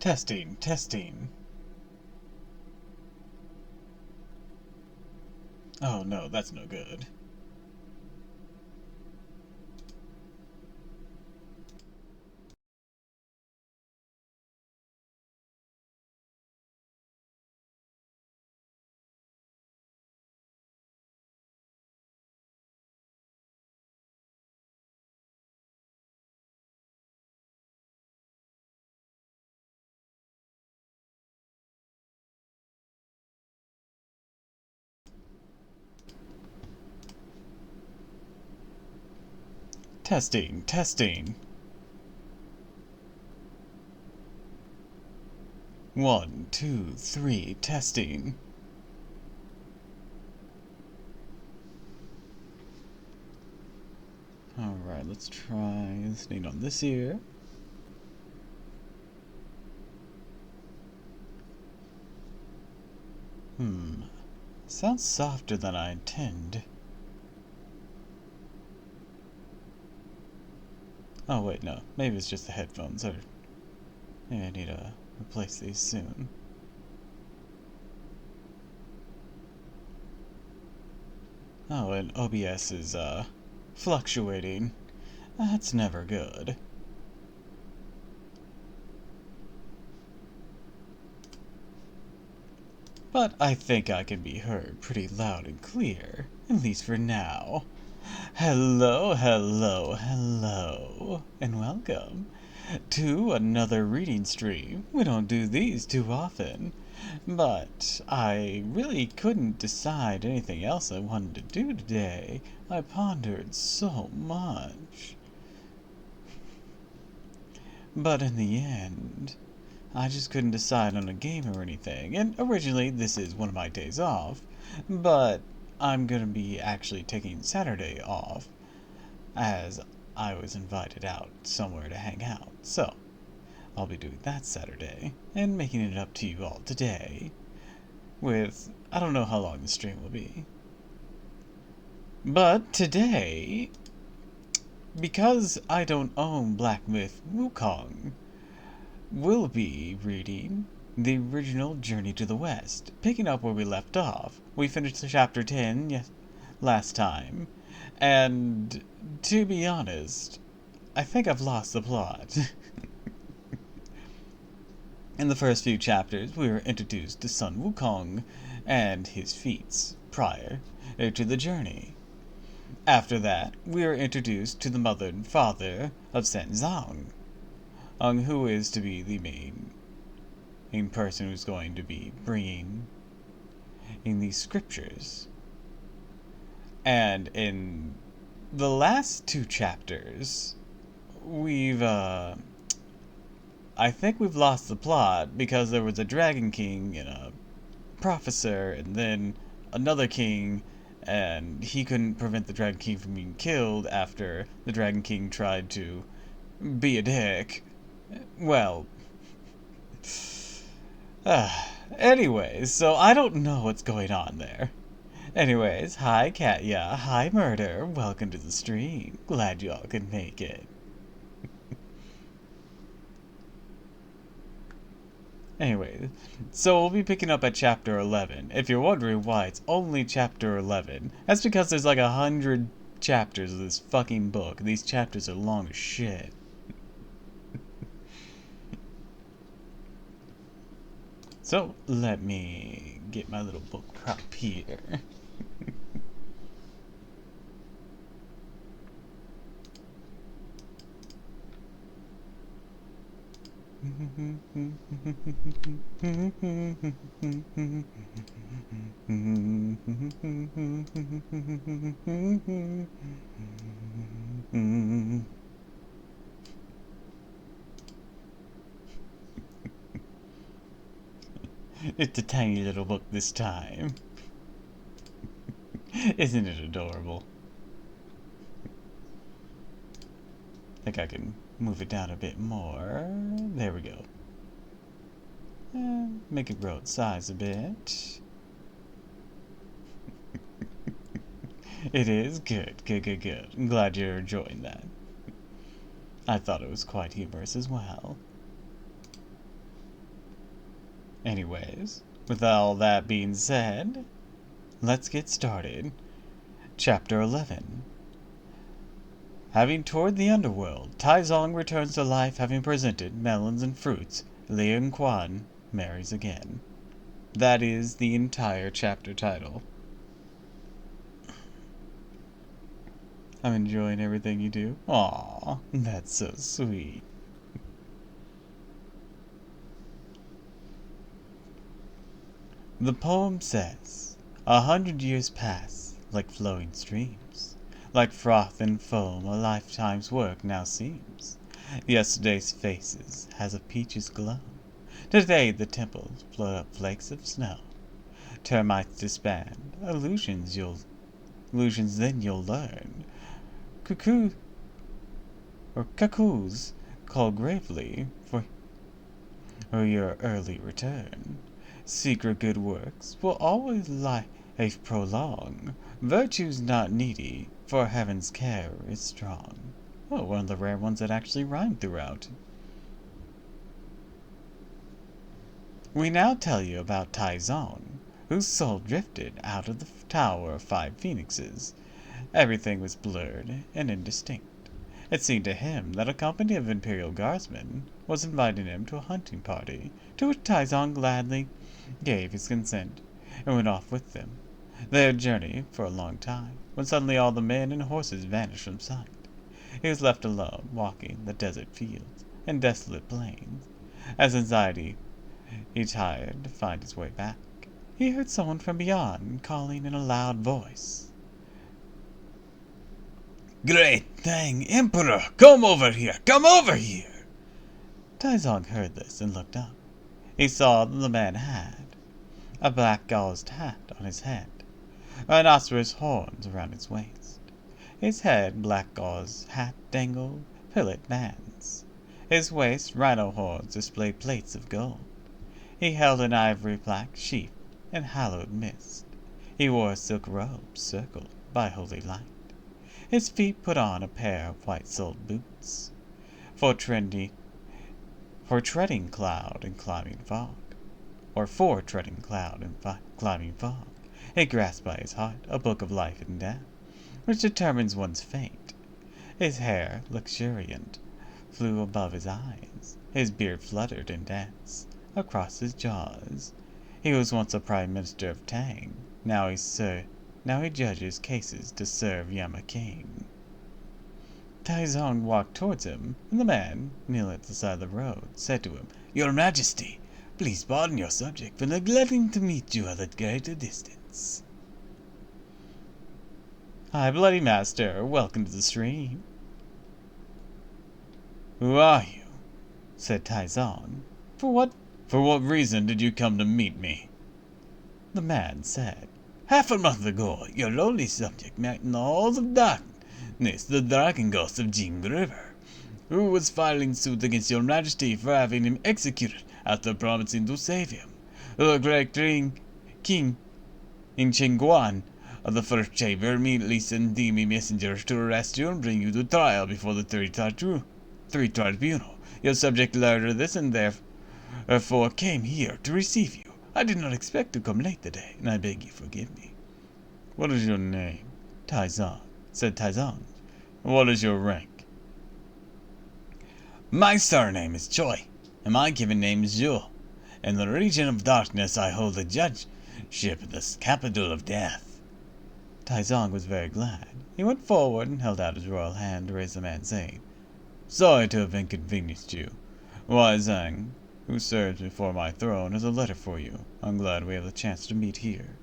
Testing, testing. Oh no, that's no good. Testing, testing. 1, 2, 3, testing. Alright, let's try listening on this ear. Sounds softer than I intend. Oh wait, no. Maybe it's just the headphones. Or maybe I need to replace these soon. Oh, and OBS is, fluctuating. That's never good. But I think I can be heard pretty loud and clear, at least for now. Hello, hello, hello, and welcome to another reading stream. We don't do these too often, but I really couldn't decide anything else I wanted to do today. I pondered so much. But in the end, I just couldn't decide on a game or anything, and originally this is one of my days off, but I'm gonna be actually taking Saturday off, as I was invited out somewhere to hang out, so I'll be doing that Saturday, and making it up to you all today, with, I don't know how long the stream will be. But today, because I don't own Black Myth Wukong, we'll be reading the original Journey to the West, picking up where we left off. We finished chapter 10 last time, and to be honest, I think I've lost the plot. In the first few chapters, we were introduced to Sun Wukong and his feats prior to the journey. After that, we were introduced to the mother and father of Shenzong, who is to be the main person who's going to be bringing in these scriptures. And in the last two chapters, I think we've lost the plot because there was a Dragon King and a Professor and then another king, and he couldn't prevent the Dragon King from being killed after the Dragon King tried to be a dick. Well, anyways, so I don't know what's going on there. Anyways, hi Katya, hi Murder, welcome to the stream. Glad y'all could make it. Anyway, so we'll be picking up at chapter 11. If you're wondering why it's only chapter 11, that's because there's like 100 chapters of this fucking book. These chapters are long as shit. So, let me get my little book prop here. It's a tiny little book this time. Isn't it adorable? I think I can move it down a bit more. There we go. Make it grow its size a bit. It is good, good, good, good. I'm glad you're enjoying that. I thought it was quite humorous as well. Anyways, with all that being said, let's get started. Chapter 11. Having toured the underworld, Taizong returns to life having presented melons and fruits. Liang Quan marries again. That is the entire chapter title. I'm enjoying everything you do. Aw, that's so sweet. The poem says, 100 years pass like flowing streams. Like froth and foam, a lifetime's work now seems. Yesterday's faces has a peach's glow. Today the temples float up flakes of snow. Termites disband, illusions then you'll learn. Cuckoos call gravely for your early return. Secret good works will always life prolong. Virtue's not needy, for heaven's care is strong. Oh, one of the rare ones that actually rhymed throughout. We now tell you about Taizong, whose soul drifted out of the Tower of Five Phoenixes. Everything was blurred and indistinct. It seemed to him that a company of Imperial Guardsmen was inviting him to a hunting party, to which Taizong gladly gave his consent and went off with them. They had journeyed for a long time, when suddenly all the men and horses vanished from sight. He was left alone, walking the desert fields and desolate plains. As anxiety he tired to find his way back, he heard someone from beyond calling in a loud voice. Great Tang Emperor, come over here! Come over here! Taizong heard this and looked up. He saw that the man had a black gauzed hat on his head, rhinoceros horns around his waist. His head black gauze hat dangled pilot bands. His waist rhino horns displayed plates of gold. He held an ivory plaque sheathed in hallowed mist. He wore a silk robe circled by holy light. His feet put on a pair of white-soled boots for treading cloud and climbing fog. He grasped by his heart a book of life and death, which determines one's fate. His hair, luxuriant, flew above his eyes. His beard fluttered and danced across his jaws. He was once a prime minister of Tang. Now he judges cases to serve Yama King. Taizong walked towards him, and the man, kneeling at the side of the road, said to him, Your Majesty, please pardon your subject for neglecting to meet you at that greater distance. Hi, bloody master, welcome to the stream. Who are you? Said Taizong. For what reason did you come to meet me? The man said, Half a month ago, your lowly subject met in the halls of darkness the dragon ghost of Jing River, who was filing suit against your Majesty for having him executed after promising to save him. The great king in Cheng'en of the first chamber immediately sent me messengers to arrest you and bring you to trial before the three tribunal. Your subject learned of this and therefore came here to receive you. I did not expect to come late today, and I beg you forgive me. What is your name? Taizong, said Taizong. What is your rank? My surname is Choi, and my given name is Zhu. In the region of darkness I hold the judgeship in the capital of death. Taizong was very glad. He went forward and held out his royal hand to raise the man, saying, Sorry to have inconvenienced you. Wai Zhang, who serves before my throne, has a letter for you. I'm glad we have the chance to meet here.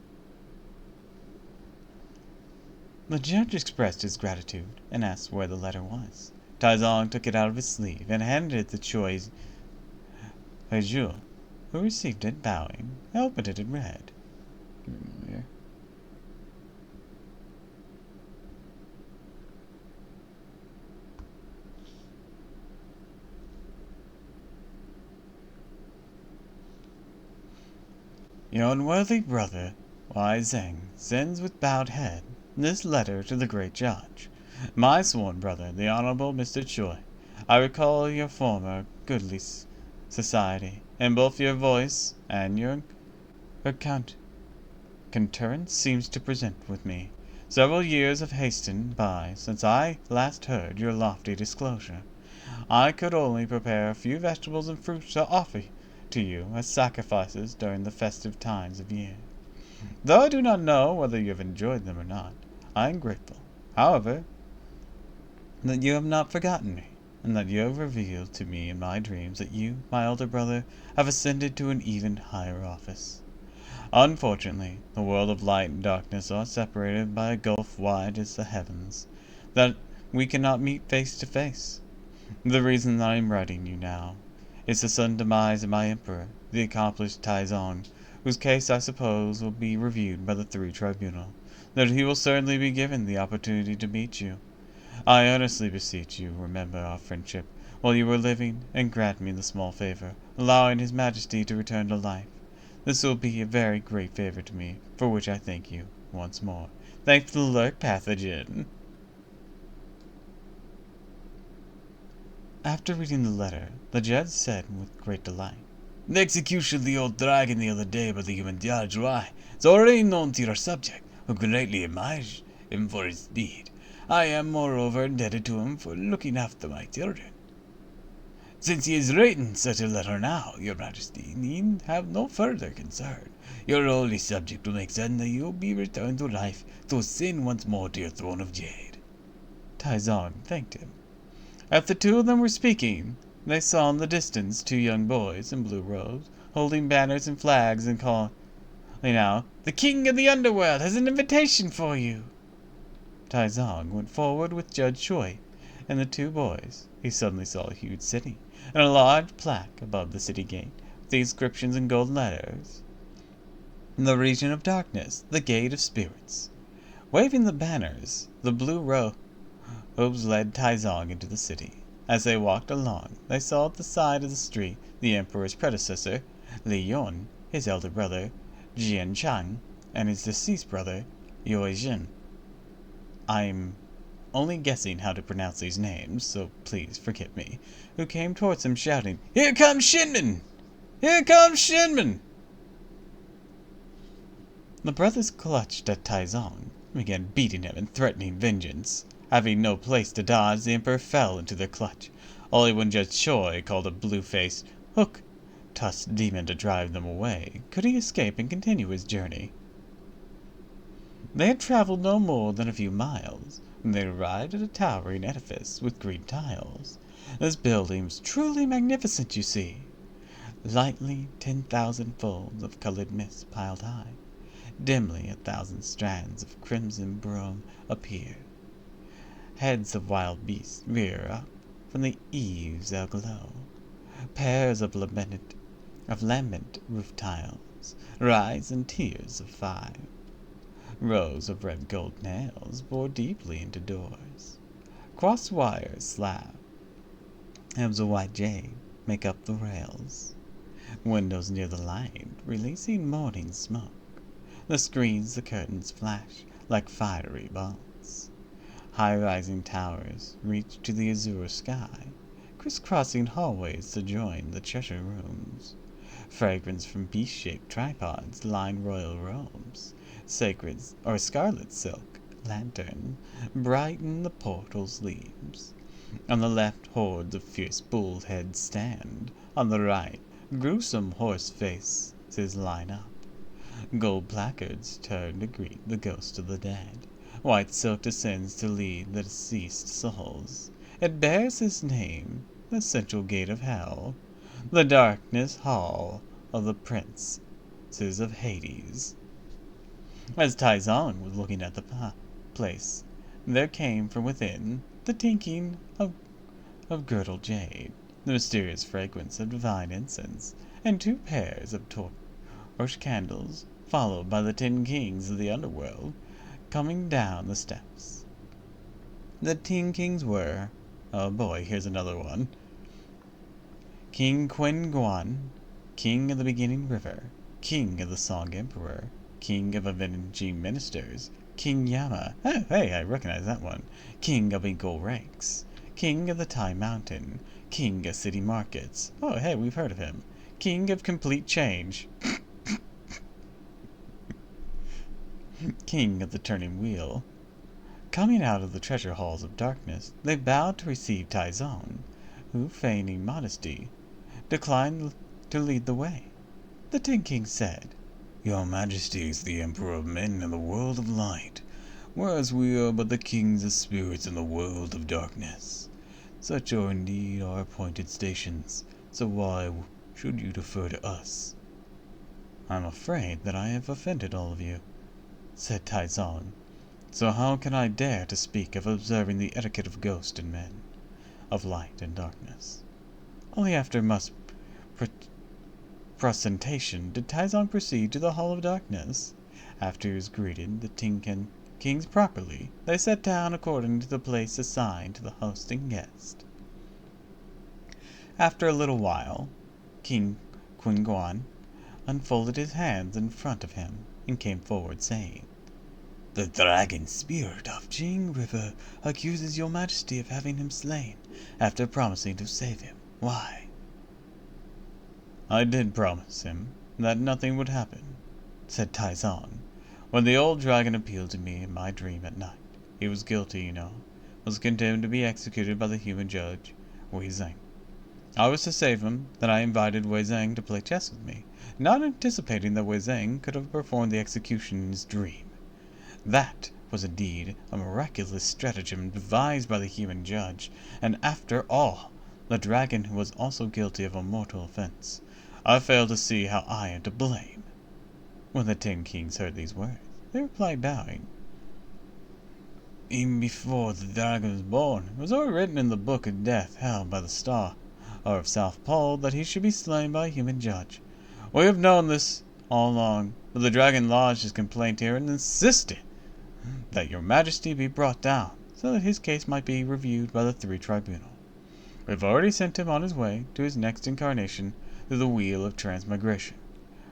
The judge expressed his gratitude and asked where the letter was. Taizong took it out of his sleeve and handed it to Choi Zhu, who received it, bowing, and opened it and read. Your unworthy brother, Wai Zhang, sends with bowed head this letter to the great judge. My sworn brother, the Honorable Mr. Choi, I recall your former goodly society in both your voice and your concurrence seems to present with me. Several years have hastened by since I last heard your lofty disclosure. I could only prepare a few vegetables and fruits to offer to you as sacrifices during the festive times of year. Though I do not know whether you have enjoyed them or not, I am grateful, however, that you have not forgotten me, and that you have revealed to me in my dreams that you, my elder brother, have ascended to an even higher office. Unfortunately, the world of light and darkness are separated by a gulf wide as the heavens, that we cannot meet face to face. The reason that I am writing you now is the sudden demise of my emperor, the accomplished Taizong, whose case I suppose will be reviewed by the Three Tribunal, that he will certainly be given the opportunity to meet you. I earnestly beseech you remember our friendship while you are living, and grant me the small favor, allowing His Majesty to return to life. This will be a very great favor to me, for which I thank you once more. Thanks for the lurk, pathogen. After reading the letter, the judge said with great delight, The execution of the old dragon the other day by the human judge, why, it's already known to your subject, who greatly admires him for his deed. I am, moreover, indebted to him for looking after my children. Since he has written such a letter now, your Majesty need have no further concern. Your holy subject will make certain that you will be returned to life to ascend once more to your throne of jade. Taizong thanked him. As the two of them were speaking, they saw in the distance two young boys in blue robes, holding banners and flags and calling out, "The King of the Underworld has an invitation for you!" Taizong went forward with Judge Shui and the two boys. He suddenly saw a huge city, and a large plaque above the city gate, with the inscriptions in gold letters, "The Region of Darkness, the Gate of Spirits." Waving the banners, the blue robes led Taizong into the city. As they walked along, they saw at the side of the street the emperor's predecessor, Li Yun, his elder brother, Jian Chang, and his deceased brother, Yue Jin. I'm only guessing how to pronounce these names, so please forgive me, who came towards him shouting, "Here comes Shinman! Here comes Shinman!" The brothers clutched at Taizong, and began beating him and threatening vengeance. Having no place to dodge, the emperor fell into their clutch. Only when Judge Choi called a blue-faced, hook-tusked demon to drive them away, could he escape and continue his journey. They had traveled no more than a few miles when they arrived at a towering edifice with green tiles. This building was truly magnificent, you see. Lightly 10,000 folds of colored mist piled high. Dimly 1,000 strands of crimson broom appear. Heads of wild beasts rear up from the eaves aglow. Pairs of lament roof tiles rise in tiers of 5. Rows of red gold nails bore deeply into doors. Cross wire slabs of white jade make up the rails. Windows near the light releasing morning smoke. The screens, the curtains flash like fiery bolts. High-rising towers reach to the azure sky, crisscrossing hallways to join the treasure rooms. Fragrance from beast-shaped tripods line royal robes. Sacred or scarlet silk lantern brighten the portal's leaves. On the left, hordes of fierce bull-heads stand. On the right, gruesome horse faces line up. Gold placards turn to greet the ghosts of the dead. White silk descends to lead the deceased souls. It bears his name, the central gate of hell, the darkness hall of the princes of Hades. As Taizong was looking at the place, there came from within the tinkling of girdled jade, the mysterious fragrance of divine incense, and 2 pairs of torch candles, followed by the 10 kings of the underworld, coming down the steps. The 10 kings were, oh boy, here's another one. King Quen Guan, King of the Beginning River, King of the Song Emperor, King of Avenging Ministers, King Yama, oh, hey, I recognize that one, King of Eagle Ranks, King of the Tai Mountain, King of City Markets, oh, hey, we've heard of him, king of complete change, king of the turning wheel. Coming out of the treasure halls of darkness, they bowed to receive Taizong, who, feigning modesty, declined to lead the way. The Ten Kings said, Your Majesty is the Emperor of men in the world of light, whereas we are but the kings of spirits in the world of darkness. Such are indeed our appointed stations, so why should you defer to us? I'm afraid that I have offended all of you, said Taizong. So how can I dare to speak of observing the etiquette of ghost and men, of light and darkness? Only after much presentation did Taizong proceed to the Hall of Darkness. After he was greeted the kings properly, they sat down according to the place assigned to the host and guest. After a little while, King Qinguan unfolded his hands in front of him and came forward, saying, The dragon spirit of Jing River accuses your Majesty of having him slain after promising to save him. Why? I did promise him that nothing would happen, said Taizong. When the old dragon appealed to me in my dream at night, he was guilty, you know, was condemned to be executed by the human judge, Wei Zheng. I was to save him, then I invited Wei Zheng to play chess with me, not anticipating that Wei Zheng could have performed the execution in his dream. That was indeed a miraculous stratagem devised by the human judge, and after all, the dragon was also guilty of a mortal offense. I fail to see how I am to blame. When the 10 Kings heard these words, they replied bowing. Even before the dragon was born, it was already written in the book of death held by the star of South Pole that he should be slain by a human judge. We have known this all along, but the dragon lodged his complaint here and insisted that your Majesty be brought down, so that his case might be reviewed by the 3 tribunal. We have already sent him on his way to his next incarnation through the Wheel of Transmigration.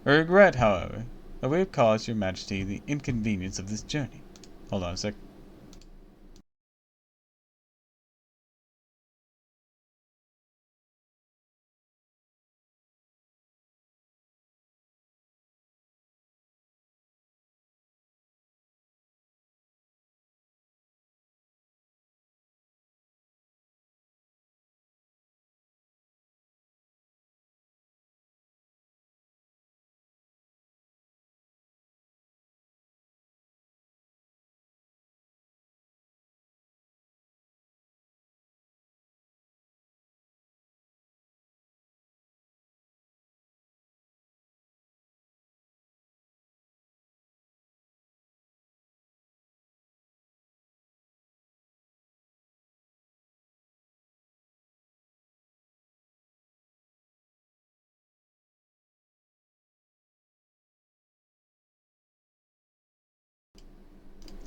I regret, however, that we have caused your Majesty the inconvenience of this journey. Hold on a sec.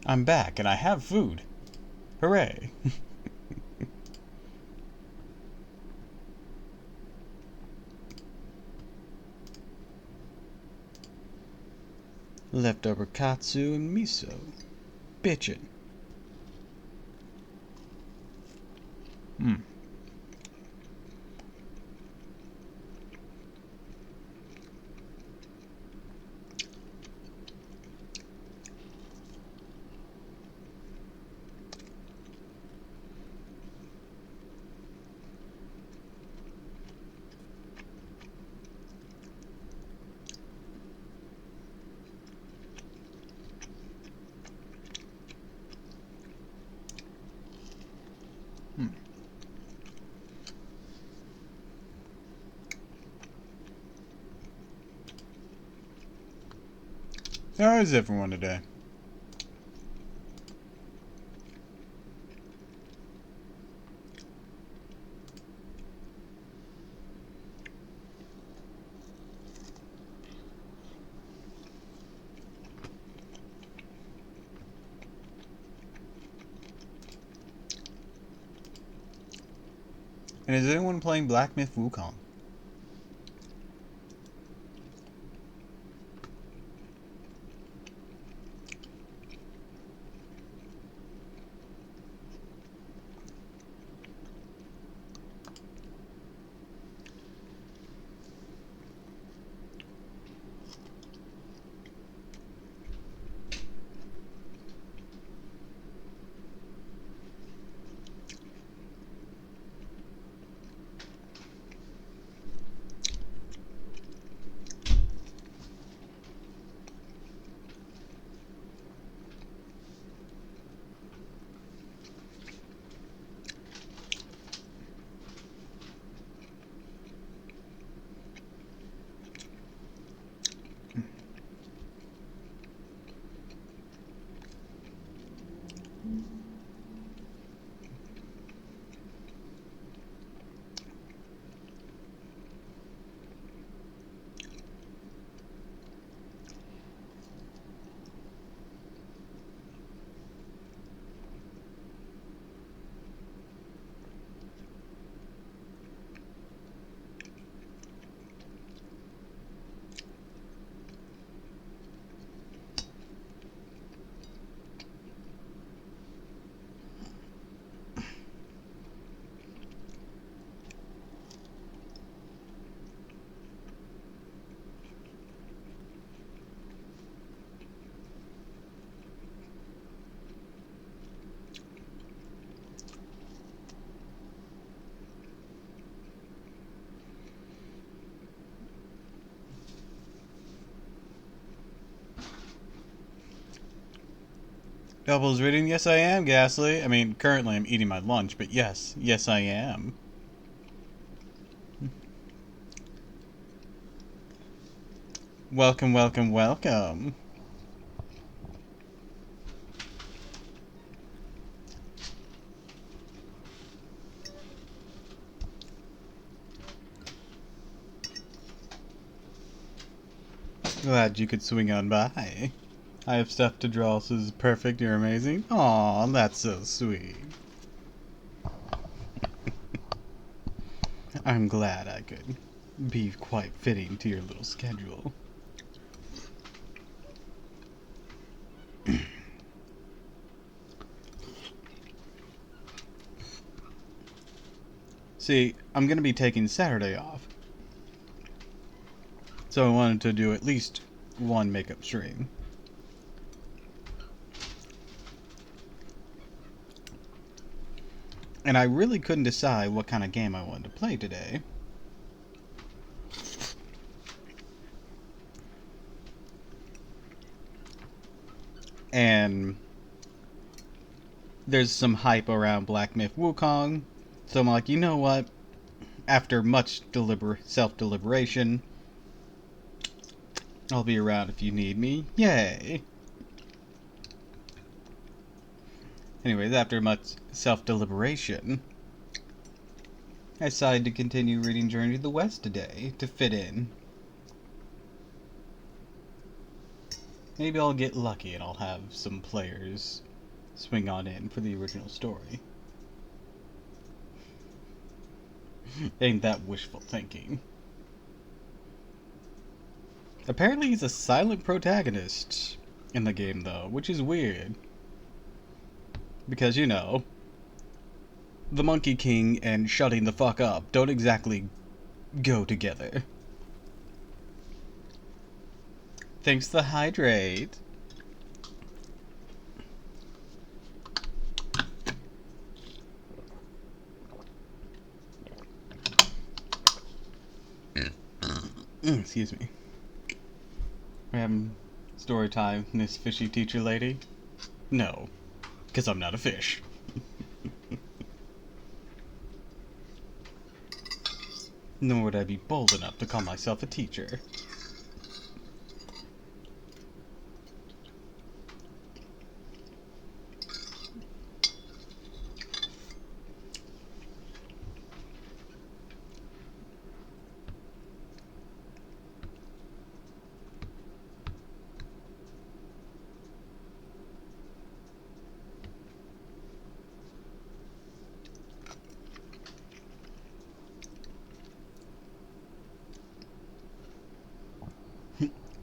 I'm back and I have food. Hooray! Leftover katsu and miso. Bitchin'. How is everyone today? And is anyone playing Black Myth Wukong? Doppel's reading? Yes, I am, Ghastly. I mean, currently I'm eating my lunch, but yes, yes, I am. Welcome, welcome, welcome. Glad you could swing on by. I have stuff to draw, so this is perfect. You're amazing. Aw, that's so sweet. I'm glad I could be quite fitting to your little schedule. See, I'm gonna be taking Saturday off, so I wanted to do at least one makeup stream. And I really couldn't decide what kind of game I wanted to play today. And there's some hype around Black Myth Wukong, so I'm like, you know what? After much self-deliberation, I'll be around if you need me. Yay! Anyways, after much self-deliberation, I decided to continue reading Journey to the West today to fit in. Maybe I'll get lucky and I'll have some players swing on in for the original story. Ain't that wishful thinking? Apparently he's a silent protagonist in the game though, which is weird. Because, you know, the Monkey King and shutting the fuck up don't exactly go together. Thanks for the hydrate. Excuse me. We're having story time, Miss Fishy Teacher Lady? No, because I'm not a fish. Nor would I be bold enough to call myself a teacher.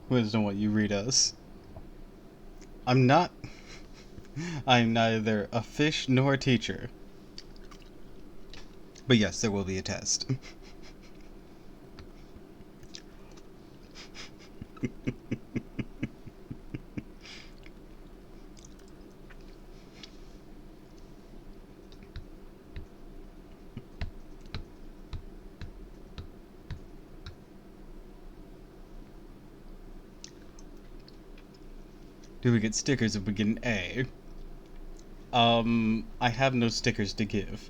Wisdom what you read us. I'm not... I'm neither a fish nor a teacher. But yes, there will be a test. Do we get stickers if we get an A? I have no stickers to give.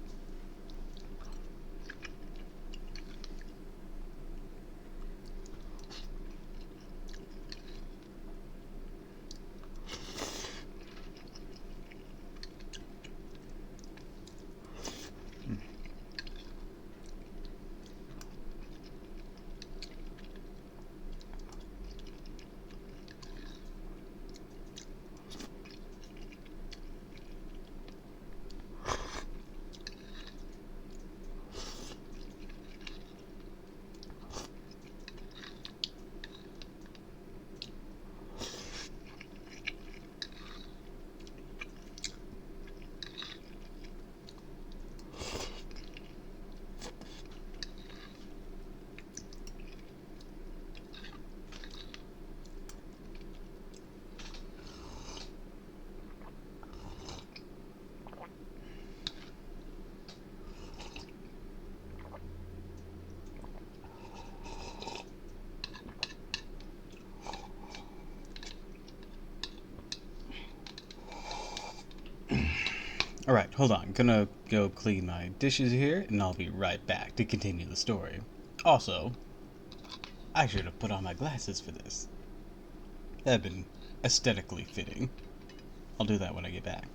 Alright, hold on. Gonna go clean my dishes here, and I'll be right back to continue the story. Also, I should have put on my glasses for this. That'd been aesthetically fitting. I'll do that when I get back.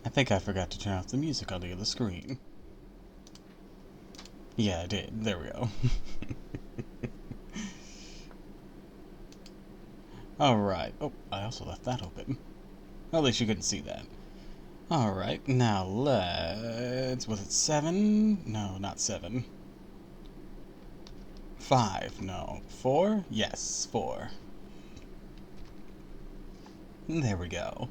I think I forgot to turn off the music on the other screen. Yeah, I did. There we go. Alright. Oh, I also left that open. At least you couldn't see that. Alright, now let's... Was it 7? No, not 7. 5, no. 4? Yes, 4. There we go.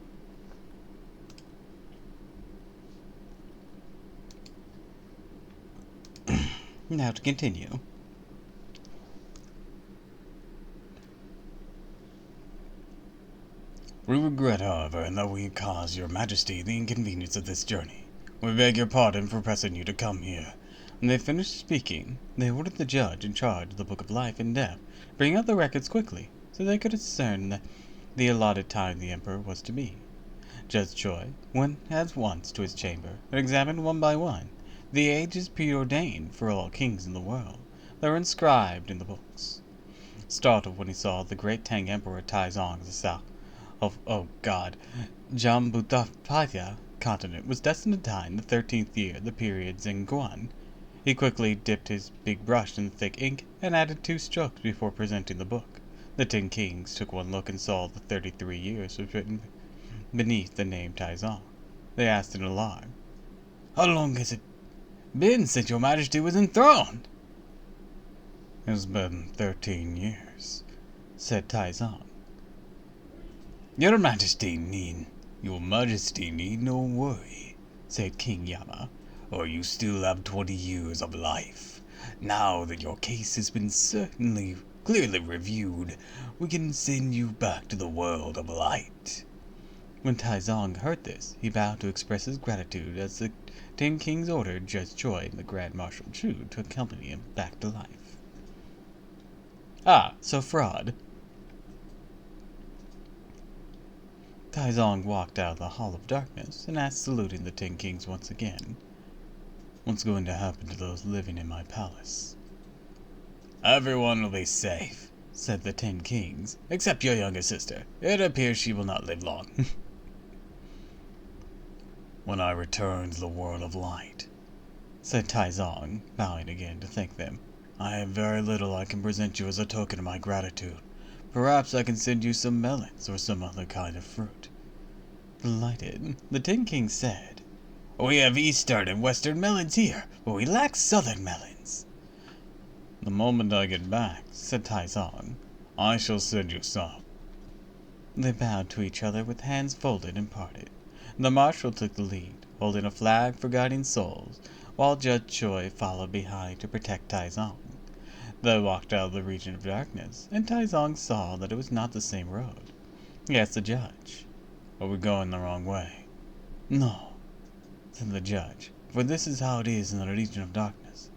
Now to continue. We regret, however, that we cause your majesty the inconvenience of this journey. We beg your pardon for pressing you to come here. When they finished speaking, they ordered the judge in charge of the Book of Life and Death bring out the records quickly, so they could discern the allotted time the Emperor was to be. Judge Choi went at once to his chamber and examined one by one the ages preordained for all kings in the world that were inscribed in the books. Startled when he saw the great Tang Emperor Taizong the South of, Jambudapaya continent was destined to die in the 13th year of the period Zhenguan. He quickly dipped his big brush in the thick ink and added 2 strokes before presenting the book. The 10 kings took one look and saw the 33 years was written beneath the name Taizong. They asked in alarm, "How long has it been since your majesty was enthroned?" "It has been 13 years," said Taizong. Your majesty need no worry," said King Yama, "or you still have 20 years of life. Now that your case has been clearly reviewed, we can send you back to the world of light." When Taizong heard this, he bowed to express his gratitude as the 10 Kings ordered Judge Choi and the Grand Marshal Chu to accompany him back to life. Ah, so fraud. Taizong walked out of the Hall of Darkness and asked, saluting the 10 Kings once again, "What's going to happen to those living in my palace?" "Everyone will be safe," said the 10 Kings, "except your younger sister. It appears she will not live long." "When I return to the world of light," said Taizong, bowing again to thank them, "I have very little I can present you as a token of my gratitude. Perhaps I can send you some melons or some other kind of fruit." Delighted, the 10 Kings said, "We have eastern and western melons here, but we lack southern melons." "The moment I get back," said Taizong, "I shall send you some." They bowed to each other with hands folded and parted. The marshal took the lead, holding a flag for guiding souls, while Judge Choi followed behind to protect Taizong. They walked out of the region of darkness, and Taizong saw that it was not the same road. He asked the judge, "Are we going the wrong way?" "No," said the judge, "for this is how it is in the region of darkness.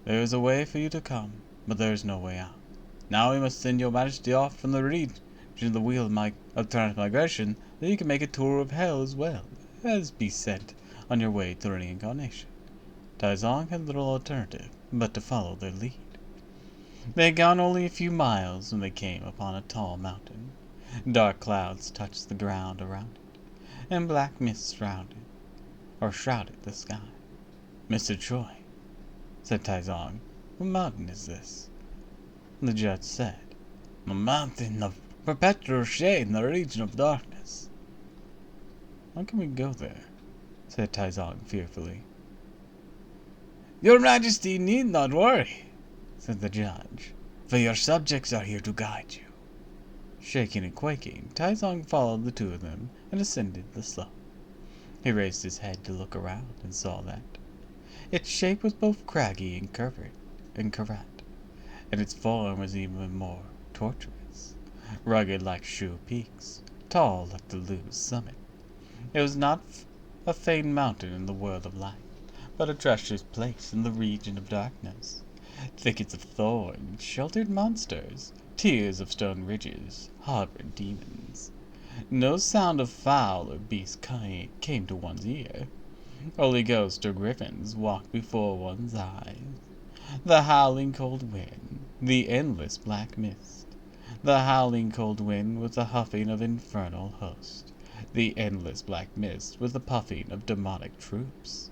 There is a way for you to come, but there is no way out. Now we must send your majesty off from the region of the wheel of transmigration, that you can make a tour of hell as well as be sent on your way to reincarnation." Taizong had little alternative but to follow their lead. They had gone only a few miles when they came upon a tall mountain. Dark clouds touched the ground around it, and black mist shrouded the sky. "Mr. Choi," said Taizong, "what mountain is this?" The judge said, "A mountain of perpetual shade in the region of darkness." "How can we go there?" said Taizong fearfully. "Your majesty need not worry," said the judge, "for your subjects are here to guide you." Shaking and quaking, Taizong followed the two of them and ascended the slope. He raised his head to look around and saw that its shape was both craggy and curved, and its form was even more tortuous, rugged like Shu peaks, tall like the Lu's summit. It was not a famed mountain in the world of light, but a treacherous place in the region of darkness. Thickets of thorns sheltered monsters, tiers of stone ridges harbored demons. No sound of fowl or beast came to one's ear. Only ghosts or griffins walked before one's eyes. The howling cold wind, the endless black mist. The howling cold wind was the huffing of infernal hosts. The endless black mist was the puffing of demonic troops.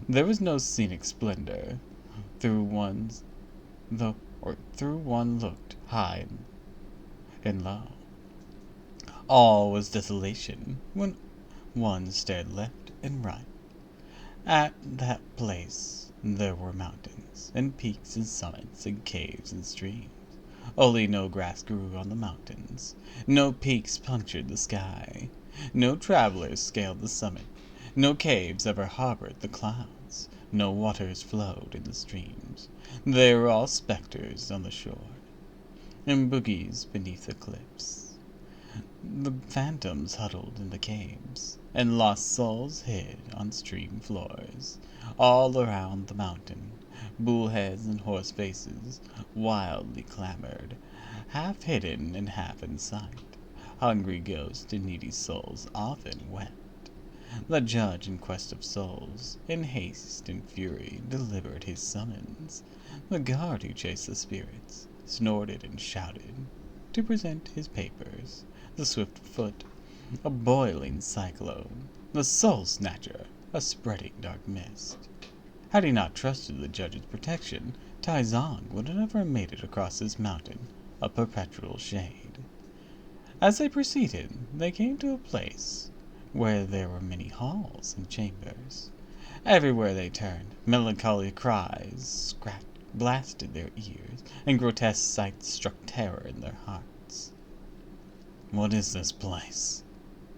There was no scenic splendor. Through one looked high and low. All was desolation when one stared left and right. At that place there were mountains, and peaks and summits, and caves and streams. Only no grass grew on the mountains. No peaks punctured the sky. No travelers scaled the summit. No caves ever harbored the clouds. No waters flowed in the streams. They were all specters on the shore, and boogies beneath the cliffs. The phantoms huddled in the caves, and lost souls hid on stream floors. All around the mountain, bullheads and horse faces wildly clamored, half hidden and half in sight. Hungry ghosts and needy souls often wept. The judge in quest of souls, in haste and fury, delivered his summons. The guard who chased the spirits snorted and shouted to present his papers. The swift foot, a boiling cyclone. The soul snatcher, a spreading dark mist. Had he not trusted the judge's protection, Taizong would have never made it across this mountain of perpetual shade. As they proceeded, they came to a place where there were many halls and chambers. Everywhere they turned, melancholy cries blasted their ears, and grotesque sights struck terror in their hearts. "What is this place?"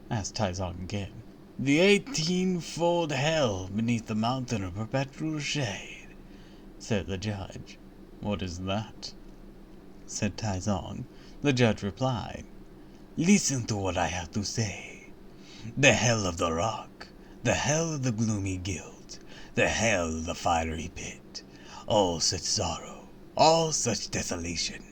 asked Taizong again. "The 18-fold hell beneath the mountain of perpetual shade," said the judge. "What is that?" said Taizong. The judge replied, "Listen to what I have to say. the hell of the rock, the hell of the gloomy guild, the hell of the fiery pit. All such sorrow, all such desolation,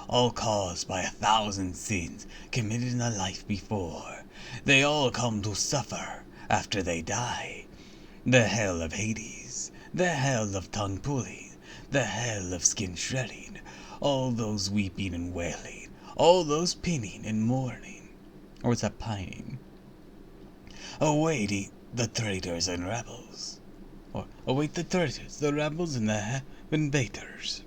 all caused by 1,000 sins committed in a life before. They all come to suffer after they die. The hell of Hades, the hell of tongue pulling, the hell of skin shredding, all those weeping and wailing, all those pinning and mourning. Or was that pining? Awaiting the traitors and rebels. Or await the traitors, the rebels, and the heaven baiters.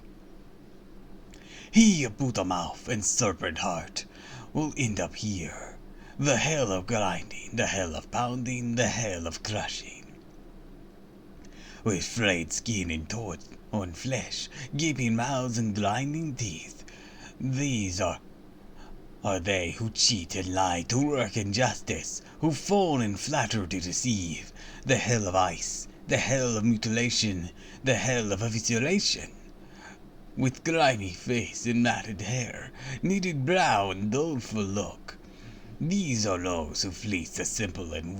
He of Buddha mouth and serpent heart will end up here. The hell of grinding, the hell of pounding, the hell of crushing. With frayed skin and torn flesh, gaping mouths and grinding teeth. These are they who cheat and lie to work injustice, who fawn and flatter to deceive. The hell of ice, the hell of mutilation, the hell of evisceration. With grimy face and matted hair, knitted brow and doleful look. These are those who fleece the simple and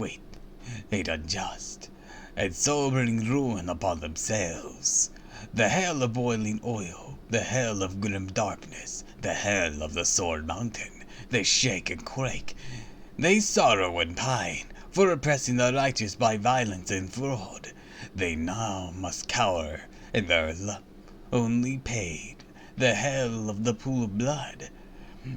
hate unjust, and so bring ruin upon themselves. The hell of boiling oil, the hell of grim darkness, the hell of the sword mountain. They shake and quake, they sorrow and pine, for oppressing the righteous by violence and fraud. They now must cower in their only paid. The hell of the pool of blood,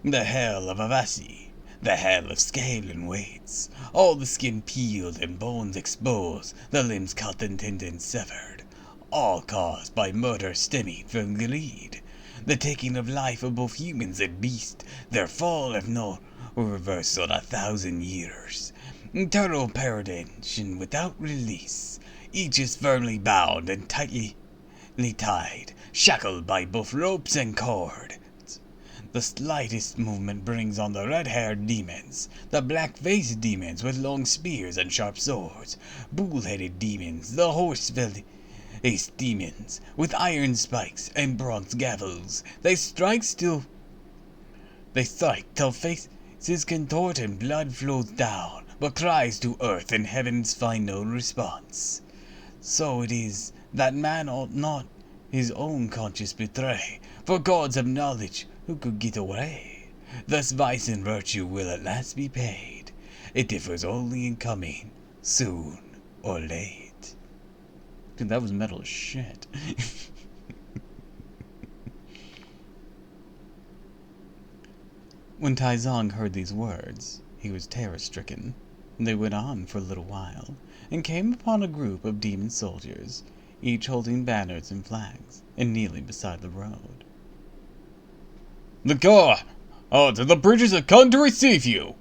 the hell of Avasi, the hell of scale and weights, all the skin peeled and bones exposed, the limbs cut and tendons severed, all caused by murder stemming from greed, the taking of life of both humans and beasts, their fall if no reversal 1,000 years, eternal perdition without release. Each is firmly bound and tightly tied, shackled by both ropes and cords. The slightest movement brings on the red-haired demons, the black-faced demons with long spears and sharp swords, bull-headed demons, the horse-faced demons with iron spikes and bronze gavels. They strike till faces contort and blood flows down, but cries to earth and heavens find no response. So it is that man ought not his own conscience betray, for gods have knowledge who could get away. Thus vice and virtue will at last be paid. It differs only in coming, soon or late. Dude, that was metal as shit. When Taizong heard these words, he was terror-stricken. They went on for a little while, and came upon a group of demon soldiers, each holding banners and flags, and kneeling beside the road. "The guard! The bridges have come to receive you!"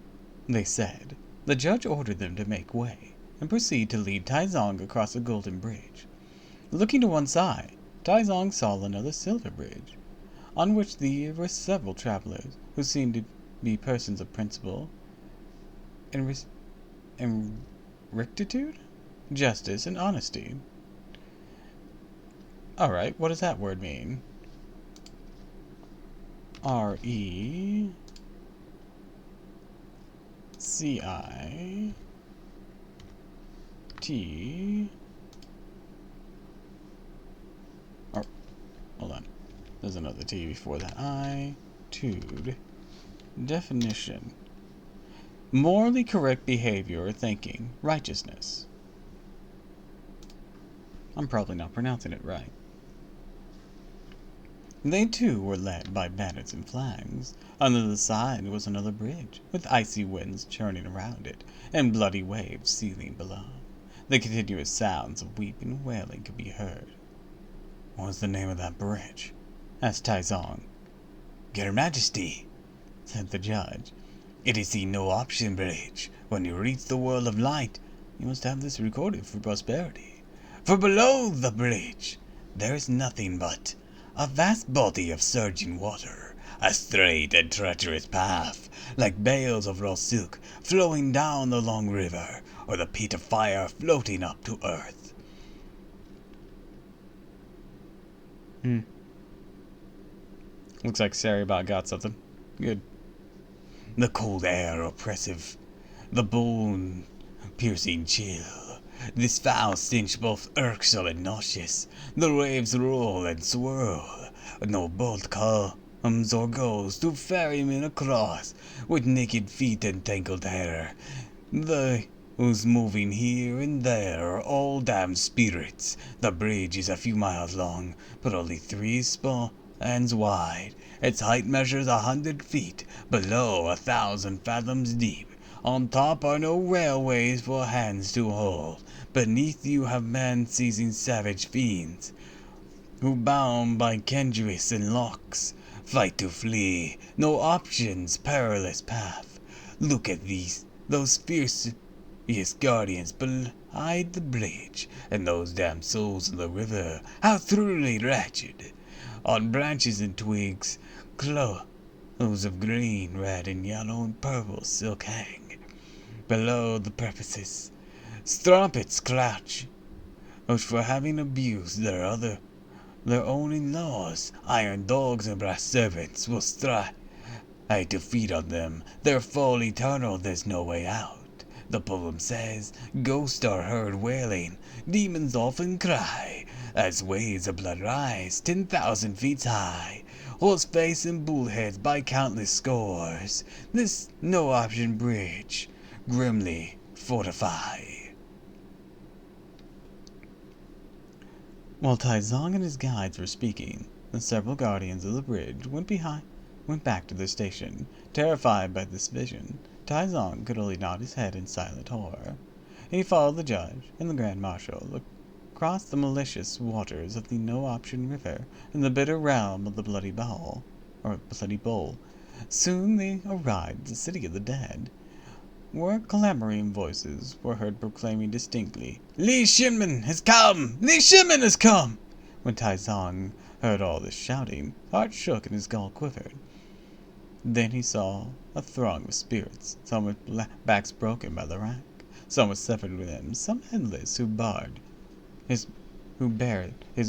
they said. The judge ordered them to make way, and proceed to lead Taizong across a golden bridge. Looking to one side, Taizong saw another silver bridge, on which there were several travelers, who seemed to be persons of principle and rectitude, justice, and honesty. Alright, what does that word mean? R-E-C-I-T... Hold on. There's another T before that. I-tude. Definition. Morally correct behavior or thinking. Righteousness. I'm probably not pronouncing it right. They too were led by banners and flags. On the other side was another bridge, with icy winds churning around it, and bloody waves seething below. The continuous sounds of weeping and wailing could be heard. "What is the name of that bridge?" asked Taizong. "Your Majesty," said the judge, "it is the No Option Bridge. When you reach the world of light, you must have this recorded for prosperity. For below the bridge, there is nothing but a vast body of surging water, a straight and treacherous path, like bales of raw silk flowing down the long river, or the pit of fire floating up to earth." Looks like Saribot got something. Good. "The cold air oppressive, the bone-piercing chill. This foul stench both irksome and nauseous. The waves roll and swirl. No boat comes or goes to ferry men across with naked feet and tangled hair. Those moving here and there are all damned spirits. The bridge is a few miles long, but only 3 spans wide. Its height measures 100 feet, below 1,000 fathoms deep. On top are no railways for hands to hold. Beneath you have man-seizing savage fiends, who bound by canduous and locks, fight to flee. No options, perilous path. Look at those fierce guardians beside the bridge, and those damned souls in the river, how truly wretched! On branches and twigs, clothes of green, red, and yellow, and purple silk hang. Below the precipices, strumpets crouch, for having abused their own in-laws. Iron dogs and brass servants will strive to feed on them. Their fall eternal, there's no way out. The poem says, ghosts are heard wailing, demons often cry, as waves of blood rise 10,000 feet high. Horse face and bullheads by countless scores. This no-option bridge, grimly fortify. While Taizong and his guides were speaking, the several guardians of the bridge went back to their station. Terrified by this vision, Taizong could only nod his head in silent horror. He followed the judge and the Grand Marshal across the malicious waters of the No-Option River in the bitter realm of the Bloody Bowl. Soon they arrived at the city of the dead, where clamoring voices were heard proclaiming distinctly, "Li Shinmen has come! Li Shinmen has come!" When Taizong heard all this shouting, his heart shook and his gall quivered. Then he saw a throng of spirits, some with backs broken by the rack, some with severed limbs, some headless, who barred his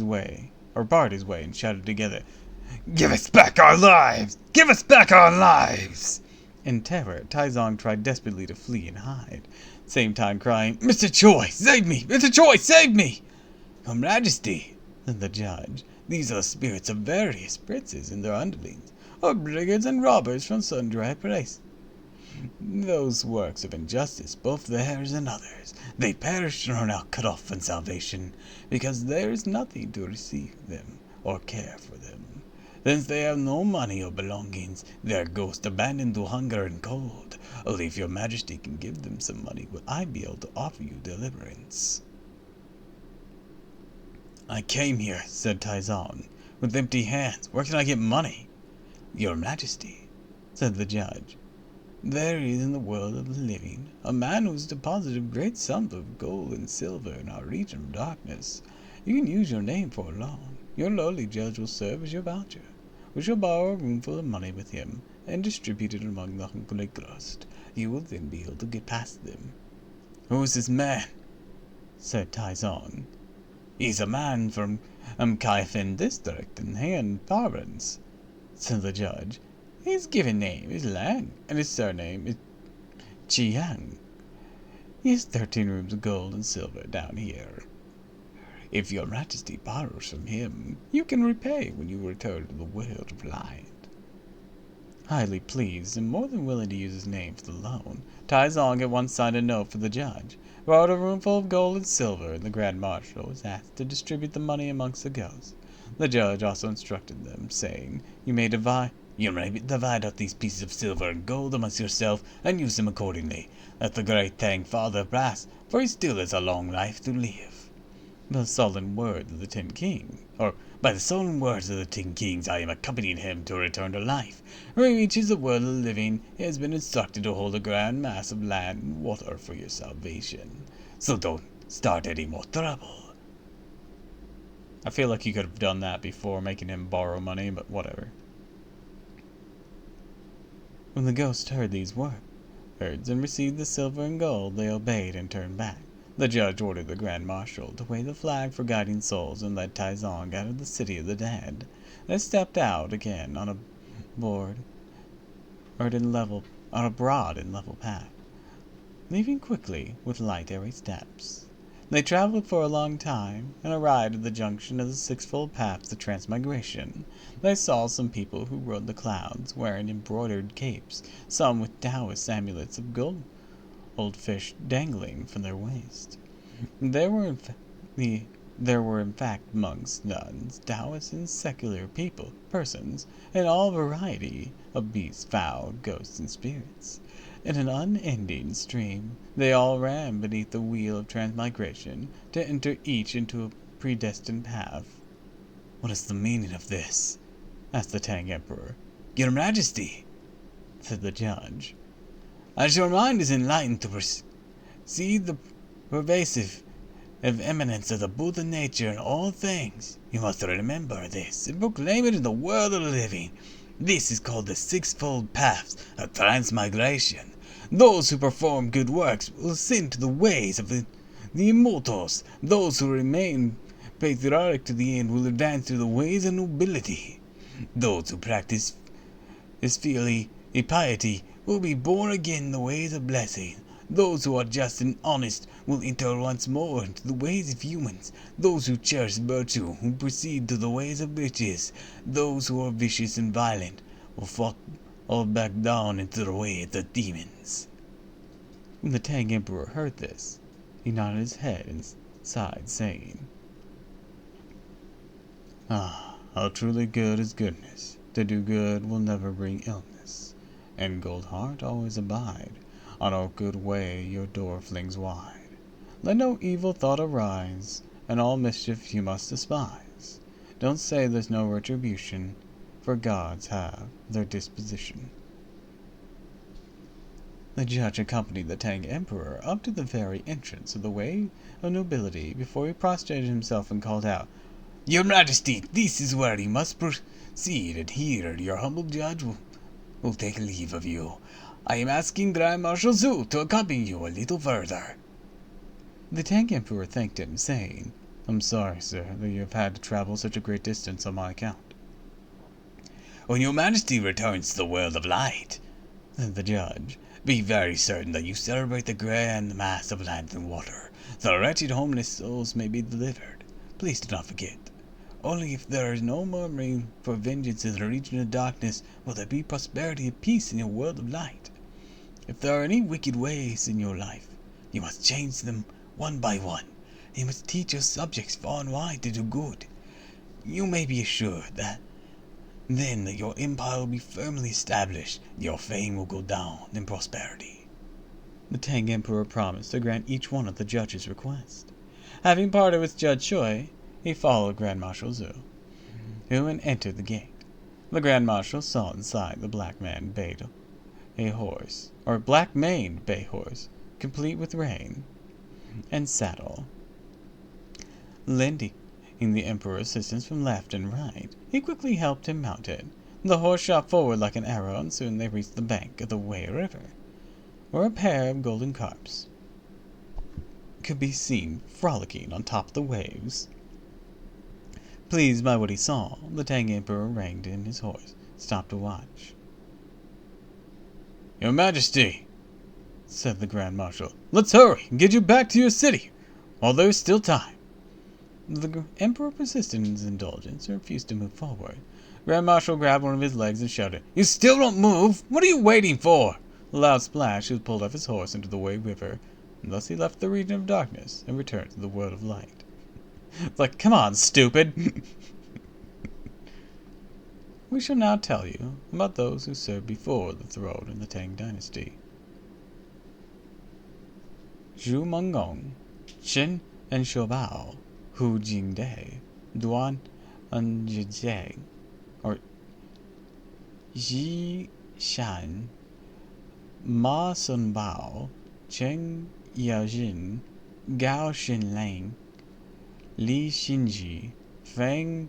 way, and shouted together, "Give us back our lives! Give us back our lives!" In terror, Taizong tried desperately to flee and hide, same time crying, "Mr. Choi, save me! Mr. Choi, save me!" "Your Majesty," said the judge, "these are spirits of various princes and their underlings, or brigands and robbers from sundry places. Those works of injustice, both theirs and others, they perish and are now cut off from salvation, because there is nothing to receive them or care for them. Since they have no money or belongings, they are ghosts abandoned to hunger and cold. Only if your Majesty can give them some money will I be able to offer you deliverance." "I came here," said Taizong, "with empty hands. Where can I get money?" "Your Majesty," said the judge, "there is in the world of the living a man who has deposited great sums of gold and silver in our region of darkness. You can use your name for a loan. Your lowly judge will serve as your voucher. We shall borrow a roomful of money with him and distribute it among the hungry crust. You will then be able to get past them." "Who is this man?" said Taizong. "He's a man from Kaifeng district in Han province," said the judge. "His given name is Lang, and his surname is Chiang. He has 13 rooms of gold and silver down here. If your Majesty borrows from him, you can repay when you return to the world of light." Highly pleased and more than willing to use his name for the loan, Taizong at once signed a note for the judge, borrowed a roomful of gold and silver, and the Grand Marshal was asked to distribute the money amongst the ghosts. The judge also instructed them, saying, You may divide up these pieces of silver and gold amongst yourself, and use them accordingly. Let the great Tang Father bless, for he still has a long life to live." By the solemn words of the 10 Kings, I am accompanying him to return to life. When he reaches the world of the living, he has been instructed to hold a grand mass of land and water for your salvation. So don't start any more trouble. I feel like you could have done that before making him borrow money, but whatever. When the ghost heard these words and received the silver and gold, they obeyed and turned back. The judge ordered the Grand Marshal to wave the flag for guiding souls and led Taizong out of the city of the dead. They stepped out again on a broad and level path. leaving quickly with light airy steps. They traveled for a long time, and arrived at the junction of the sixfold paths of transmigration. They saw some people who rode the clouds, wearing embroidered capes, some with Taoist amulets of goldfish dangling from their waist. There were in fact monks, nuns, Taoists, and secular persons, and all variety of beasts, fowl, ghosts, and spirits. In an unending stream, they all ran beneath the wheel of transmigration to enter each into a predestined path. "What is the meaning of this?" asked the Tang Emperor. "Your Majesty," said the judge, "as your mind is enlightened to see the pervasive eminence of the Buddha nature in all things, you must remember this and proclaim it in the world of the living. This is called the sixfold paths of transmigration. Those who perform good works will ascend to the ways of the immortals. Those who remain patriotic to the end will advance to the ways of nobility. Those who practice filial piety will be born again in the ways of blessing. Those who are just and honest will enter once more into the ways of humans. Those who cherish virtue will proceed to the ways of riches. Those who are vicious and violent will fall back down into the ways of demons." When the Tang Emperor heard this, he nodded his head and sighed, saying, "Ah, how truly good is goodness! To do good will never bring illness, and gold heart always abide. On all good way your door flings wide. Let no evil thought arise, and all mischief you must despise. Don't say there's no retribution, for gods have their disposition." The judge accompanied the Tang Emperor up to the very entrance of the way of nobility before he prostrated himself and called out, "Your Majesty, this is where you must proceed, and here your humble judge will take leave of you. I am asking Grand Marshal Zhu to accompany you a little further." The Tang Emperor thanked him, saying, "I'm sorry, sir, that you have had to travel such a great distance on my account." "When your Majesty returns to the world of light," said the judge, "be very certain that you celebrate the grand mass of land and water, so the wretched homeless souls may be delivered. Please do not forget. Only if there is no murmuring for vengeance in the region of darkness will there be prosperity and peace in your world of light. If there are any wicked ways in your life, you must change them one by one. You must teach your subjects far and wide to do good. You may be assured that then that your empire will be firmly established, and your fame will go down in prosperity." The Tang Emperor promised to grant each one of the judge's requests. Having parted with Judge Choi, he followed Grand Marshal Zhu, who had entered the gate. The Grand Marshal saw inside the black maned bay horse, complete with rein and saddle. Lending the Emperor assistance from left and right, he quickly helped him mount it. The horse shot forward like an arrow, and soon they reached the bank of the Wei River, where a pair of golden carps could be seen frolicking on top of the waves. Pleased by what he saw, the Tang Emperor reined in his horse, stopped to watch. "Your Majesty," said the Grand Marshal, "let's hurry and get you back to your city while there is still time." The Emperor persisted in his indulgence and refused to move forward. Grand Marshal grabbed one of his legs and shouted, "You still don't move? What are you waiting for?" A loud splash was pulled off his horse into the Wei River, and thus he left the region of darkness and returned to the world of light. It's like, come on, stupid! We shall now tell you about those who served before the throne in the Tang Dynasty. Zhu Mengong, Chen and Shoubao, Hu Jingde, Duan Anzhijiang, or Ji Shan, Ma Sunbao, Cheng Yaojin, Gao Xinlang, Li Xinji, Feng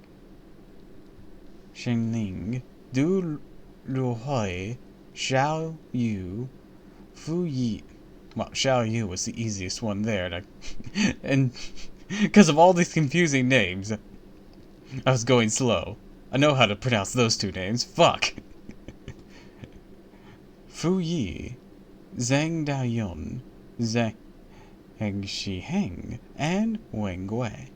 Shenling, Du Luhui, Xiao Yu, Fu Yi. Well, Xiao Yu was the easiest one there, and because of all these confusing names, I was going slow. I know how to pronounce those two names. Fuck. Fu Yi, Zhang Daoyun, Zheng Shiheng and Wang Gui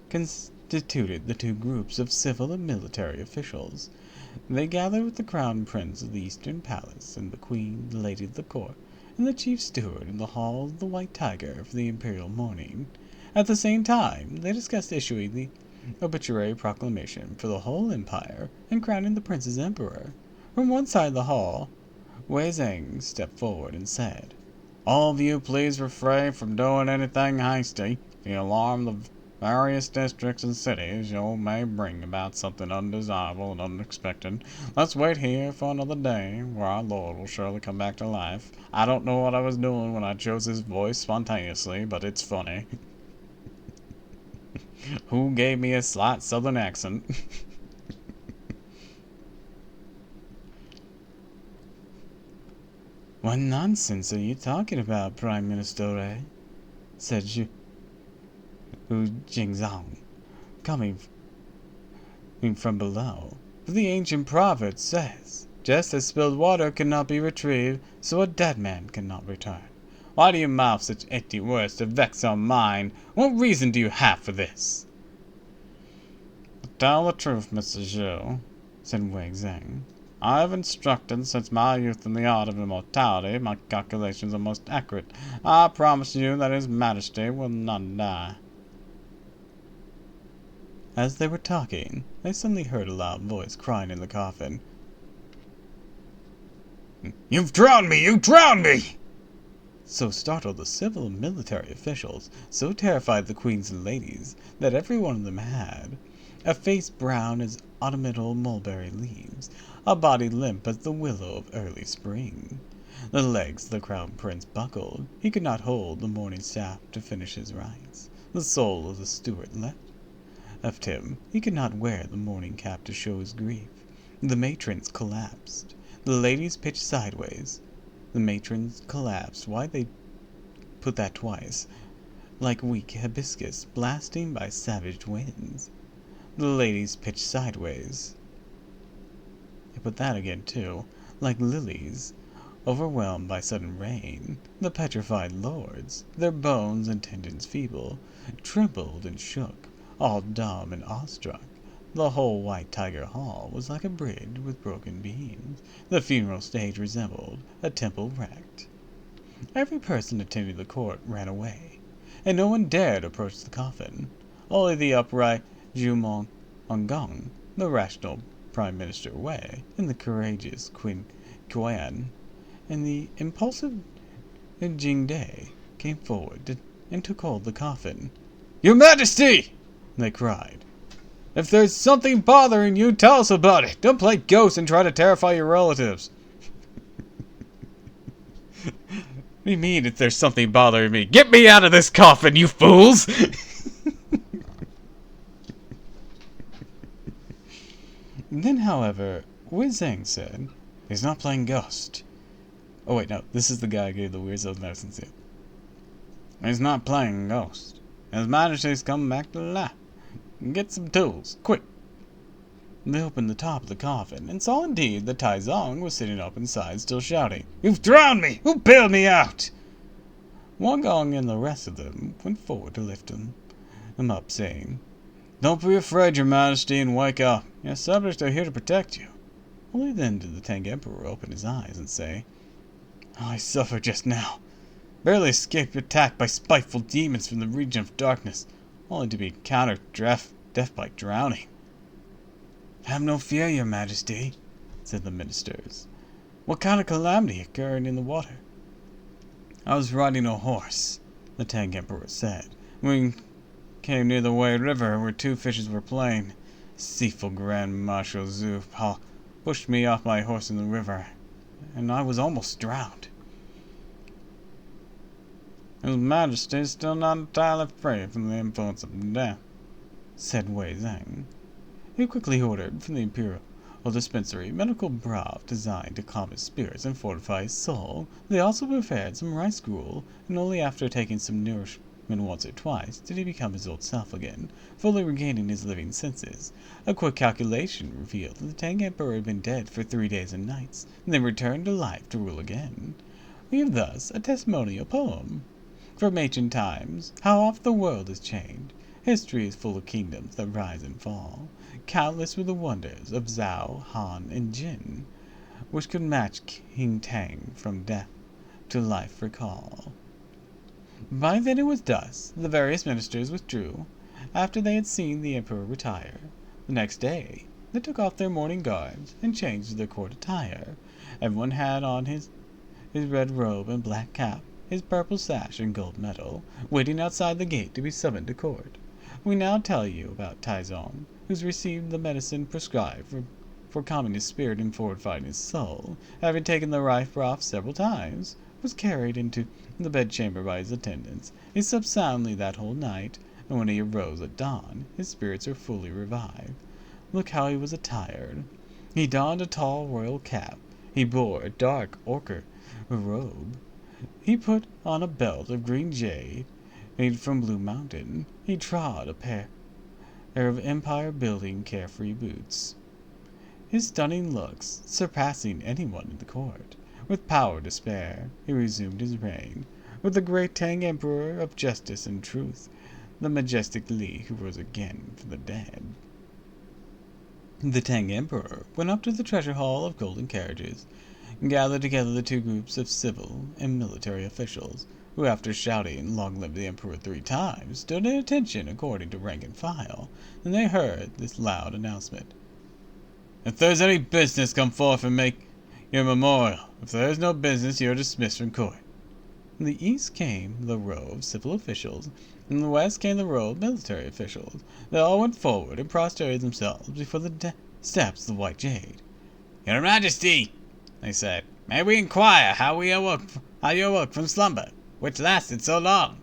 constituted the two groups of civil and military officials. They gathered with the crown prince of the Eastern Palace, and the queen, the lady of the court, and the chief steward in the hall of the White Tiger for the imperial mourning. At the same time, they discussed issuing the obituary proclamation for the whole empire and crowning the prince as emperor. From one side of the hall, Wei Zheng stepped forward and said, "All of you please refrain from doing anything hasty. If you alarm the various districts and cities, you may bring about something undesirable and unexpected. Let's wait here for another day, where our Lord will surely come back to life. I don't know what I was doing when I chose his voice spontaneously, but it's funny." Who gave me a slight southern accent? "What nonsense are you talking about, Prime Minister?" said Jingzong, coming from below. "For the ancient proverb says, just as spilled water cannot be retrieved, so a dead man cannot return. Why do you mouth such empty words to vex our mind? What reason do you have for this?" "To tell the truth, Mr. Zhou," said Wei Zheng, "I have instructed since my youth in the art of immortality. My calculations are most accurate. I promise you that His Majesty will not die." As they were talking, they suddenly heard a loud voice crying in the coffin, "You've drowned me! You've drowned me!" so startled the civil and military officials, so terrified the queens and ladies, that every one of them had a face brown as autumnal mulberry leaves, a body limp as the willow of early spring. The legs of the crown prince buckled. He could not hold the mourning staff to finish his rites. The soul of the steward left him. He could not wear the mourning cap to show his grief. The matrons collapsed. The ladies pitched sideways. The matrons collapsed. Why they put that twice? Like weak hibiscus blasting by savage winds. The ladies pitched sideways. They put that again too. Like lilies overwhelmed by sudden rain. The petrified lords, their bones and tendons feeble, trembled and shook, all dumb and awestruck. The whole White Tiger Hall was like a bridge with broken beams. The funeral stage resembled a temple wrecked. Every person attending the court ran away, and no one dared approach the coffin. Only the upright Zhu Mongong, the rational Prime Minister Wei, and the courageous Queen Quan, and the impulsive Jingde came forward and took hold of the coffin. "Your Majesty!" they cried. "If there's something bothering you, tell us about it. Don't play ghost and try to terrify your relatives." "What do you mean, if there's something bothering me? Get me out of this coffin, you fools!" Then, however, Wei Zheng said, "He's not playing ghost." Oh wait, no, this is the guy who gave the weird Southern accent to. "He's not playing ghost. His Majesty's come back to life. Get some tools, quick." They opened the top of the coffin, and saw indeed that Tai Zong was sitting up inside, still shouting, "You've drowned me! Who bailed me out?" Wang Gong and the rest of them went forward to lift him up, saying, "Don't be afraid, Your Majesty, and wake up. Your subjects are here to protect you." Only then did the Tang Emperor open his eyes and say, "I suffered just now. Barely escaped attack by spiteful demons from the region of darkness, only to be countered death by drowning." "Have no fear, Your Majesty," said the ministers. "What kind of calamity occurred in the water?" "I was riding a horse," the Tang Emperor said. "We came near the Wei River, where two fishes were playing. Deceitful Grand Marshal Zhu pushed me off my horse in the river, and I was almost drowned." "His Majesty is still not entirely free from the influence of death," said Wei Zheng. He quickly ordered from the imperial dispensary medical broth designed to calm his spirits and fortify his soul. They also prepared some rice gruel, and only after taking some nourishment once or twice did he become his old self again, fully regaining his living senses. A quick calculation revealed that the Tang Emperor had been dead for 3 days and nights, and then returned to life to rule again. We have thus a testimonial poem. From ancient times, how oft the world has changed. History is full of kingdoms that rise and fall. Countless were the wonders of Zhao, Han, and Jin, which could match King Tang from death to life recall. By then it was dusk. The various ministers withdrew, after they had seen the emperor retire. The next day, they took off their mourning garbs and changed to their court attire. Everyone had on his red robe and black cap, his purple sash and gold medal, waiting outside the gate to be summoned to court. We now tell you about Taizong, who's received the medicine prescribed for calming his spirit and fortifying his soul. Having taken the rife broth several times, was carried into the bedchamber by his attendants. He slept soundly that whole night, and when he arose at dawn, his spirits were fully revived. Look how he was attired. He donned a tall royal cap. He bore a dark ochre robe. He put on a belt of green jade made from Blue Mountain. He trod a pair of empire-building carefree boots, his stunning looks surpassing anyone in the court. With power to spare, he resumed his reign, with the great Tang Emperor of justice and truth, the majestic Li who rose again from the dead. The Tang Emperor went up to the treasure hall of golden carriages, and gathered together the two groups of civil and military officials, who, after shouting "Long live the Emperor" 3 times, stood at attention according to rank and file. Then they heard this loud announcement: "If there's any business, come forth and make your memorial. If there is no business, you are dismissed from court." From the east came the row of civil officials, and from the west came the row of military officials. They all went forward and prostrated themselves before the steps of the white jade. "Your Majesty," they said, "may we inquire how you awoke from slumber, which lasted so long?"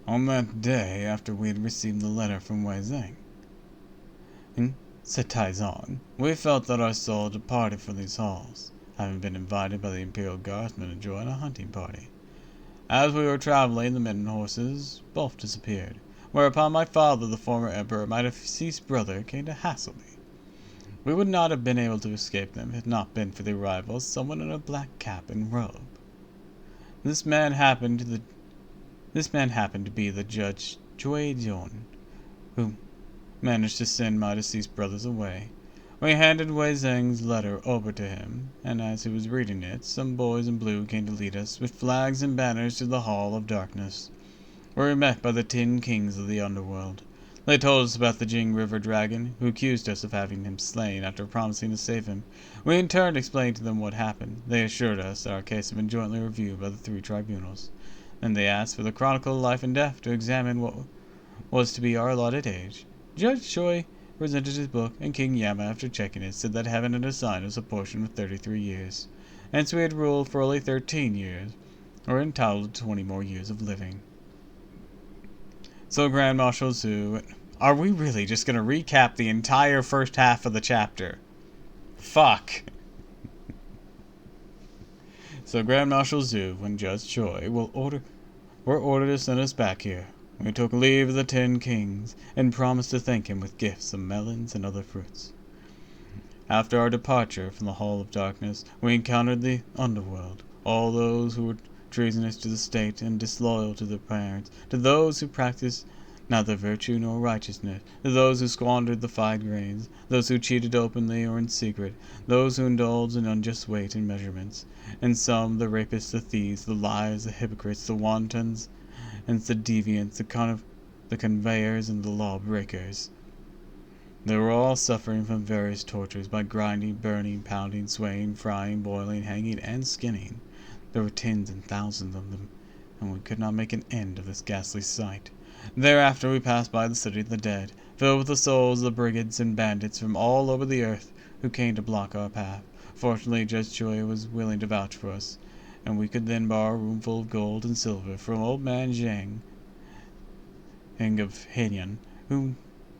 "On that day after we had received the letter from Wei Zheng," said Taizong, "we felt that our soul departed from these halls, having been invited by the Imperial Guardsmen to join a hunting party. As we were traveling, the men and horses both disappeared, whereupon my father, the former emperor, my deceased brother, came to hassle me. We would not have been able to escape them had it not been for the arrival of someone in a black cap and robe. This man happened to be the Judge Chui Jian, who managed to send my deceased brothers away. We handed Wei Zheng's letter over to him, and as he was reading it, some boys in blue came to lead us with flags and banners to the Hall of Darkness, where we were met by the 10 kings of the underworld. They told us about the Jing River dragon, who accused us of having him slain after promising to save him. We in turn explained to them what happened. They assured us that our case had been jointly reviewed by the 3 tribunals. Then they asked for the Chronicle of Life and Death to examine what was to be our allotted age. Judge Choi presented his book, and King Yama, after checking it, said that heaven had assigned us a portion of 33 years. Hence we had ruled for only 13 years, or entitled to 20 more years of living. So Grand Marshal Zhu, are we really just going to recap the entire first half of the chapter? Fuck. So Grand Marshal Zhu and Judge Choi were ordered to send us back here. We took leave of the 10 kings, and promised to thank him with gifts of melons and other fruits. After our departure from the Hall of Darkness, we encountered the underworld, all those who were treasonous to the state and disloyal to their parents, to those who practiced neither virtue nor righteousness, to those who squandered the fine grains, those who cheated openly or in secret, those who indulged in unjust weight and measurements, and some, the rapists, the thieves, the liars, the hypocrites, the wantons, and the deviants, the conveyors, and the lawbreakers. They were all suffering from various tortures by grinding, burning, pounding, swaying, frying, boiling, hanging, and skinning. There were tens and thousands of them, and we could not make an end of this ghastly sight. Thereafter we passed by the city of the dead, filled with the souls of the brigands and bandits from all over the earth who came to block our path. Fortunately, Judge Choi was willing to vouch for us, and we could then borrow a roomful of gold and silver from old man Zhang of Hainan,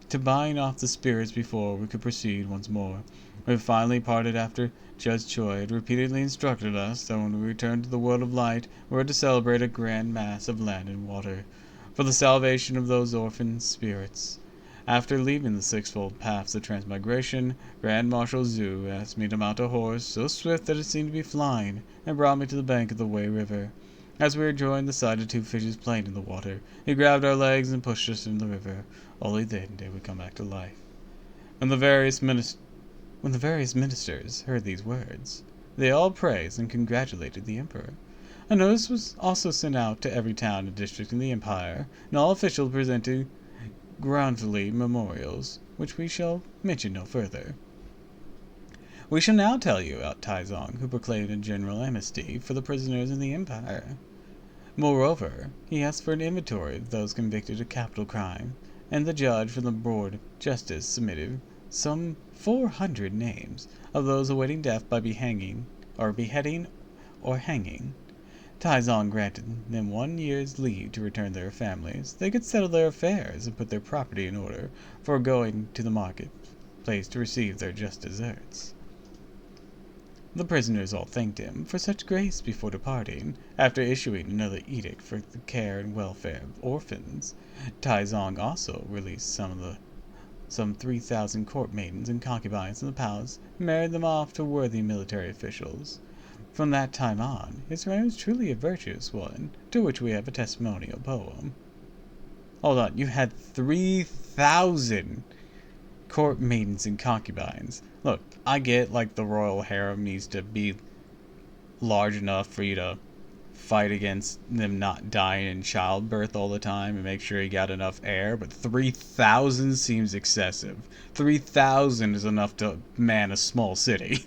to buying off the spirits before we could proceed once more. We finally parted after Judge Choi had repeatedly instructed us that when we returned to the world of light, we were to celebrate a grand mass of land and water, for the salvation of those orphan spirits. After leaving the sixfold paths of transmigration, Grand Marshal Zhu asked me to mount a horse so swift that it seemed to be flying, and brought me to the bank of the Wei River. As we were enjoying the sight of two fishes playing in the water, he grabbed our legs and pushed us into the river. Only then did we come back to life. When the various ministers heard these words, they all praised and congratulated the emperor. A notice was also sent out to every town and district in the empire, and all officials presented gravely memorials, which we shall mention no further. We shall now tell you about Taizong, who proclaimed a general amnesty for the prisoners in the empire. Moreover, he asked for an inventory of those convicted of capital crime, and the judge from the Board of Justice submitted some 400 names of those awaiting death by beheading or hanging. Taizong granted them 1 year's leave to return to their families. They could settle their affairs and put their property in order before going to the market place to receive their just deserts. The prisoners all thanked him for such grace before departing. After issuing another edict for the care and welfare of orphans, Taizong also released some 3,000 court maidens and concubines in the palace and married them off to worthy military officials. From that time on, his reign was truly a virtuous one, to which we have a testimonial poem. Hold on, you had 3,000 court maidens and concubines. Look, I get like the royal harem needs to be large enough for you to fight against them not dying in childbirth all the time and make sure you got enough air, but 3,000 seems excessive. 3,000 is enough to man a small city.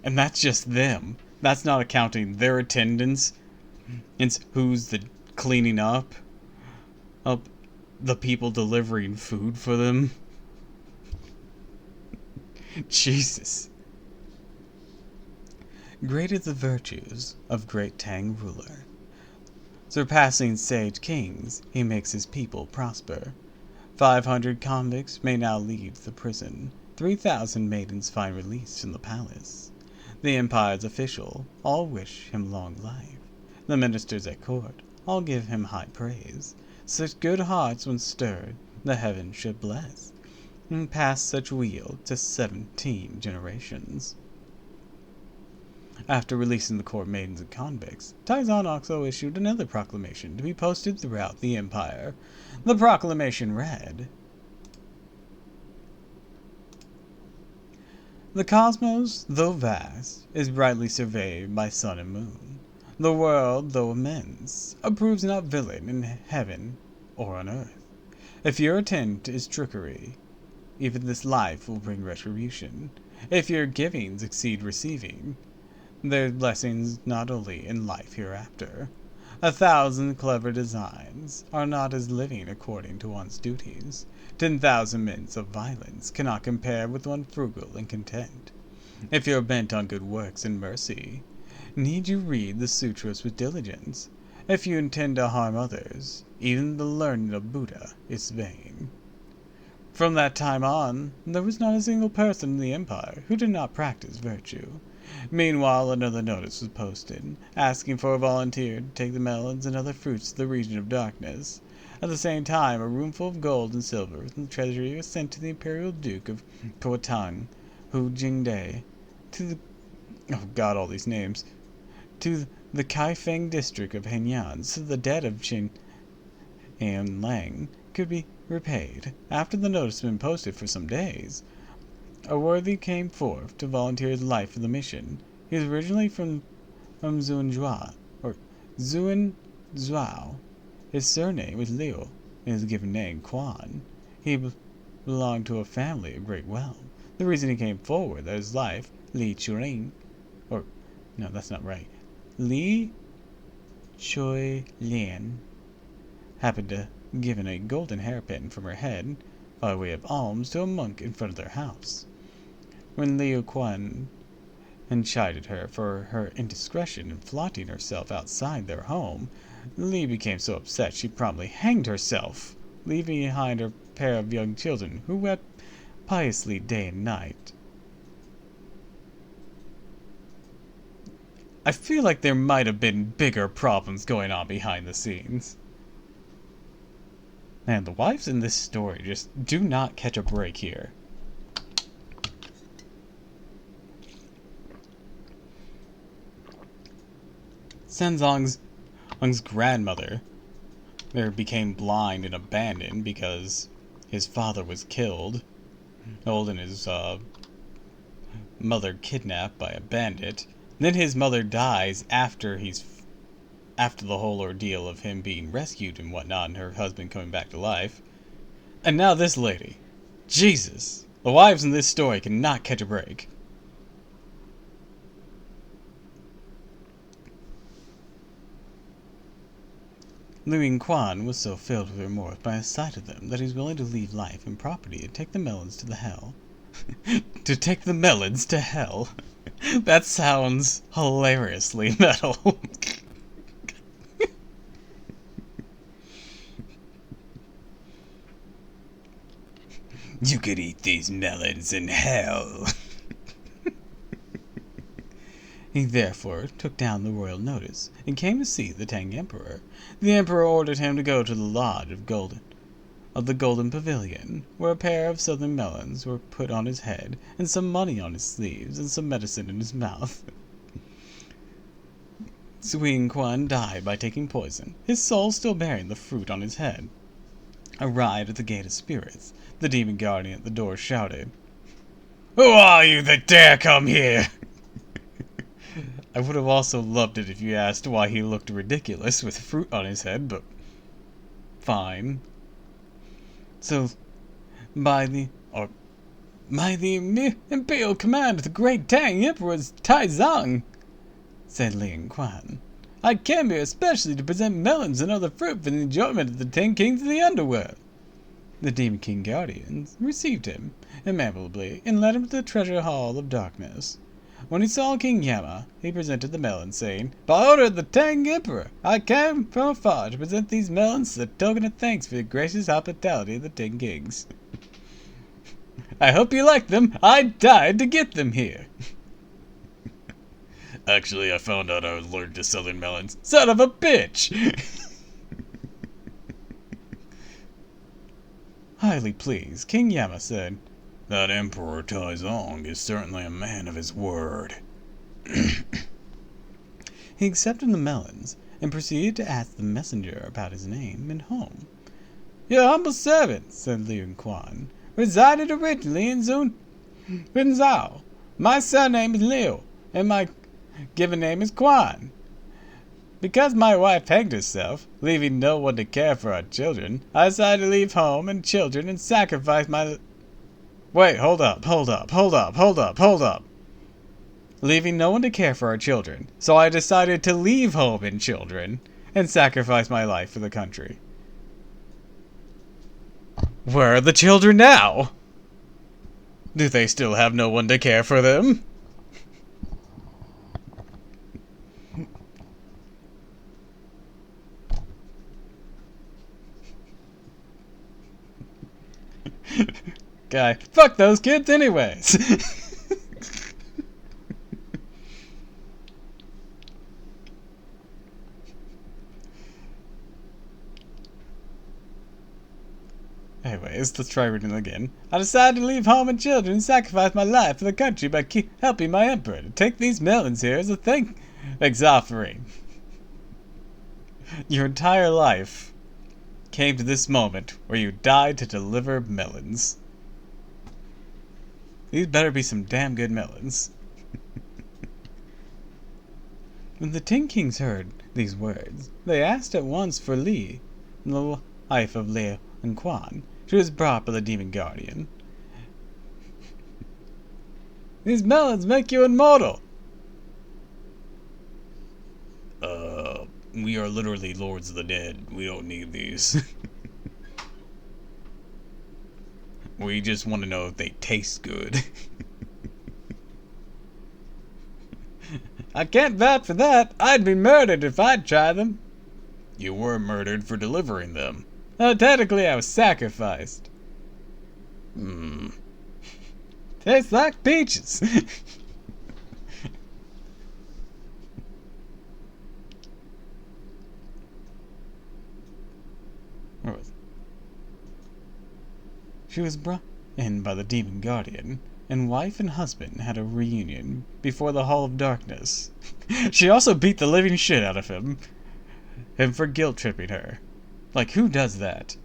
And that's just them. That's not accounting their attendants. It's who's the cleaning up, the people delivering food for them. Jesus. Great are the virtues of great Tang ruler. Surpassing sage kings, he makes his people prosper. 500 convicts may now leave the prison. 3,000 maidens find release in the palace. The empire's official all wish him long life. The ministers at court all give him high praise. Such good hearts when stirred, the heavens should bless, and pass such weal to 17 generations. After releasing the court maidens and convicts, Taizong also issued another proclamation to be posted throughout the empire. The proclamation read, "The cosmos, though vast, is brightly surveyed by sun and moon. The world, though immense, approves not villain in heaven or on earth. If your intent is trickery, even this life will bring retribution. If your givings exceed receiving, there's blessings not only in life hereafter. 1,000 clever designs are not as living according to one's duties. 10,000 minutes of violence cannot compare with one frugal and content. If you're bent on good works and mercy, need you read the sutras with diligence. If you intend to harm others, even the learning of Buddha is vain." From that time on, there was not a single person in the empire who did not practice virtue. Meanwhile, another notice was posted, asking for a volunteer to take the melons and other fruits to the region of darkness. At the same time, a roomful of gold and silver from the treasury was sent to the imperial duke of Kuotang, Hu Jingde, to the Kaifeng district of Hainan, so the debt of Cheng'en Lang could be repaid. After the notice had been posted for some days, a worthy came forth to volunteer his life for the mission. He was originally from Zhuan Zhuao. His surname was Liu, and his given name Quan. He belonged to a family of great wealth. The reason he came forward that his life, Li Churing, Li Choi Lian, happened to give a golden hairpin from her head by way of alms to a monk in front of their house. When Liu Quan chided her for her indiscretion in flaunting herself outside their home, Li became so upset she promptly hanged herself, leaving behind her pair of young children who wept piously day and night. I feel like there might have been bigger problems going on behind the scenes. Man, the wives in this story just do not catch a break here. Senzong's grandmother became blind and abandoned because his father was killed, old and his mother kidnapped by a bandit. Then his mother dies after the whole ordeal of him being rescued and whatnot, and her husband coming back to life. And now this lady. Jesus! The wives in this story cannot catch a break. Liu Yingquan was so filled with remorse by the sight of them that he was willing to leave life and property and take the melons to the hell. To take the melons to hell? That sounds hilariously metal. You could eat these melons in hell. He therefore took down the royal notice and came to see the Tang Emperor. The Emperor ordered him to go to the lodge of the Golden Pavilion, where a pair of southern melons were put on his head, and some money on his sleeves, and some medicine in his mouth. Sui Quan died by taking poison, his soul still bearing the fruit on his head. Arrived at the Gate of Spirits, the demon guardian at the door shouted, "Who are you that dare come here?" I would have also loved it if you asked why he looked ridiculous with fruit on his head, but fine. So, by the imperial command of the great Tang Emperor Taizong, said Liang Quan, I came here especially to present melons and other fruit for the enjoyment of the 10 kings of the underworld. The Demon King Guardians received him amiably and led him to the treasure hall of darkness. When he saw King Yama, he presented the melons, saying, "By order of the Tang Emperor, I came from afar to present these melons as a token of thanks for the gracious hospitality of the 10 kings. I hope you like them. I died to get them here." Actually, I found out I was allergic to southern melons. Son of a bitch! Highly pleased, King Yama said, That Emperor Taizong is certainly a man of his word. He accepted the melons and proceeded to ask the messenger about his name and home. "Your humble servant," said Liu Quan, "resided originally in Zhao. My surname is Liu, and my given name is Quan. Because my wife hanged herself, leaving no one to care for our children, I decided to leave home and children and sacrifice my..." Wait, hold up. Leaving no one to care for our children, so I decided to leave home and children and sacrifice my life for the country. Where are the children now? Do they still have no one to care for them? Guy, fuck those kids anyways. Anyways, let's try reading it again. I decided to leave home and children and sacrifice my life for the country by helping my emperor to take these melons here as a thanks offering. Your entire life came to this moment where you died to deliver melons. These better be some damn good melons. When the 10 kings heard these words, they asked at once for Li, the wife of Liu and Quan. She was brought by the demon guardian. "These melons make you immortal." We are literally lords of the dead. We don't need these. We just want to know if they taste good. I can't vouch for that. I'd be murdered if I'd try them. You were murdered for delivering them. Technically, I was sacrificed. Tastes like peaches. Where was it? She was brought in by the demon guardian, and wife and husband had a reunion before the Hall of Darkness. She also beat the living shit out of him for guilt tripping her. Like, who does that?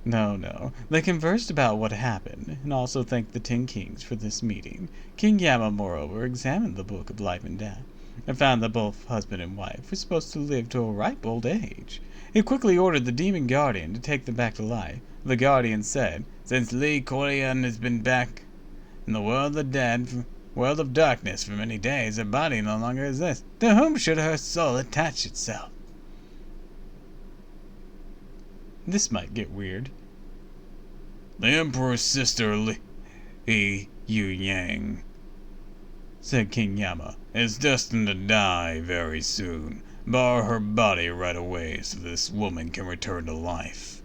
No. They conversed about what happened, and also thanked the 10 kings for this meeting. King Yama, moreover, examined the Book of Life and Death, and found that both husband and wife were supposed to live to a ripe old age. He quickly ordered the demon guardian to take them back to life. The guardian said, "Since Li Kuan has been back in the world of the dead, world of darkness for many days, her body no longer exists. To whom should her soul attach itself?" This might get weird. "The Emperor's sister Li Yu Yang," said King Yama, "is destined to die very soon. Borrow her body right away so this woman can return to life."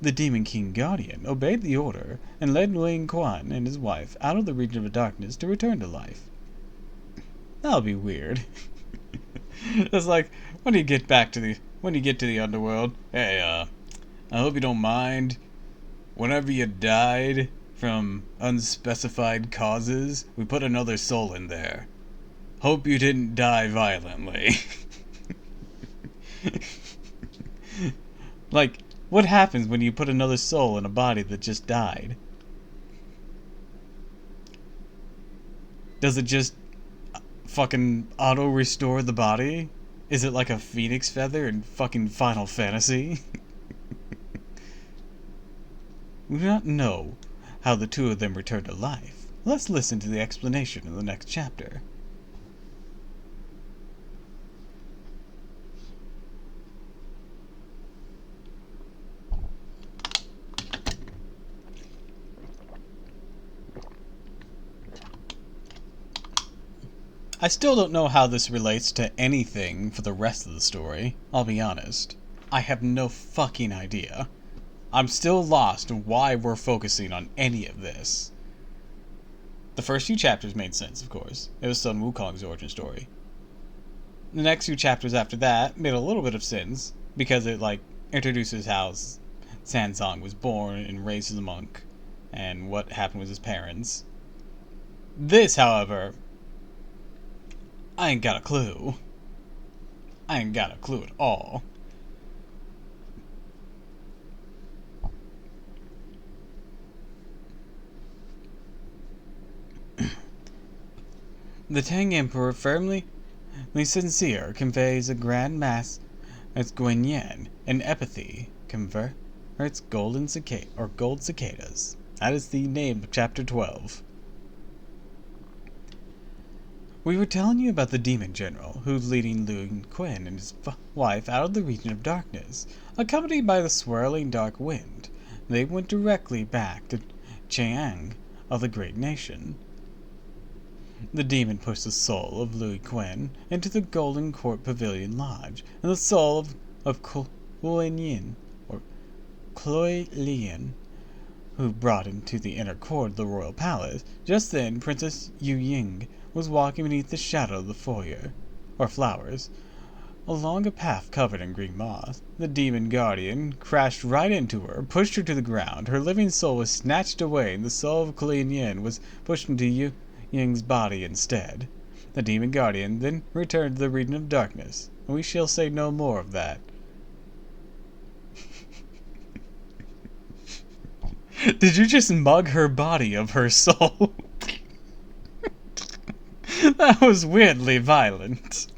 The Demon King Guardian obeyed the order and led Ling Quan and his wife out of the region of darkness to return to life. That'll be weird. It's like when you get to the underworld. "Hey, I hope you don't mind. Whenever you died from unspecified causes, we put another soul in there. Hope you didn't die violently." Like, what happens when you put another soul in a body that just died? Does it just fucking auto-restore the body? Is it like a phoenix feather in fucking Final Fantasy? We do not know how the two of them returned to life. Let's listen to the explanation in the next chapter. I still don't know how this relates to anything for the rest of the story, I'll be honest. I have no fucking idea. I'm still lost in why we're focusing on any of this. The first few chapters made sense, of course. It was Sun Wukong's origin story. The next few chapters after that made a little bit of sense, because it, introduces how Sansong was born and raised as a monk, and what happened with his parents. This, however, I ain't got a clue. I ain't got a clue at all. The Tang Emperor, firmly sincere, conveys a grand mass as Guanyin, and epithy converts golden gold cicadas. That is the name of chapter 12. We were telling you about the demon general who's leading Lu Qin and his wife out of the region of darkness. Accompanied by the swirling dark wind, they went directly back to Cheng'en of the great nation. The demon pushed the soul of Lu Qin into the Golden Court Pavilion Lodge, and the soul of Kuo-Yin, or Cloi Lian, who brought him to the inner court of the royal palace. Just then, Princess Yu Ying was walking beneath the shadow of the foyer, or flowers, along a path covered in green moss. The demon guardian crashed right into her, pushed her to the ground. Her living soul was snatched away, and the soul of Kuo Yin was pushed into Yu Ying's body instead. The demon guardian then returned to the region of darkness, and we shall say no more of that. Did you just mug her body of her soul? That was weirdly violent.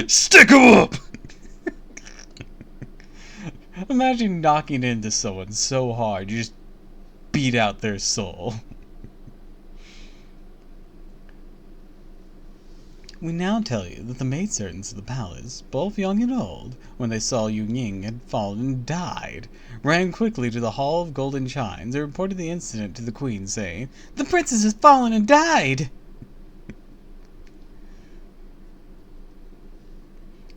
Stick 'em up! Imagine knocking into someone so hard you just beat out their soul. We now tell you that the maidservants of the palace, both young and old, when they saw Yu Ying had fallen and died, ran quickly to the Hall of Golden Chimes and reported the incident to the queen, saying, "The princess has fallen and died!"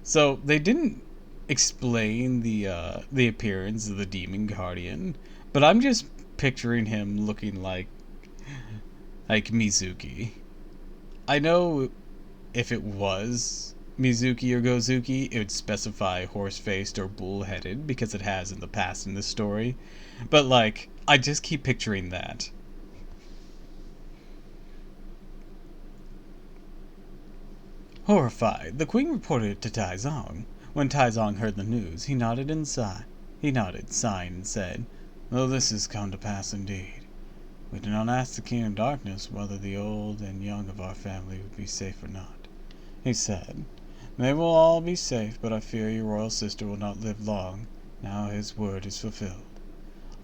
So they didn't explain the appearance of the demon guardian, but I'm just picturing him looking like Mizuki. I know if it was Mizuki or Gozuki, it would specify horse-faced or bull-headed because it has in the past in this story. But, like, I just keep picturing that. Horrified, the queen reported it to Taizong. When Taizong heard the news, he nodded, sighing, and said, "Though this has come to pass indeed, we do not ask the King of Darkness whether the old and young of our family would be safe or not," he said. "They will all be safe, but I fear your royal sister will not live long, now his word is fulfilled."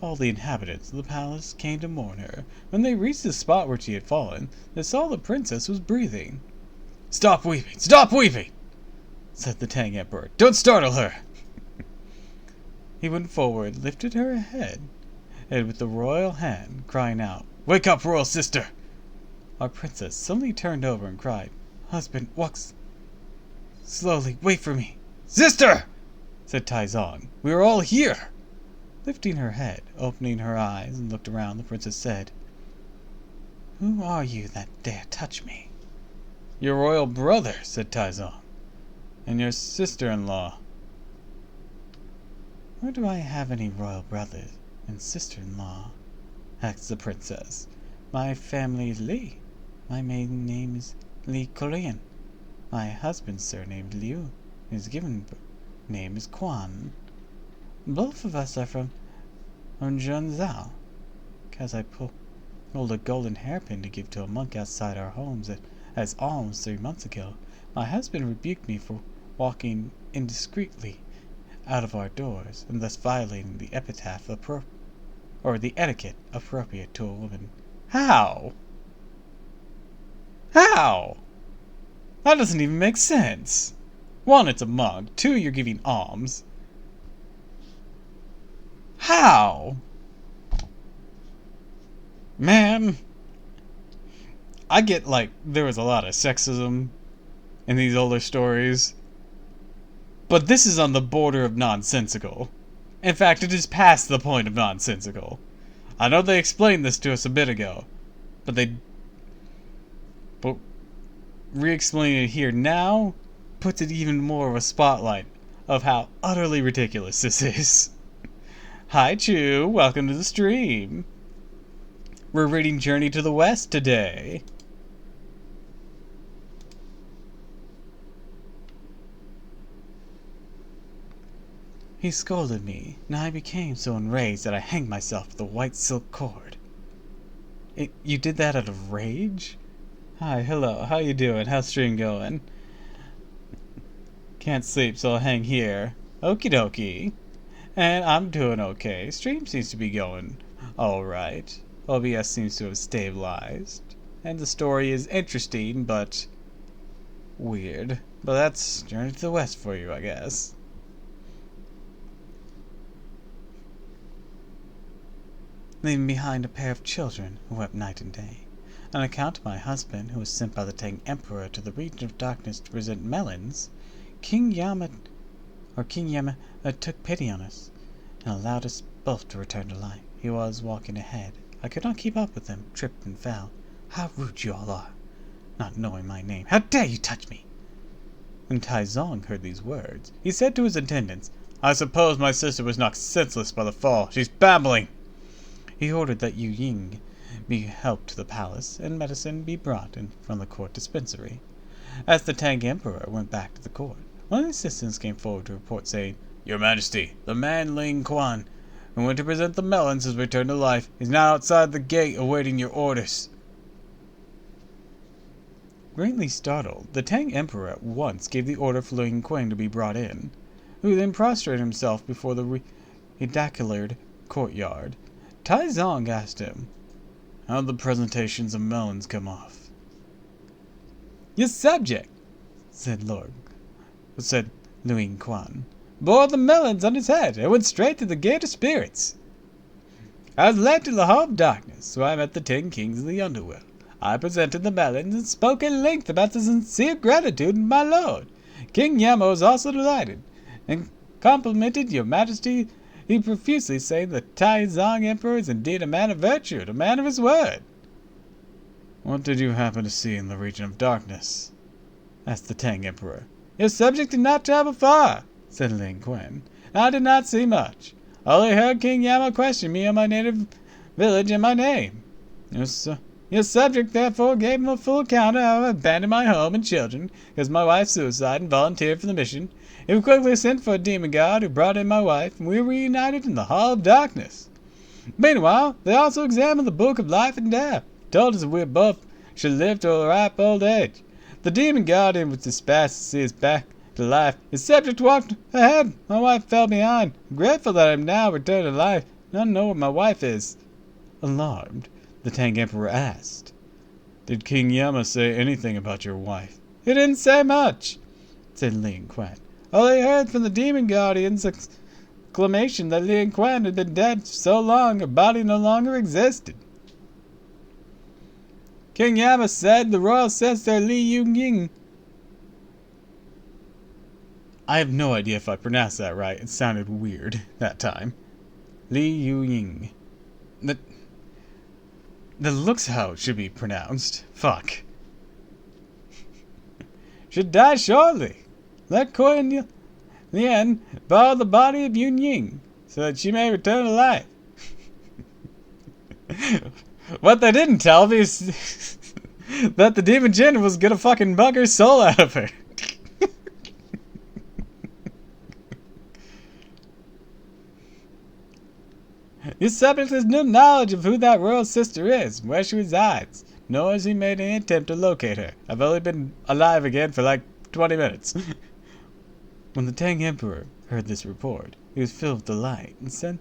All the inhabitants of the palace came to mourn her. When they reached the spot where she had fallen, they saw the princess was breathing. "Stop weeping! Stop weeping!" said the Tang Emperor. "Don't startle her!" He went forward, lifted her head, and with the royal hand, crying out, "Wake up, royal sister!" Our princess suddenly turned over and cried, "Husband, walk slowly, wait for me." "Sister!" said Taizong. "We are all here!" Lifting her head, opening her eyes, and looked around, the princess said, "Who are you that dare touch me?" "Your royal brother," said Taizong, "and your sister-in-law." "Where do I have any royal brothers and sister-in-law?" asked the princess. "My family is Li. My maiden name is Li Korean. My husband's surname is Liu. His given name is Quan. Both of us are from Zhenzhou. Because I pulled a golden hairpin to give to a monk outside our homes as alms 3 months ago, my husband rebuked me for walking indiscreetly out of our doors, and thus violating the the etiquette appropriate to a woman." How? How? That doesn't even make sense. 1, it's a monk. 2, you're giving alms. How? Man, I get, like, there was a lot of sexism in these older stories, but this is on the border of nonsensical. In fact, it is past the point of nonsensical. I know they explained this to us a bit ago, but re-explaining it here now puts it even more of a spotlight of how utterly ridiculous this is. Hi Chu, welcome to the stream. We're reading Journey to the West today. He scolded me, and I became so enraged that I hanged myself with a white silk cord. You did that out of rage? Hi, hello, how you doing? How's stream going? Can't sleep, so I'll hang here. Okie dokie. And I'm doing okay. Stream seems to be going alright. OBS seems to have stabilized. And the story is interesting, but weird. But that's Journey to the West for you, I guess. Leaving behind a pair of children who wept night and day. On account of my husband, who was sent by the Tang Emperor to the region of darkness to present melons, King Yama took pity on us, and allowed us both to return to life. He was walking ahead. I could not keep up with him, tripped and fell. How rude you all are, not knowing my name. How dare you touch me? When Taizong heard these words, he said to his attendants, "I suppose my sister was knocked senseless by the fall. She's babbling." He ordered that Yu Ying be helped to the palace, and medicine be brought in from the court dispensary. As the Tang Emperor went back to the court, one of the assistants came forward to report, saying, "Your Majesty, the man Ling Quan, who went to present the melons, has returned to life. He's now outside the gate awaiting your orders." Greatly startled, the Tang Emperor at once gave the order for Ling Quan to be brought in, who then prostrated himself before the ridiculoused courtyard. Taizong asked him, "How'd the presentations of melons come off?" "Your subject," said Ling Quan, "bore the melons on his head and went straight to the Gate of Spirits. I was led to the Hall of Darkness, where I met the 10 kings of the underworld. I presented the melons and spoke at length about the sincere gratitude of my lord. King Yama was also delighted, and complimented your Majesty, he profusely saying the Taizong Emperor is indeed a man of virtue and a man of his word." "What did you happen to see in the region of darkness?" asked the Tang Emperor. Your subject did not travel far, said Ling Quen. I did not see much. I only heard King Yama question me on my native village and my name. Your subject therefore gave him a full account of how I abandoned my home and children because my wife's suicide and volunteered for the mission. He quickly sent for a demon god who brought in my wife, and we were reunited in the Hall of Darkness. Meanwhile, they also examined the Book of Life and Death, told us that we both should live to a ripe old age. The demon guardian was dispatched to see us back to life. His subject walked ahead. My wife fell behind. I'm grateful that I am now returned to life. I don't know where my wife is. Alarmed, the Tang Emperor asked, "Did King Yama say anything about your wife?" He didn't say much, said Ling Quan. All I heard from the demon guardian's exclamation that Ling Quan had been dead so long her body no longer existed. King Yama said the royal sister Li Yungying. I have no idea if I pronounced that right. It sounded weird that time. Li Yuying. That looks how it should be pronounced. Fuck. Should die shortly. Let Kuan Lian borrow the body of Yun Ying so that she may return to life. What they didn't tell me is that the demon Jin was gonna fucking bug her soul out of her. Your subject has no knowledge of who that royal sister is, where she resides, nor has he made any attempt to locate her. I've only been alive again for like 20 minutes. When the Tang Emperor heard this report, he was filled with delight and said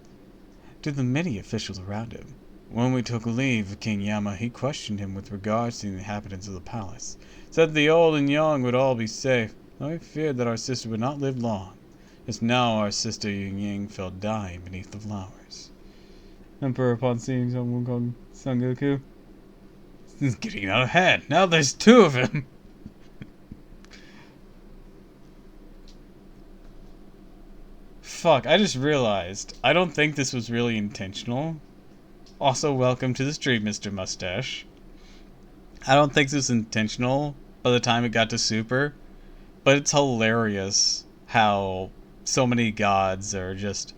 to the many officials around him, "When we took leave of King Yama, he questioned him with regards to the inhabitants of the palace, said the old and young would all be safe, though he feared that our sister would not live long. Just now our sister Ying Ying fell dying beneath the flowers." Emperor, upon seeing Sun Wukong, Son Goku, "This is getting out of hand. Now there's two of him." Fuck, I just realized. I don't think this was really intentional. Also, welcome to the stream, Mr. Mustache. I don't think this was intentional by the time it got to Super, but it's hilarious how so many gods are just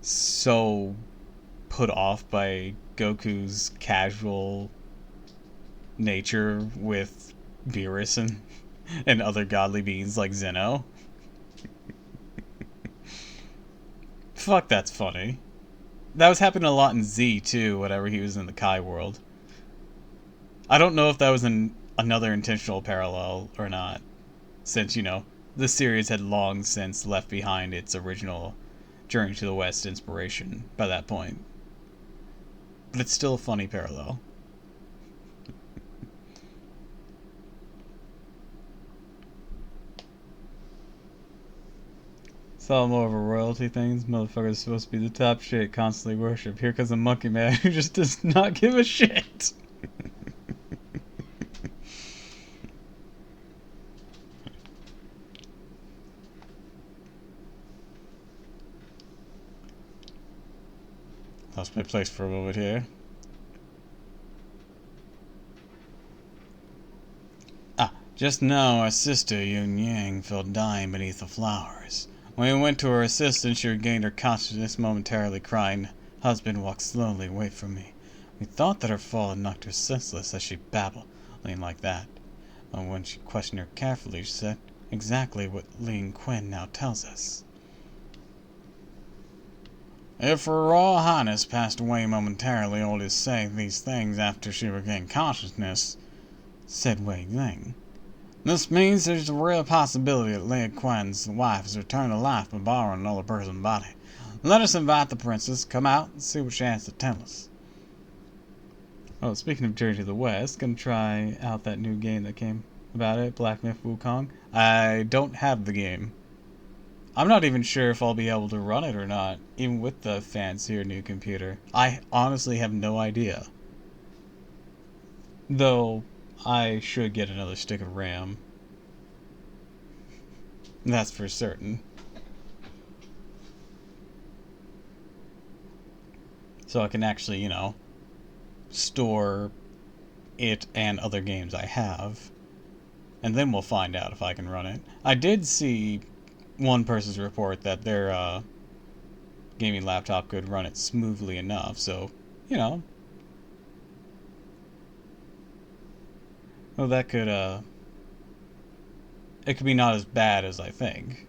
so put off by Goku's casual nature with Beerus and other godly beings like Zeno. Fuck, that's funny. That was happening a lot in Z too, whenever he was in the Kai world. I don't know if that was another intentional parallel or not, since, the series had long since left behind its original Journey to the West inspiration by that point. But it's still a funny parallel. It's all more of a royalty thing. This motherfucker's supposed to be the top shit, constantly worship. Here comes a monkey man who just does not give a shit. Lost my place for a moment here. Just now our sister Yun Yang fell dying beneath the flowers. When we went to her assistance, she regained her consciousness momentarily, crying. Husband walked slowly away from me. We thought that her fall had knocked her senseless as she babbled like that. But when she questioned her carefully, she said exactly what Ling Quen now tells us. If her Royal Highness passed away momentarily, or to say these things after she regained consciousness, said Wei Ling, this means there's a real possibility that Ling Quen's wife has returned to life by borrowing another person's body. Let us invite the princess, come out, and see what she has to tell us. Oh, speaking of Journey to the West, gonna try out that new game that came about it, Black Myth Wukong. I don't have the game. I'm not even sure if I'll be able to run it or not, even with the fancier new computer. I honestly have no idea. Though, I should get another stick of RAM. That's for certain. So I can actually, store it and other games I have and then we'll find out if I can run it. I did see one person's report that their gaming laptop could run it smoothly enough, so, you know. Well, that could, it could be not as bad as I think.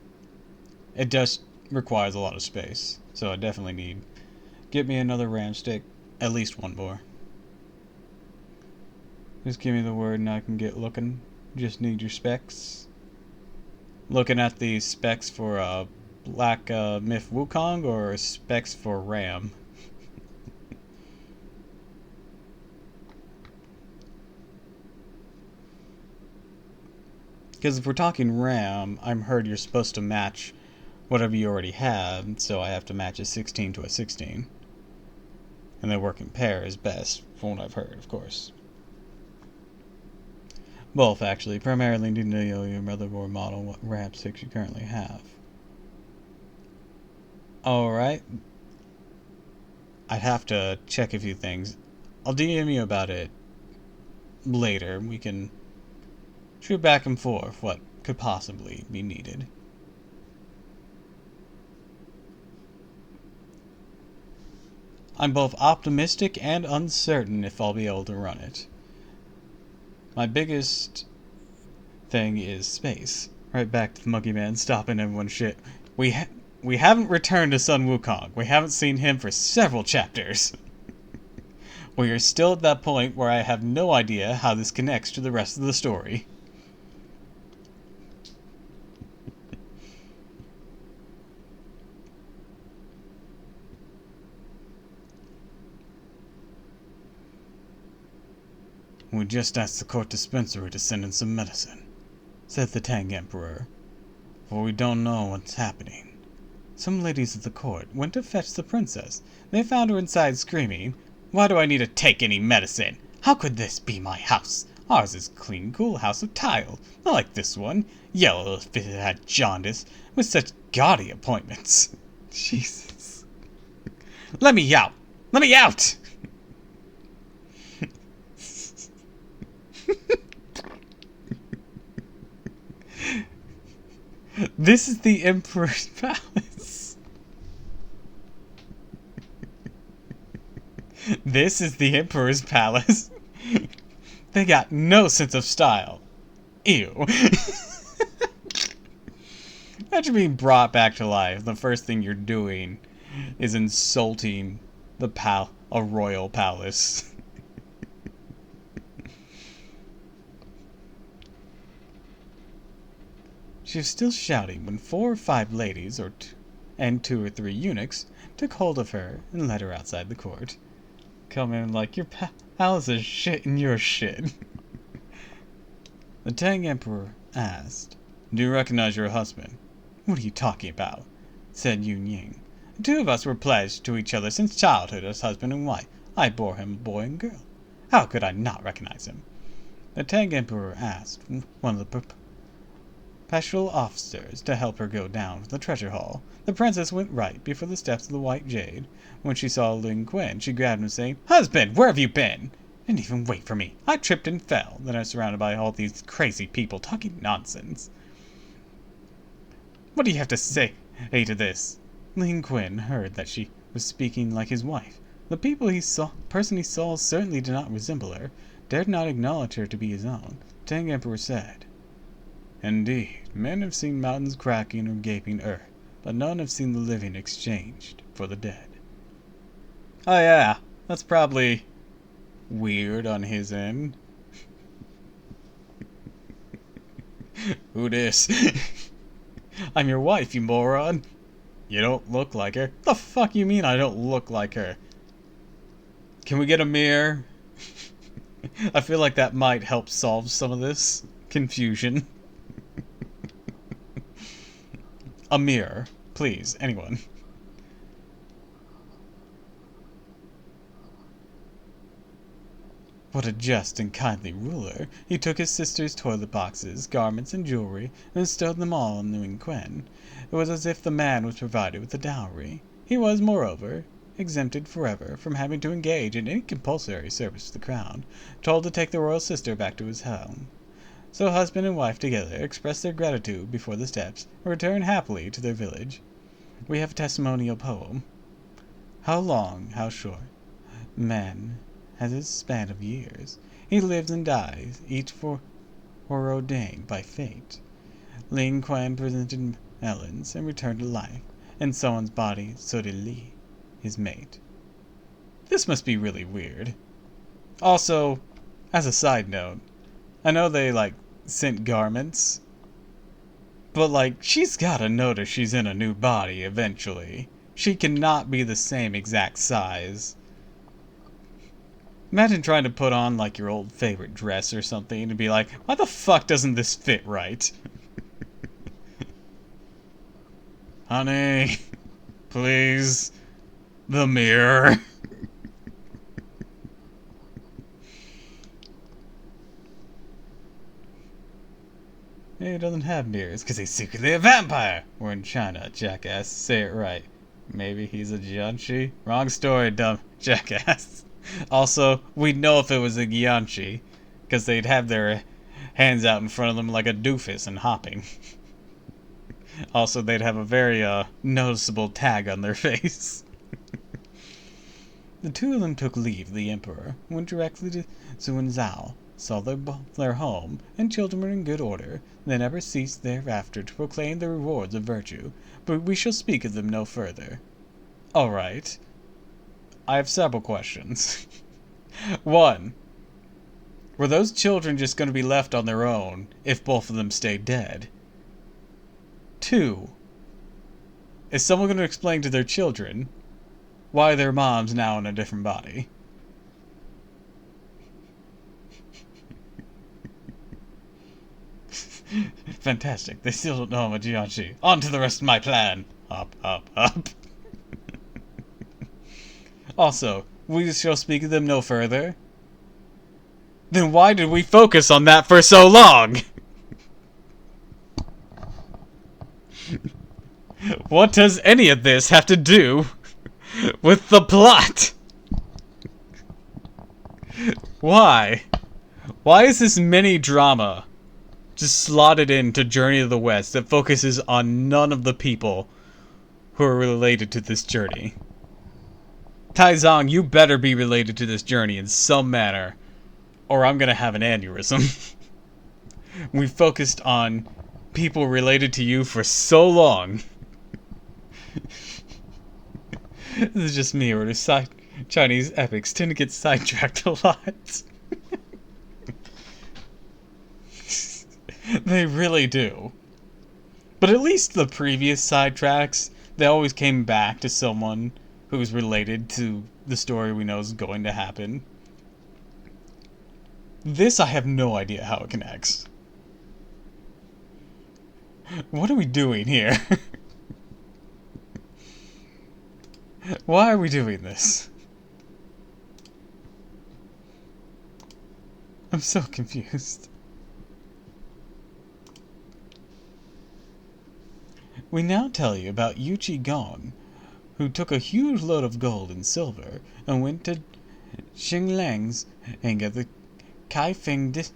It just requires a lot of space, so I definitely need... Get me another RAM stick, at least one more. Just give me the word and I can get looking. Just need your specs. Looking at the specs for Black Myth Wukong or specs for RAM? Because if we're talking RAM, I'm heard you're supposed to match whatever you already have, so I have to match a 16 to a 16. And they work in pairs best, from what I've heard, of course. Both, actually. Primarily need to know your motherboard model, what RAM sticks you currently have. Alright. I'd have to check a few things. I'll DM you about it later. We can shoot back and forth what could possibly be needed. I'm both optimistic and uncertain if I'll be able to run it. My biggest thing is space. Right back to the Monkey Man stopping everyone's shit. We haven't returned to Sun Wukong. We haven't seen him for several chapters. We are still at that point where I have no idea how this connects to the rest of the story. We just asked the court dispensary to send in some medicine, said the Tang Emperor, for we don't know what's happening. Some ladies of the court went to fetch the princess. They found her inside screaming, "Why do I need to take any medicine? How could this be my house? Ours is a clean, cool house of tile, not like this one, yellow if it had jaundice, with such gaudy appointments." Jesus. Let me out! Let me out! This is the Emperor's Palace. This is the Emperor's Palace. They got no sense of style. Ew. Imagine being brought back to life. The first thing you're doing is insulting a royal palace. She was still shouting when 4 or 5 ladies and 2 or 3 eunuchs took hold of her and led her outside the court. Come in like, your palace is shit and you're shit. The Tang Emperor asked, "Do you recognize your husband?" "What are you talking about?" said Yun Ying. "The 2 of us were pledged to each other since childhood as husband and wife. I bore him a boy and girl. How could I not recognize him?" The Tang Emperor asked one of the pastoral officers to help her go down to the treasure hall. The princess went right before the steps of the White Jade. When she saw Ling Quen, she grabbed him, saying, "Husband, where have you been?" "Didn't even wait for me. I tripped and fell. Then I was surrounded by all these crazy people talking nonsense." "What do you have to say to this?" Ling Quen heard that she was speaking like his wife. The person he saw certainly did not resemble her, dared not acknowledge her to be his own. Tang Emperor said, "Indeed, men have seen mountains cracking or gaping earth, but none have seen the living exchanged for the dead." Oh yeah, that's probably weird on his end. Who dis? I'm your wife, you moron. You don't look like her. The fuck you mean I don't look like her? Can we get a mirror? I feel like that might help solve some of this confusion. A mirror, please, anyone. What a just and kindly ruler. He took his sister's toilet boxes, garments, and jewelry, and bestowed them all on Ling Quen. It was as if the man was provided with a dowry. He was, moreover, exempted forever from having to engage in any compulsory service to the crown, told to take the royal sister back to his home. So husband and wife together express their gratitude before the steps and return happily to their village. We have a testimonial poem. How long, how short, man has his span of years. He lives and dies, each foreordained by fate. Ling Quan presented melons and returned to life, and someone's body, so did Li, his mate. This must be really weird. Also, as a side note, I know they, sent garments, but, she's gotta notice she's in a new body eventually. She cannot be the same exact size. Imagine trying to put on, your old favorite dress or something and be like, why the fuck doesn't this fit right? Honey, please, the mirror. He doesn't have mirrors because he's secretly a vampire. We're in China, jackass. Say it right. Maybe he's a Jianshi? Wrong story, dumb jackass. Also, we'd know if it was a Jianshi because they'd have their hands out in front of them like a doofus and hopping. Also, they'd have a very noticeable tag on their face. The two of them took leave of the emperor and went directly to Zhuangzhou, saw their home and children were in good order. They never ceased thereafter to proclaim the rewards of virtue, but we shall speak of them no further. Alright. I have several questions. 1. Were those children just going to be left on their own if both of them stayed dead? 2. Is someone going to explain to their children why their mom's now in a different body? Fantastic. They still don't know I'm a Jianshi. On to the rest of my plan. Up, up, up. Also, we shall speak of them no further. Then why did we focus on that for so long? What does any of this have to do with the plot? Why? Why is this mini drama just slotted into Journey to the West that focuses on none of the people who are related to this journey? Taizong, you better be related to this journey in some manner, or I'm gonna have an aneurysm. We focused on people related to you for so long. This is just me, or Chinese epics tend to get sidetracked a lot. They really do. But at least the previous sidetracks, they always came back to someone who was related to the story we know is going to happen. This, I have no idea how it connects. What are we doing here? Why are we doing this? I'm so confused. We now tell you about Yu Qigong, who took a huge load of gold and silver and went to Xinglang's and got the Kaifeng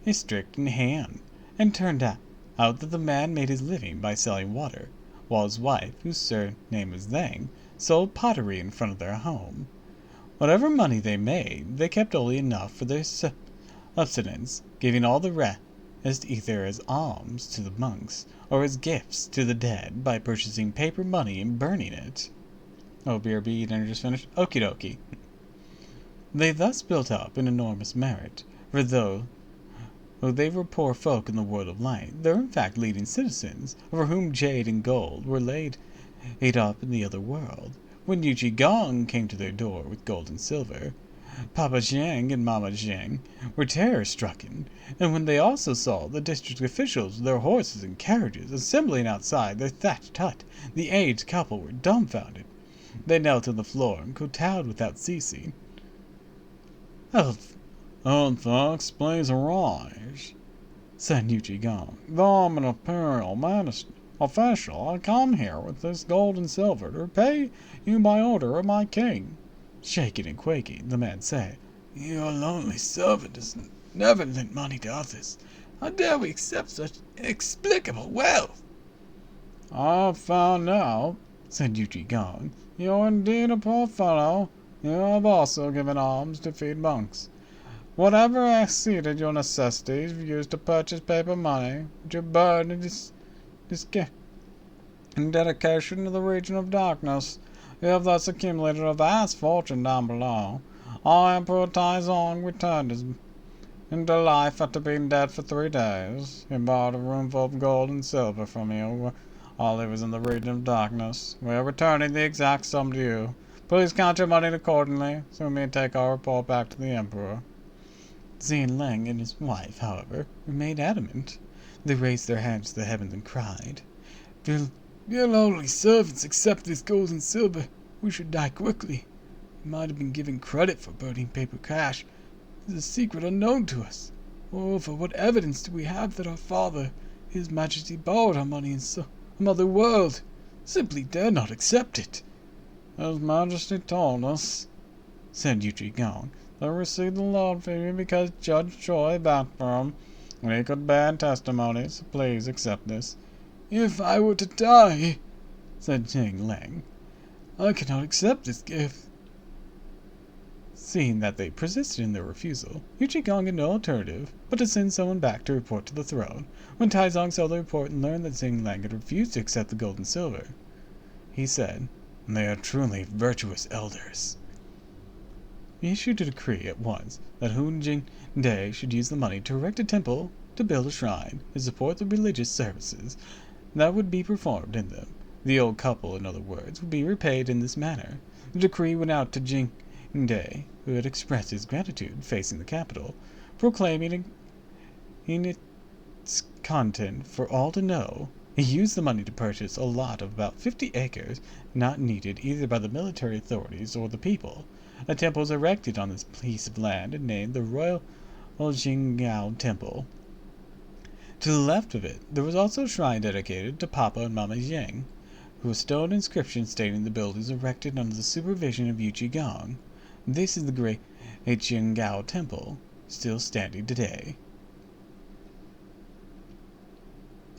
district in Han, and turned out that the man made his living by selling water, while his wife, whose surname was Zhang, sold pottery in front of their home. Whatever money they made, they kept only enough for their subsistence, giving all the rest either as alms to the monks or as gifts to the dead by purchasing paper money and burning it. Oh, BRB, dinner just finished? Okie dokie. They thus built up an enormous merit, for though they were poor folk in the world of light, they were in fact leading citizens, for whom jade and gold were laid up in the other world. When Yu Qigong came to their door with gold and silver, Papa Zhang and Mama Zhang were terror-stricken, and when they also saw the district officials with their horses and carriages assembling outside their thatched hut, the aged couple were dumbfounded. They knelt on the floor and kowtowed without ceasing. Thanks, please arise, said Yu Qigong. Though I'm an imperial official, I come here with this gold and silver to repay you by order of my king. Shaking and quaking, the man said, Your lonely servant has never lent money to others. How dare we accept such inexplicable wealth? "I've found out," said Yuji Gong. "You're indeed a poor fellow. You have also given alms to feed monks. Whatever exceeded your necessities you used to purchase paper money, which you burned in dedication to the region of darkness. You have thus accumulated a vast fortune down below. Our Emperor Taizong returned into life after being dead for 3 days. He borrowed a roomful of gold and silver from you while he was in the region of darkness. We are returning the exact sum to you. Please count your money accordingly, so we may take our report back to the Emperor." Zane Lang and his wife, however, remained adamant. They raised their hands to the heavens and cried, Dear lowly servants, accept this gold and silver. We should die quickly. We might have been given credit for burning paper cash. It is a secret unknown to us. Moreover, what evidence do we have that our father, His Majesty, borrowed our money in some other world? Simply dare not accept it. "His Majesty told us," said Yuji Gong, "that we received the loan from you because Judge Choi backed for him. We could bear testimony, so please accept this." If I were to die, said Cheng Lang, I cannot accept this gift. Seeing that they persisted in their refusal, Yuji Gong had no alternative but to send someone back to report to the throne. When Taizong saw the report and learned that Zheng Lang had refused to accept the gold and silver, he said, "They are truly virtuous elders." He issued a decree at once that Hun Jing Day should use the money to erect a temple, to build a shrine, and support the religious services that would be performed in them. The old couple, in other words, would be repaid in this manner. The decree went out to Jing Day, who had expressed his gratitude, facing the capital, proclaiming in its content for all to know. He used the money to purchase a lot of about 50 acres, not needed either by the military authorities or the people. A temple was erected on this piece of land and named the Royal Jinggao Temple. To the left of it, there was also a shrine dedicated to Papa and Mama Yang, with a stone inscription stating the building was erected under the supervision of Yuji Gong. This is the great Jinggao Temple, still standing today.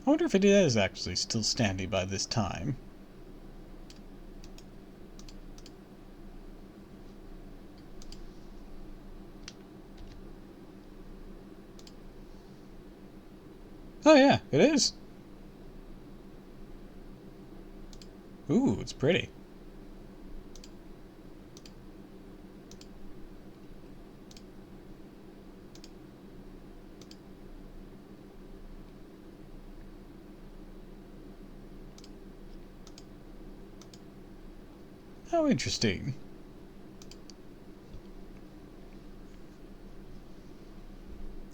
I wonder if it is actually still standing by this time. Oh yeah, it is. Ooh, it's pretty. How interesting.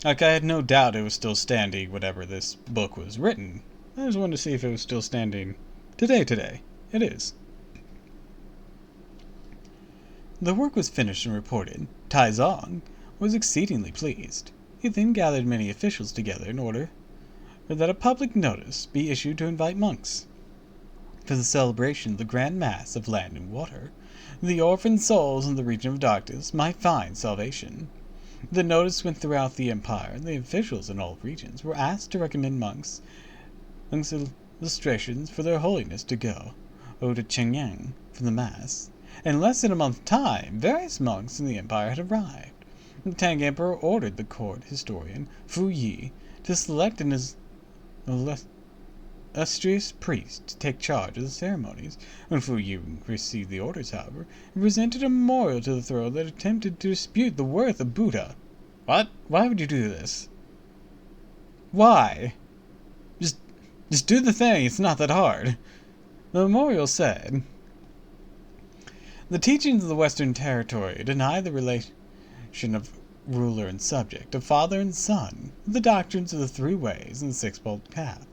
Like, I had no doubt it was still standing whenever this book was written. I just wanted to see if it was still standing today. It is. The work was finished and reported. Taizong was exceedingly pleased. He then gathered many officials together in order that a public notice be issued to invite monks for the celebration of the grand mass of land and water. The orphaned souls in the region of darkness might find salvation. The notice went throughout the empire, and the officials in all regions were asked to recommend monks and illustrations for their holiness to go to Cheng'en for the mass. In less than a month's time, various monks in the empire had arrived. The Tang Emperor ordered the court historian Fu Yi to select an illustrious priest to take charge of the ceremonies. When Fu Yi received the orders, however, he presented a memorial to the throne that attempted to dispute the worth of Buddha. What? Why would you do this? Why? Just do the thing, it's not that hard. The memorial said, "The teachings of the Western Territory deny the relation of ruler and subject, of father and son, the doctrines of the three ways and the sixfold path.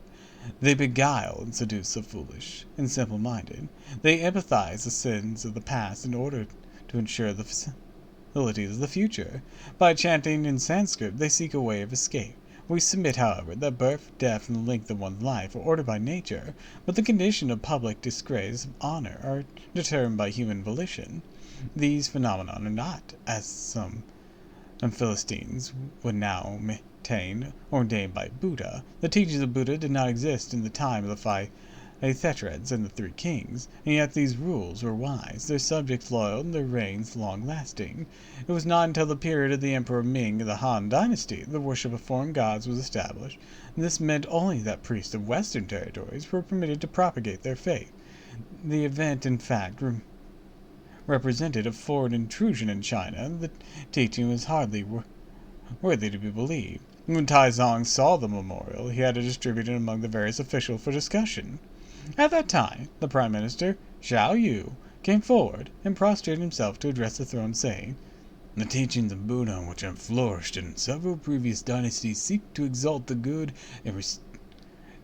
They beguile and seduce the foolish and simple-minded. They empathize the sins of the past in order to ensure the facilities of the future. By chanting in Sanskrit, they seek a way of escape. We submit, however, that birth, death, and the length of one's life are ordered by nature, but the condition of public disgrace of honor are determined by human volition. These phenomena are not, as some Philistines would now ordained by Buddha. The teachings of Buddha did not exist in the time of the five Thetrads and the three kings, and yet these rules were wise, their subjects loyal, and their reigns long-lasting. It was not until the period of the Emperor Ming of the Han Dynasty that the worship of foreign gods was established, and this meant only that priests of Western territories were permitted to propagate their faith. The event, in fact, represented a foreign intrusion in China. The teaching was hardly worthy to be believed. When Taizong saw the memorial, he had to distribute it among the various officials for discussion. At that time, the Prime Minister, Zhao Yu, came forward and prostrated himself to address the throne, saying, "The teachings of Buddha, which have flourished in several previous dynasties, seek to exalt the good and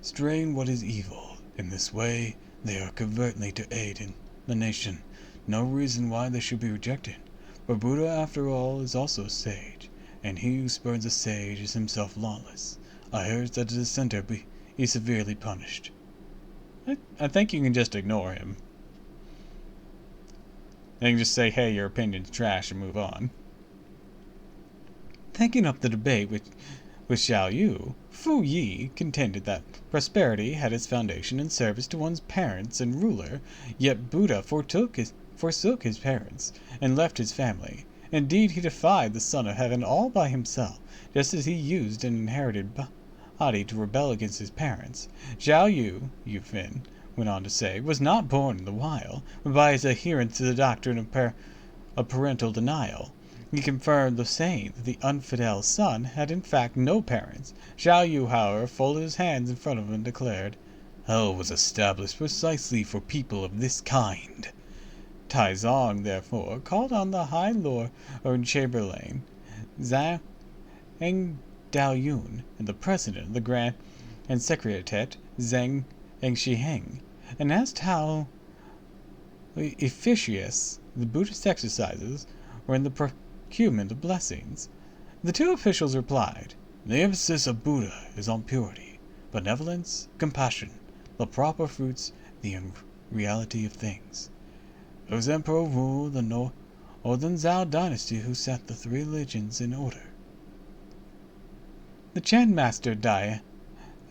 restrain what is evil. In this way, they are covertly to aid in the nation. No reason why they should be rejected. But Buddha, after all, is also a sage, and he who spurns a sage is himself lawless. I urge that a dissenter be severely punished." I think you can just ignore him. You can just say, hey, your opinion's trash, and move on. Taking up the debate with Xiao Yu, Fu Yi contended that prosperity had its foundation in service to one's parents and ruler, yet Buddha forsook his parents and left his family. Indeed, he defied the Son of Heaven all by himself, just as he used an inherited body to rebel against his parents. Zhao Yu Fin went on to say, was not born in the wild, but by his adherence to the doctrine of parental denial. He confirmed the saying that the infidel son had in fact no parents. Zhao Yu, however, folded his hands in front of him and declared, "Hell was established precisely for people of this kind." Taizong, therefore, called on the High Lord Chamberlain, Zhang Daoyun, and the President of the Grand and Secretariat, Zheng Shiheng, and asked how efficacious the Buddhist exercises were in the procurement of blessings. The two officials replied, "The emphasis of Buddha is on purity, benevolence, compassion, the proper fruits, the reality of things. It was Emperor Wu, the Northern Zhao dynasty, who set the three religions in order." The Chen master Dai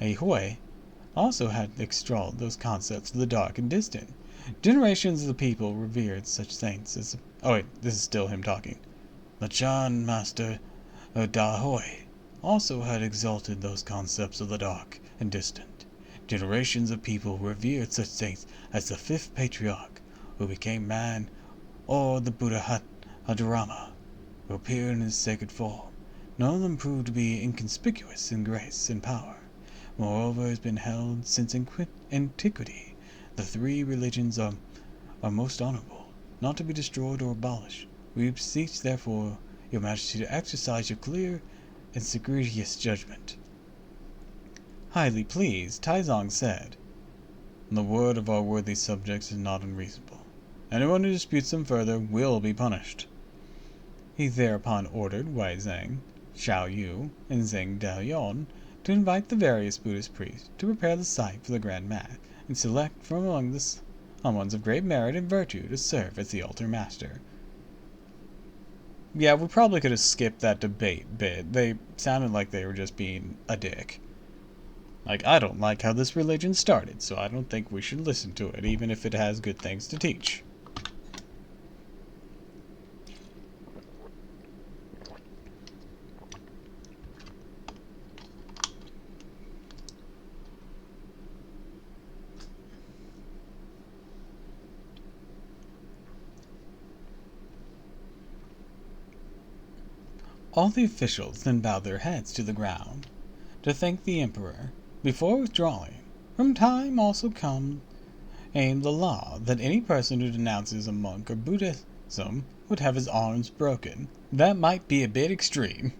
Hui also had extolled those concepts of the dark and distant. Generations of the people revered such saints as... Oh wait, this is still him talking. The Chan master Da Hui also had exalted those concepts of the dark and distant. Generations of people revered such saints as the fifth patriarch, who became man, or the Buddha Hadarama, who appeared in his sacred form. None of them proved to be inconspicuous in grace and power. Moreover, it has been held since antiquity the three religions are most honorable, not to be destroyed or abolished. We beseech, therefore, your Majesty to exercise your clear and sagacitious judgment. Highly pleased, Taizong said, "The word of our worthy subjects is not unreasonable. Anyone who disputes them further will be punished." He thereupon ordered Wei Zhang, Xiao Yu, and Zheng Daoyun to invite the various Buddhist priests to prepare the site for the Grand Mass, and select from among the ones of great merit and virtue to serve as the altar master. Yeah, we probably could have skipped that debate bit. They sounded like they were just being a dick. Like, I don't like how this religion started, so I don't think we should listen to it, even if it has good things to teach. All the officials then bowed their heads to the ground to thank the emperor. Before withdrawing, from time also comes the law that any person who denounces a monk or Buddhism would have his arms broken. That might be a bit extreme.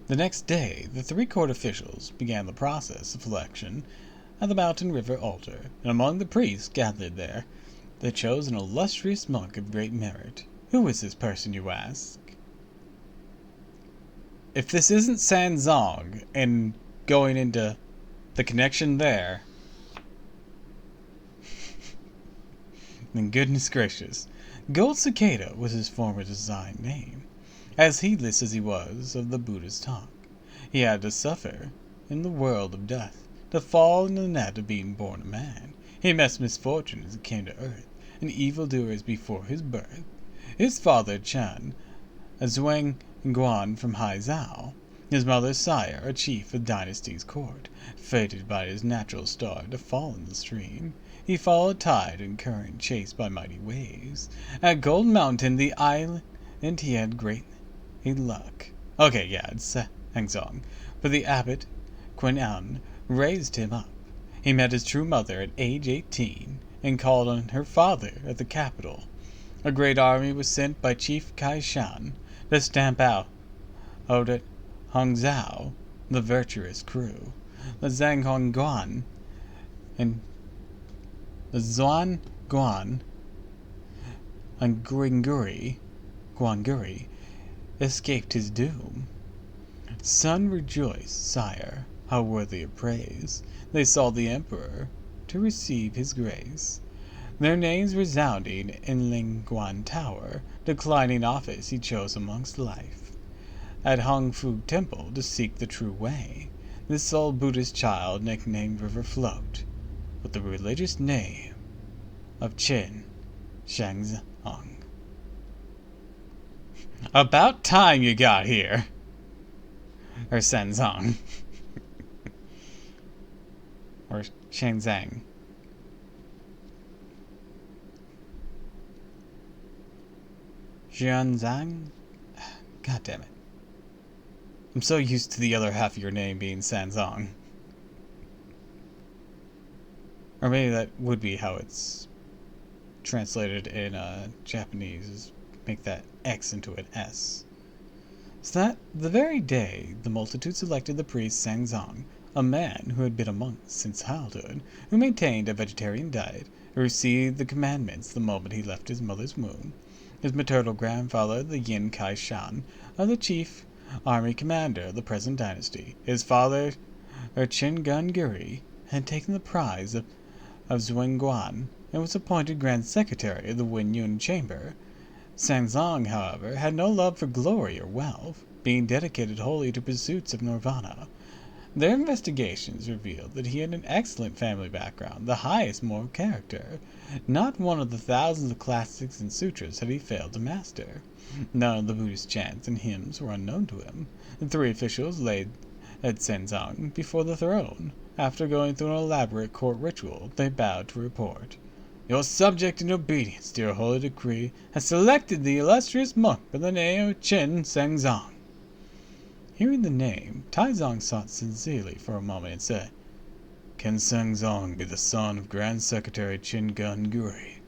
The next day, the three court officials began the process of election at the Mountain River altar, and among the priests gathered there, they chose an illustrious monk of great merit. Who is this person, you ask? If this isn't Sanzong and going into the connection there, then goodness gracious. Gold Cicada was his former design name. As heedless as he was of the Buddha's talk, he had to suffer in the world of death, to fall in the net of being born a man. He met misfortune as he came to earth, and evildoers before his birth. His father Chen, a Zhuang Guan from Haizhou, his mother's sire, a chief of dynasty's court, fated by his natural star to fall in the stream. He followed tide and current, chased by mighty waves. At Gold Mountain, the island, he had great luck. Okay, yeah, it's Hangzong. For the abbot, Quinn raised him up. He met his true mother at age 18 and called on her father at the capital. A great army was sent by Chief Kai Shan to stamp out at Hangzhou the virtuous crew. The Zhuan Guan and Guanguri escaped his doom. Son, rejoice, sire, how worthy of praise. They saw the emperor to receive his grace. Their names resounding in Lingguan Tower, declining office he chose amongst life. At Hongfu Temple to seek the true way, this sole Buddhist child nicknamed River Float, with the religious name of Chen Shangzong. About time you got here. Or Shenzong. Or Shenzang. Xianzang? God damn it. I'm so used to the other half of your name being Sanzong. Or maybe that would be how it's translated in Japanese, is make that X into an S. So that the very day the multitude selected the priest Sanzong, a man who had been a monk since childhood, who maintained a vegetarian diet, who received the commandments the moment he left his mother's womb. His maternal grandfather, the Yin Kai Shan, the chief army commander of the present dynasty. His father, Cheng'en Guri, had taken the prize of Zhuangguan and was appointed Grand Secretary of the Wen-Yun Chamber. Sanzong, however, had no love for glory or wealth, being dedicated wholly to pursuits of nirvana. Their investigations revealed that he had an excellent family background, the highest moral character. Not one of the thousands of classics and sutras had he failed to master. None of the Buddhist chants and hymns were unknown to him. The three officials laid Sanzong before the throne. After going through an elaborate court ritual, they bowed to report. Your subject, in obedience to your holy decree, has selected the illustrious monk by the name of Chen Shangzong. Hearing the name, Taizong thought sincerely for a moment and said, Can Shangzong be the son of Grand Secretary Cheng'en Guri?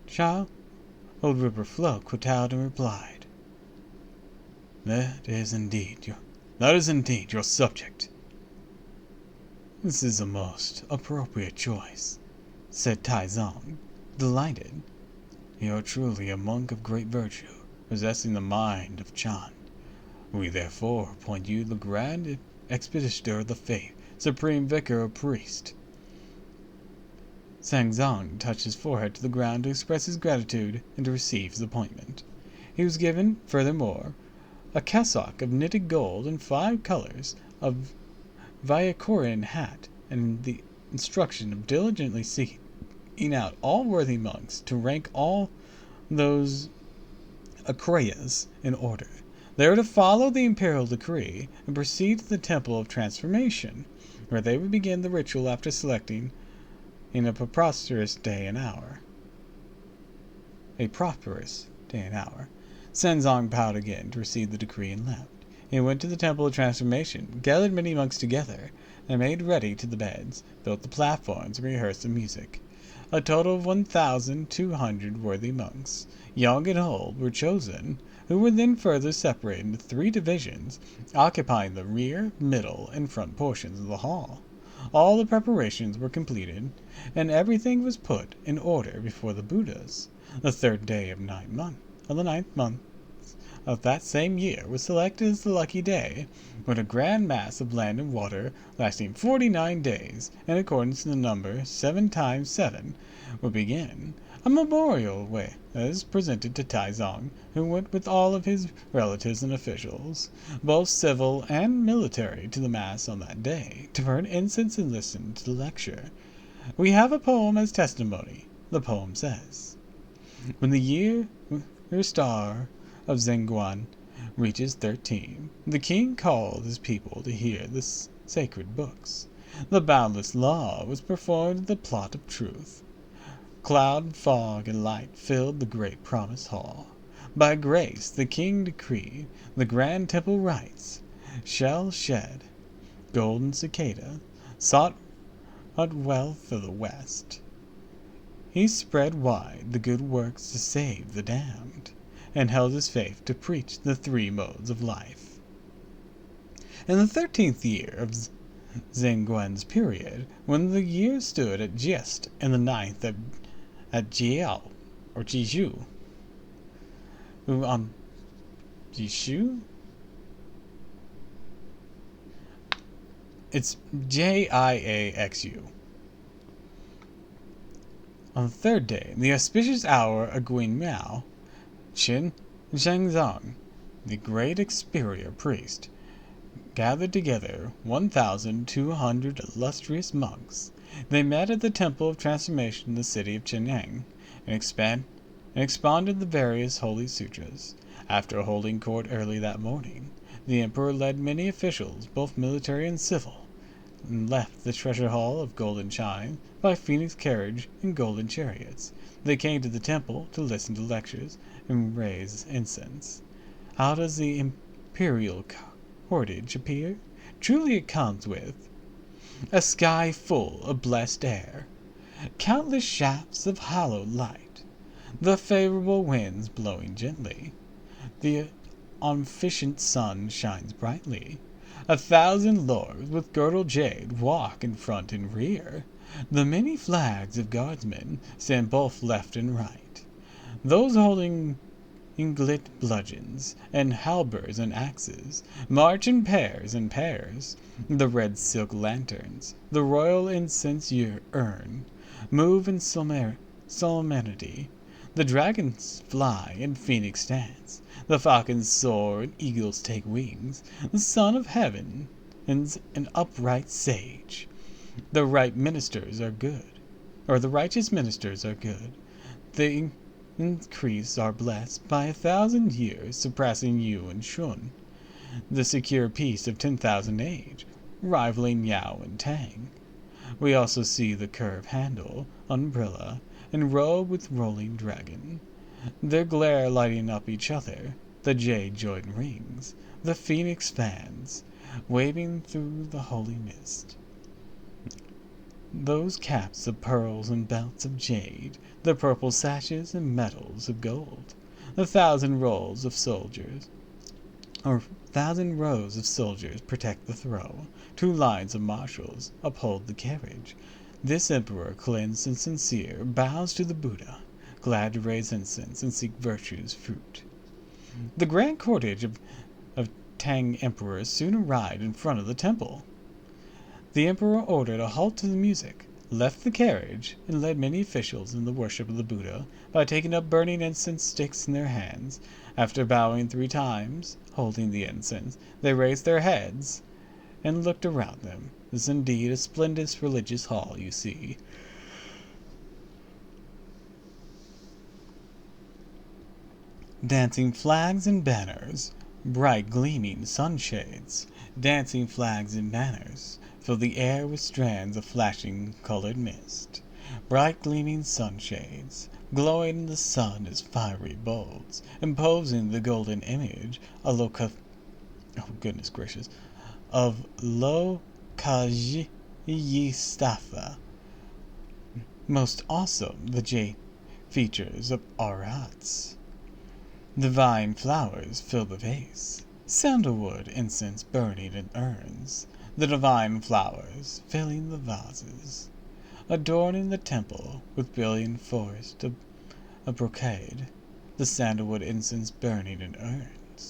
Child, old River Float kowtowed and replied, That is indeed your subject. This is a most appropriate choice, said Taizong, delighted. You are truly a monk of great virtue, possessing the mind of Chan. We therefore appoint you the Grand Expeditor of the Faith, Supreme Vicar or Priest. Sanzong touched his forehead to the ground to express his gratitude and to receive his appointment. He was given, furthermore, a cassock of knitted gold in 5 colors, a Vyakorian hat, and the instruction of diligently seeking out all worthy monks to rank all those acrayas in order. They were to follow the imperial decree and proceed to the Temple of Transformation, where they would begin the ritual after selecting in a prosperous day and hour. Sanzong bowed again to receive the decree and left. He went to the Temple of Transformation, gathered many monks together, and made ready to the beds, built the platforms, and rehearsed the music. A total of 1,200 worthy monks, young and old, were chosen, who were then further separated into 3 divisions, occupying the rear, middle, and front portions of the hall. All the preparations were completed, and everything was put in order before the Buddhas. The 3rd day of the 9th month of that same year was selected as the lucky day, when a grand mass of land and water, lasting 49 days, in accordance to the number 7 times 7, would begin. A memorial was presented to Taizong, who went with all of his relatives and officials, both civil and military, to the mass on that day, to burn incense and listen to the lecture. We have a poem as testimony. The poem says, "When the year star of Zhenguan reaches 13, the king called his people to hear the sacred books. The boundless law was performed in the plot of truth. Cloud, fog, and light filled the great promise hall. By grace the king decreed the grand temple rites shall shed. Golden cicada sought wealth of the west. He spread wide the good works to save the damned, and held his faith to preach the 3 modes of life." In the 13th year of Zhenguan's period, when the year stood at Jiest, and the 9th at Jiao, or Jishu, Jishu? It's Jiaxu. On the 3rd day, the auspicious hour of Guin Miao, Shengzong, the great exterior priest, gathered together 1,200 illustrious monks. They met at the Temple of Transformation in the city of Cheng'en, and expounded the various holy sutras. After holding court early that morning, the emperor led many officials, both military and civil, and left the treasure hall of golden chime by phoenix carriage and golden chariots. They came to the temple to listen to lectures and raise incense. How does the imperial cordage appear? Truly it comes with a sky full of blessed air, countless shafts of hallowed light, the favorable winds blowing gently, the omniscient sun shines brightly, 1,000 lords with girdled jade walk in front and rear, the many flags of guardsmen stand both left and right, those holding inglet bludgeons and halberds and axes march in pairs and pairs. The red silk lanterns, the royal incense urn, move in solemnity. The dragons fly and phoenix dance, the falcons soar and eagles take wings. The Son of Heaven is an upright sage. The righteous ministers are good. The increase are blessed by 1,000 years, surpassing Yu and Shun. The secure peace of 10,000 age, rivaling Yao and Tang. We also see the curved handle, umbrella, and robe with rolling dragon, their glare lighting up each other, the jade joined rings, the phoenix fans, waving through the holy mist. Those caps of pearls and belts of jade, the purple sashes and medals of gold, 1,000 rows of soldiers protect the throne, 2 lines of marshals uphold the carriage. This emperor, cleansed and sincere, bows to the Buddha, glad to raise incense and seek virtue's fruit. The grand cortege of Tang emperors soon arrived in front of the temple. The emperor ordered a halt to the music, left the carriage, and led many officials in the worship of the Buddha by taking up burning incense sticks in their hands. After bowing 3 times, holding the incense, they raised their heads and looked around them. This is indeed a splendid religious hall, you see. Dancing flags and banners, bright gleaming sunshades, dancing flags and banners, fill the air with strands of flashing colored mist. Bright gleaming sunshades, glowing in the sun as fiery bolts, imposing the golden image of Lokajistafa. Most awesome the jade features of Arats. Divine flowers fill the vase, sandalwood incense burning in urns, the divine flowers filling the vases, adorning the temple with brilliant forest of brocade, the sandalwood incense burning in urns.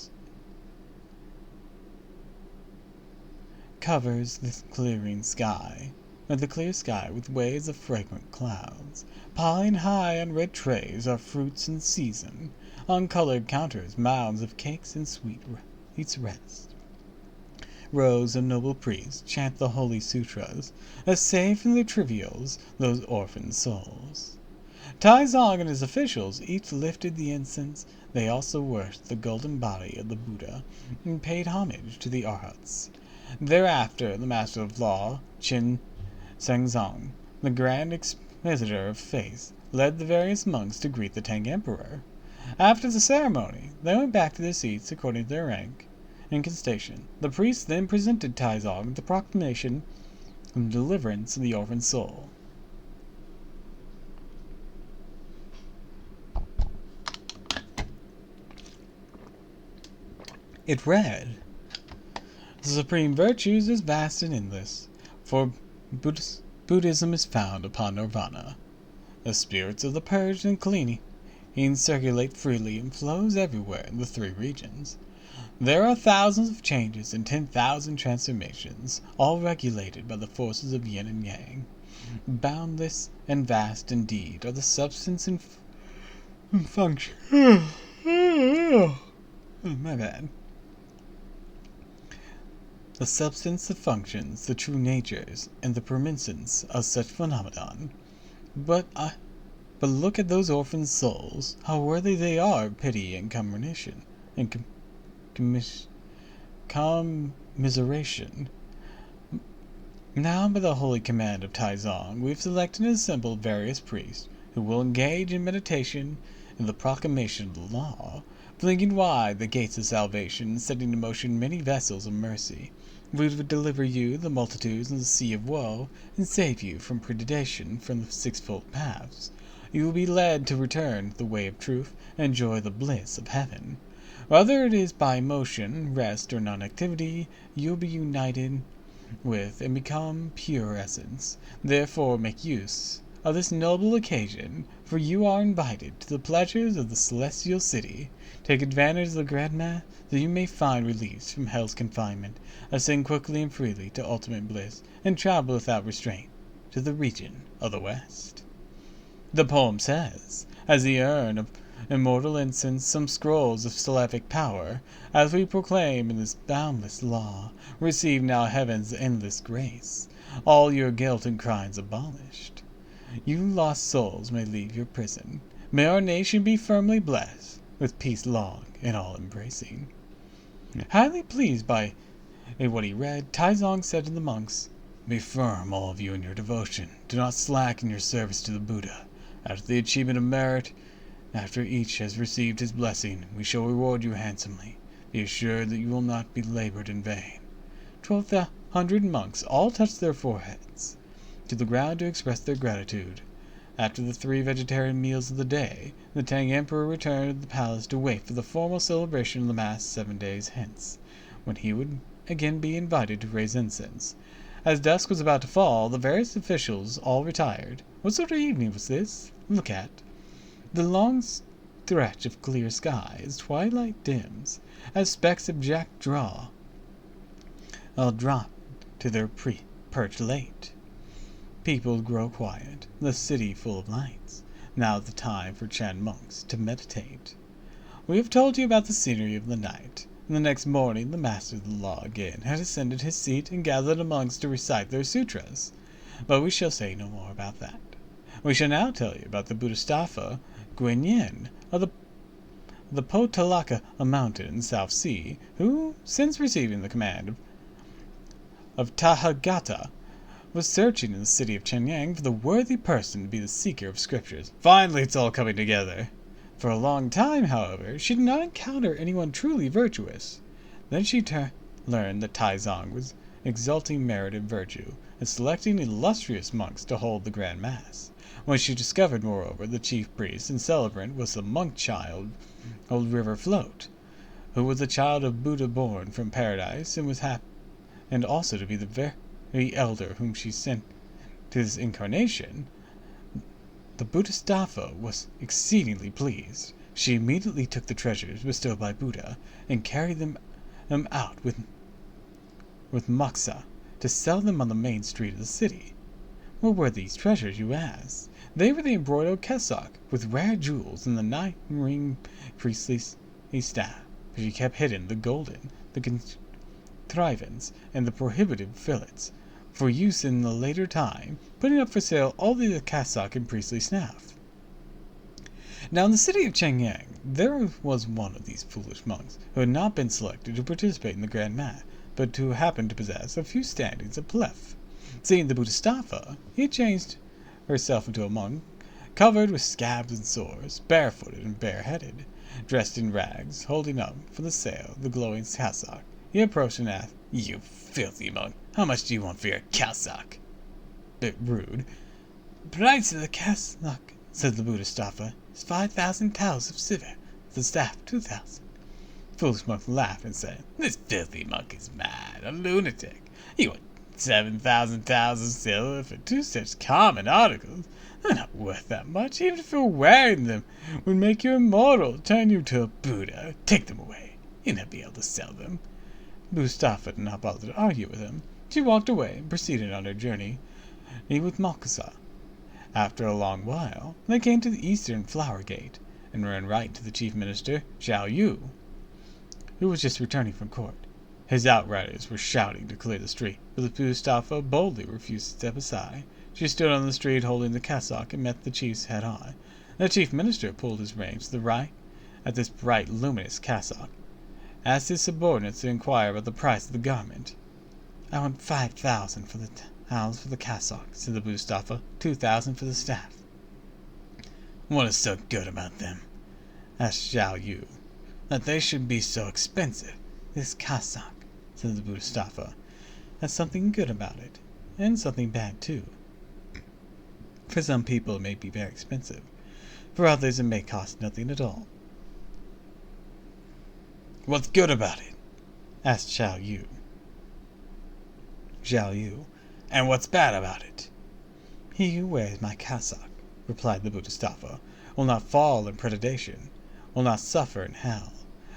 covers the clear sky with waves of fragrant clouds. Piling high on red trays are fruits in season. On colored counters, mounds of cakes and sweets rest. Rows of noble priests chant the holy sutras, as save from their trivials those orphan souls. Taizong and his officials each lifted the incense. They also worshipped the golden body of the Buddha and paid homage to the arhats. Thereafter, the master of law, Cheng'en, the grand expositor of faith, led the various monks to greet the Tang Emperor. After the ceremony, they went back to their seats according to their rank and station. The priests then presented Taizong with the proclamation of the deliverance of the orphan soul. It read, "The supreme virtues is vast and endless, for Buddhism is found upon nirvana. The spirits of the purged and cleaning circulate freely and flows everywhere in the three regions. There are thousands of changes and 10,000 transformations, all regulated by the forces of yin and yang. Boundless and vast indeed are the substance and function." My bad. The substance, the functions, the true natures, and the permanence of such phenomenon. But look at those orphan souls, how worthy they are of pity and commiseration. Now, by the holy command of Taizong, we have selected and assembled various priests who will engage in meditation and the proclamation of the law, flinging wide the gates of salvation and setting in motion many vessels of mercy. We would deliver you, the multitudes, in the sea of woe, and save you from predation from the sixfold paths. You will be led to return to the way of truth and enjoy the bliss of heaven. Whether it is by motion, rest, or non-activity, you will be united with and become pure essence. Therefore make use of this noble occasion, for you are invited to the pleasures of the celestial city. Take advantage of the grand mass, that you may find release from hell's confinement, ascend quickly and freely to ultimate bliss, and travel without restraint to the region of the West. The poem says, as the urn of immortal incense, some scrolls of salvific power, as we proclaim in this boundless law, receive now heaven's endless grace, all your guilt and crimes abolished. You lost souls may leave your prison. May our nation be firmly blessed, with peace long and all-embracing." Highly pleased by what he read, Taizong said to the monks, "Be firm, all of you, in your devotion. Do not slacken your service to the Buddha. After the achievement of merit, after each has received his blessing, we shall reward you handsomely. Be assured that you will not be labored in vain." 1,200 monks all touched their foreheads to the ground to express their gratitude. After the 3 vegetarian meals of the day, the Tang Emperor returned to the palace to wait for the formal celebration of the Mass 7 days hence, when he would again be invited to raise incense. As dusk was about to fall, the various officials all retired. What sort of evening was this? Look at the long stretch of clear sky as twilight dims, as specks of jackdaw all drop to their perch late. People grow quiet, the city full of lights. Now the time for Chan monks to meditate. We have told you about the scenery of the night. And the next morning the master of the law again had ascended his seat and gathered the monks to recite their sutras. But we shall say no more about that. We shall now tell you about the Bodhisattva Cheng'en of the Potalaka mountain in the South Sea, who, since receiving the command of Tathagata, was searching in the city of Cheng'en for the worthy person to be the seeker of scriptures. Finally, it's all coming together. For a long time, however, she did not encounter anyone truly virtuous. Then she learned that Taizong was exalting merit and virtue, and selecting illustrious monks to hold the grand mass. When she discovered, moreover, the chief priest and celebrant was the monk child, old River Float, who was the child of Buddha born from paradise, and was and also to be the very elder whom she sent to this incarnation, the Bodhisattva was exceedingly pleased. She immediately took the treasures bestowed by Buddha and carried them out with moksha to sell them on the main street of the city. What were these treasures, you ask? They were the embroidered cassock, with rare jewels, and the nine-ring priestly staff, for she kept hidden the golden, the contrivance, and the prohibitive fillets, for use in the later time, putting up for sale all the cassock and priestly staff. Now in the city of Cheng'en, there was one of these foolish monks who had not been selected to participate in the Grand Mass, but who happened to possess a few standings of pleth. Seeing the Bodhisattva, he had changed herself into a monk, covered with scabs and sores, barefooted and bareheaded, dressed in rags, holding up for the sale the glowing cassock. He approached and asked, "You filthy monk, how much do you want for your cassock?" Bit rude. "Price of the cassock," said the Bodhisattva, "is 5,000 taels of silver, the staff 2,000. Foolish monk laughed and said, "This filthy monk is mad, a lunatic. You want 7,000 taels of silver for two such common articles? They're not worth that much. Even if you're wearing them, would make you immortal, turn you to a Buddha. Take them away. You'll never be able to sell them." Bodhisattva did not bother to argue with him. She walked away and proceeded on her journey with Mokusa. After a long while, they came to the eastern flower gate, and ran right to the chief minister, Xiao Yu, who was just returning from court. His outriders were shouting to clear the street, but the Bodhisattva boldly refused to step aside. She stood on the street holding the cassock and met the chief's head on. The chief minister pulled his reins to the right at this bright, luminous cassock, asked his subordinates to inquire about the price of the garment. "I want 5,000 for the taels for the cassock," said the Bodhisattva, 2,000 for the staff. "What is so good about them?" asked Xiao Yu, "that they should be so expensive?" "This cassock," said the Bodhisattva, "has something good about it, and something bad too. For some people it may be very expensive. For others it may cost nothing at all." "What's good about it?" asked Xiao Yu. "And what's bad about it?" "He who wears my cassock," replied the Bodhisattva, "will not fall in predation, will not suffer in hell,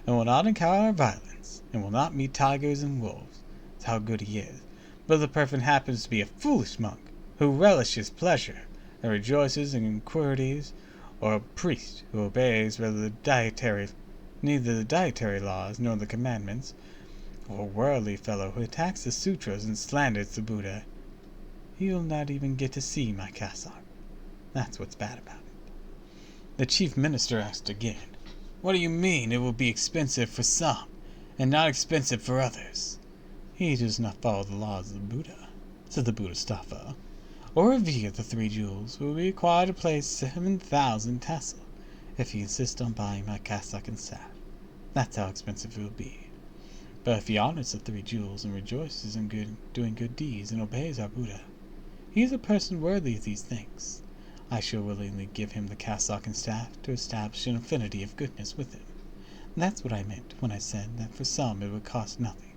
and will not encounter violence, and will not meet tigers and wolves. That's how good he is. But if the person happens to be a foolish monk, who relishes pleasure, and rejoices in inquietudes, or a priest who obeys neither the dietary laws nor the commandments, or a worldly fellow who attacks the sutras and slanders the Buddha, he will not even get to see my cassock. That's what's bad about it." The chief minister asked again, "What do you mean it will be expensive for some, and not expensive for others?" "He does not follow the laws of the Buddha," said the Bodhisattva, "or revere the three jewels, will be required to pay 7,000 taels if he insists on buying my cassock and staff. That's how expensive it will be. But if he honors the three jewels and rejoices in doing good deeds and obeys our Buddha, he is a person worthy of these things. I shall willingly give him the cassock and staff to establish an affinity of goodness with him. That's what I meant when I said that for some it would cost nothing."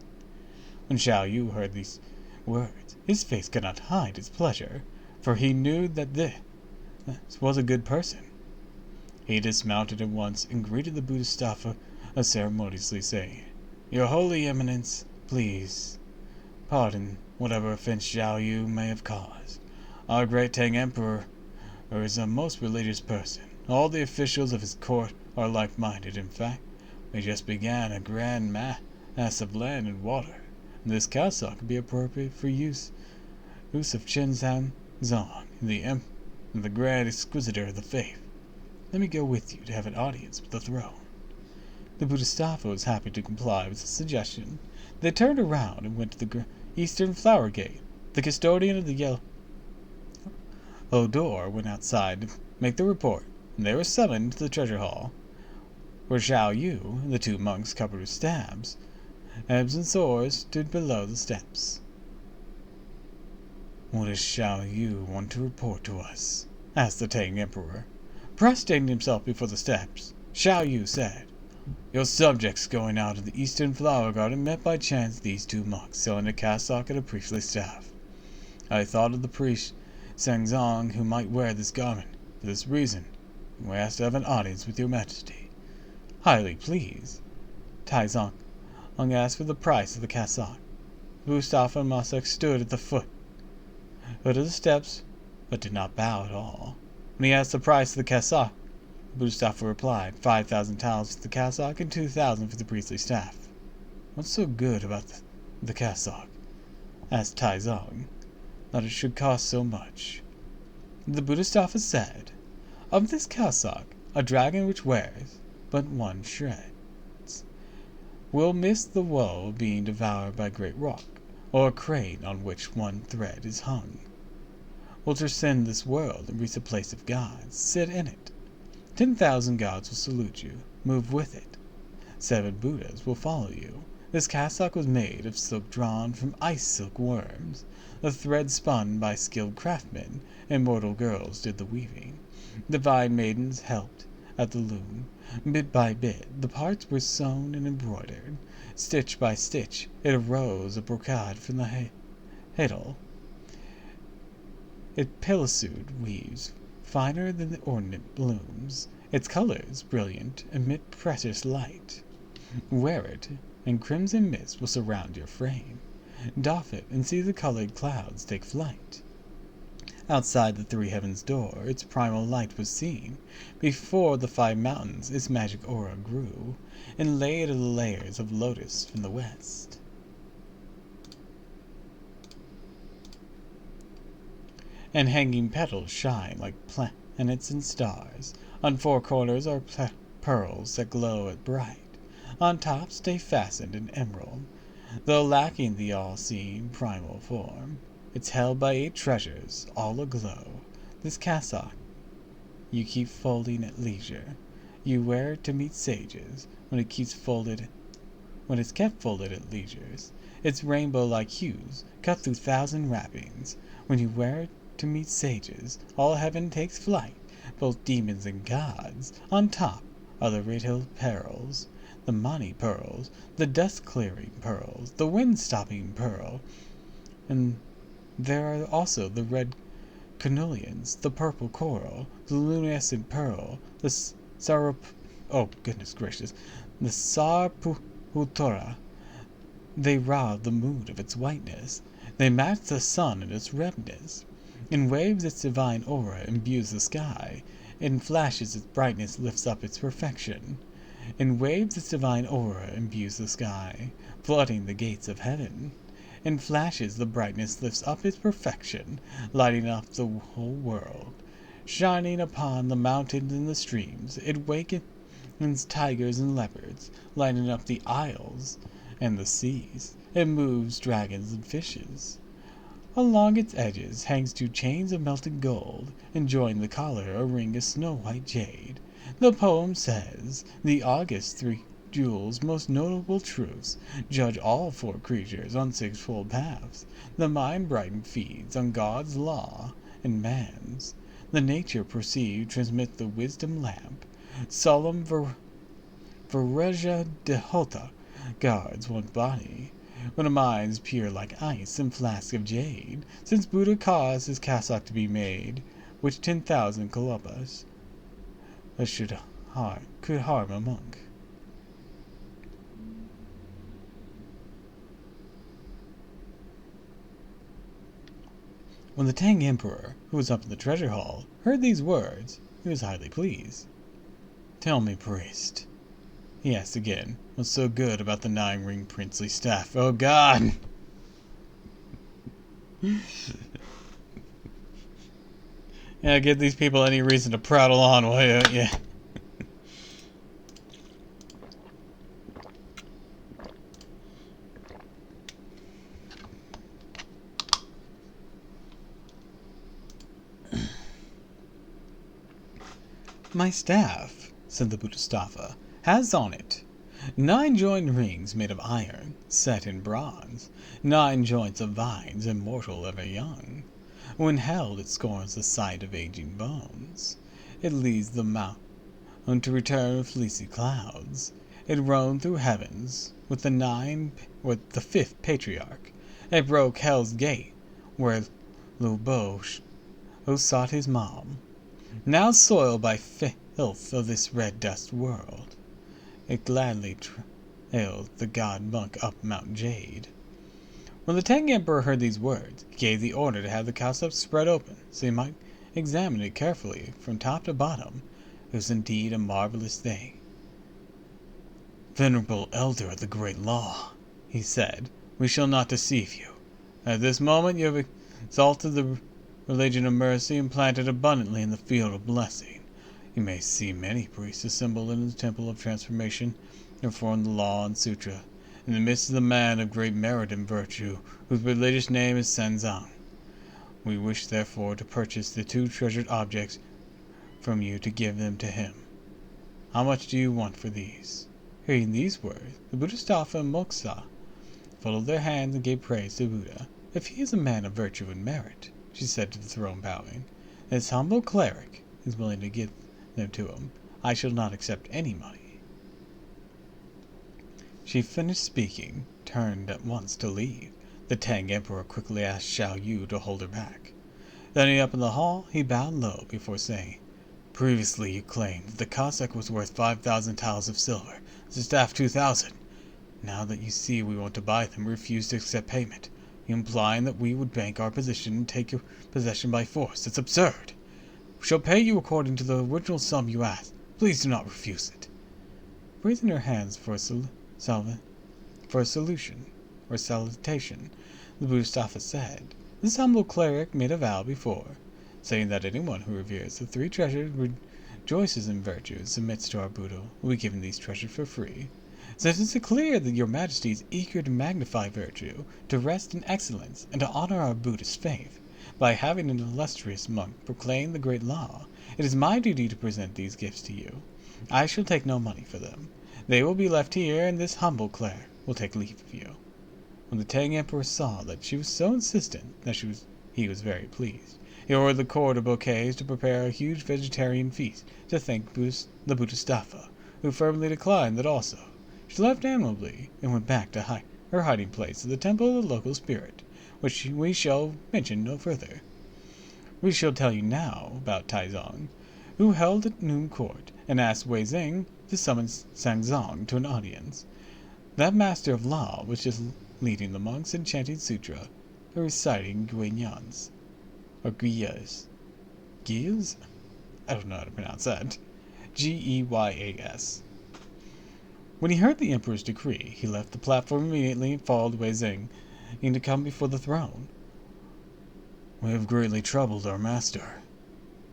When Xiao Yu heard these words, his face could not hide its pleasure, for he knew that this was a good person. He dismounted at once and greeted the Bodhisattva ceremoniously, saying, "Your Holy Eminence, please pardon whatever offense Xiao Yu may have caused. Our great Tang Emperor is a most religious person. All the officials of his court are like-minded. In fact, we just began a grand mass of land and water. This cassock would be appropriate for use of Chenzan Zong, the Grand Inquisitor of the Faith. Let me go with you to have an audience with the throne." The Bodhisattva was happy to comply with the suggestion. They turned around and went to the eastern flower gate. The custodian of the yellow door went outside to make the report, and they were summoned to the treasure hall, where Xiao Yu and the two monks covered with stabs, and sores stood below the steps. "What does Xiao Yu want to report to us?" asked the Tang Emperor. Prostrating himself before the steps, Xiao Yu said, "Your subjects going out of the eastern flower garden met by chance these two monks selling a cassock and a priestly staff. I thought of the priest Zhang who might wear this garment. For this reason, we asked to have an audience with your majesty." "Highly pleased." Tai Zong asked for the price of the cassock. Mustafa and Mossack stood at the foot of the steps, but did not bow at all. When he asked the price of the cassock, Mustafa replied, 5,000 taels for the cassock and 2,000 for the priestly staff. What's so good about the cassock? Asked Taizong, that it should cost so much. The Mustafa said, of this cassock, a dragon which wears but one shreds will miss the woe of being devoured by a great rock, or a crane on which one thread is hung. Will transcend this world and reach the place of gods, sit in it. 10,000 gods will salute you, move with it. 7 Buddhas will follow you. This cassock was made of silk drawn from ice silk worms. The thread spun by skilled craftsmen, and mortal girls did the weaving. Divine maidens helped at the loom. Bit by bit, the parts were sewn and embroidered. Stitch by stitch, it arose a brocade from the heddle. It pellucid weaves, finer than the ornament blooms. Its colors, brilliant, emit precious light. Wear it, and crimson mist will surround your frame. Doff it, and see the colored clouds take flight. Outside the 3 heavens' door, its primal light was seen. Before the 5 mountains, its magic aura grew, and laid the layers of lotus from the west. And hanging petals shine like planets and stars. On 4 corners are pearls that glow at bright. On top stay fastened an emerald, though lacking the all-seeing primal form. It's held by 8 treasures, all aglow. This cassock you keep folding at leisure. You wear it to meet sages, when it's kept folded at leisures. Its rainbow-like hues cut through 1,000 wrappings. When you wear it to meet sages, all heaven takes flight, both demons and gods. On top are the red-hill pearls, the Mani pearls, the dust-clearing pearls, the wind-stopping pearl, and there are also the red carnelians, the purple coral, the luminescent pearl, the the sarputora. They rob the moon of its whiteness. They match the sun in its redness. In waves its divine aura imbues the sky. In flashes its brightness lifts up its perfection. In waves its divine aura imbues the sky, flooding the gates of heaven. In flashes the brightness lifts up its perfection, lighting up the whole world. Shining upon the mountains and the streams, it wakens tigers and leopards, lighting up the isles and the seas. It moves dragons and fishes. Along its edges hangs 2 chains of melted gold, and join the collar a ring of snow-white jade. The poem says, the august 3 jewels, most notable truths, judge all 4 creatures on 6-fold paths. The mind brightened feeds on God's law and man's. The nature perceived transmit the wisdom lamp. Solemn Vareja Dehota guards one body, when a mind's pure like ice and flask of jade, since Buddha caused his cassock to be made, which 10,000 kalpas could harm a monk. When the Tang Emperor, who was up in the treasure hall, heard these words, he was highly pleased. Tell me, priest, he asked again, what's so good about the 9-ring princely staff? Oh, God! Yeah, give these people any reason to prattle on, will you? Yeah. My staff, said the Bodhisattva, has on it 9 joined rings made of iron, set in bronze, 9 joints of vines, immortal ever young. When held, it scorns the sight of aging bones. It leads the mountain to return with fleecy clouds. It roamed through heavens with the 5th patriarch. It broke hell's gate, where Lubo sought his mom. Now soiled by filth of this red dust world, it gladly trailed the god monk up Mount Jade, When the Tang Emperor heard these words, he gave the order to have the cassock spread open, so he might examine it carefully from top to bottom. It was indeed a marvelous thing. "Venerable elder of the great law," he said, "we shall not deceive you. At this moment you have exalted the religion of mercy and planted abundantly in the field of blessing. You may see many priests assembled in the temple of transformation to perform the law and sutra. In the midst is a man of great merit and virtue, whose religious name is Sanzang. We wish therefore to purchase the two treasured objects from you to give them to him. How much do you want for these?" Hearing these words, the Bodhisattva and Moksha folded their hands and gave praise to Buddha. "If he is a man of virtue and merit," she said to the throne, bowing, "and this humble cleric is willing to give them to him, I shall not accept any money." She finished speaking, turned at once to leave. The Tang Emperor quickly asked Xiao Yu to hold her back. Then up in the hall, he bowed low before saying, "Previously you claimed that the cassock was worth 5,000 taels of silver, the staff 2,000. Now that you see we want to buy them, refuse to accept payment, implying that we would bank our position and take your possession by force. It's absurd. We shall pay you according to the original sum you asked. Please do not refuse it." Raising her hands for a salutation, the Bodhisattva said, "This humble cleric made a vow before, saying that anyone who reveres the three treasures, rejoices in virtue, and submits to our Buddha, will be given these treasures for free. Since it is clear that your Majesty is eager to magnify virtue, to rest in excellence, and to honor our Buddhist faith, by having an illustrious monk proclaim the great law, it is my duty to present these gifts to you. I shall take no money for them. They will be left here, and this humble cleric will take leave of you." When the Tang Emperor saw that she was so insistent he was very pleased. He ordered the court of bouquets to prepare a huge vegetarian feast to thank the Bodhisattva, who firmly declined that also. She left amiably and went back to her hiding place at the temple of the local spirit, which we shall mention no further. We shall tell you now about Taizong, who held at noon court and asked Wei Zing to summon Sanzang to an audience. That master of law was just leading the monks in chanting sutra or reciting guiyans, or guiyas. Guiyas? I don't know how to pronounce that. Geyas. When he heard the emperor's decree, he left the platform immediately and followed Wei Zing to come before the throne. "We have greatly troubled our master,"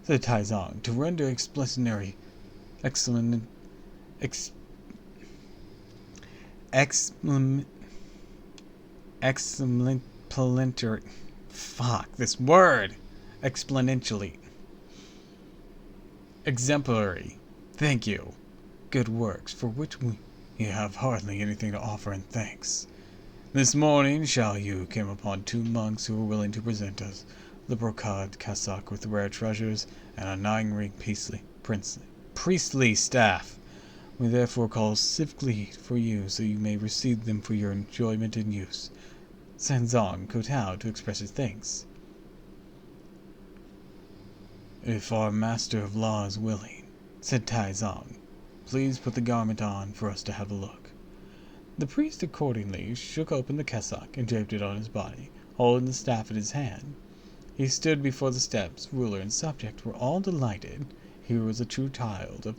said Taizong, "to render explanatory exemplary, thank you, good works for which we have hardly anything to offer in thanks. This morning Xiao Yu came upon two monks who were willing to present us the brocade cassock with rare treasures and a 9-ring priestly staff. We therefore call civilly for you so you may receive them for your enjoyment and use." Sanzang kowtowed to express his thanks. "If our master of law is willing," said Taizong, "please put the garment on for us to have a look." The priest accordingly shook open the cassock and draped it on his body, holding the staff in his hand. He stood before the steps. Ruler and subject were all delighted. Here was a true child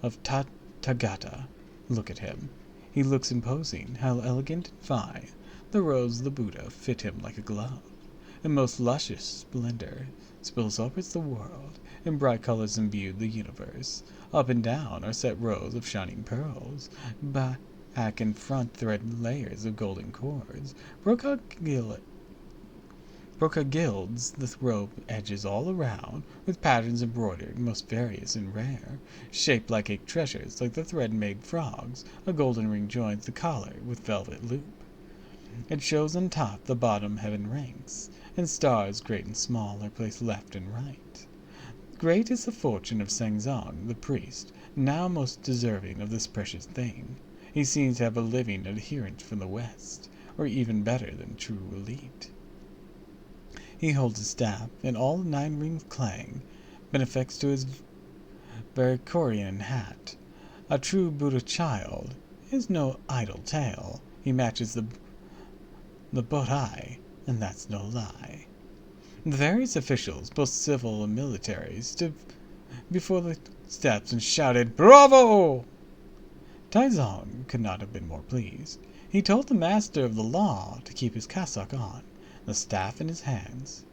of Tathagata. Look at him. He looks imposing. How elegant and fine. The robes of the Buddha fit him like a glove. In most luscious splendor spills over the world. In bright colors imbued the universe. Up and down are set rows of shining pearls. Back and front thread layers of golden cords. Brocade gilds the robe edges all around, with patterns embroidered, most various and rare, shaped like egg treasures, like the thread-made frogs. A golden ring joins the collar with velvet loop. It shows on top the bottom heaven ranks, and stars great and small are placed left and right. Great is the fortune of Sanzang, the priest, now most deserving of this precious thing. He seems to have a living adherent from the West, or even better than true elite. He holds a staff, and all the 9 rings clang, benefits to his Varicorian hat. A true Buddha child is no idle tale. He matches the the Bodai, and that's no lie. The various officials, both civil and military, stood before the steps and shouted, "Bravo!" Taizong could not have been more pleased. He told the master of the law to keep his cassock on, the staff in his hands.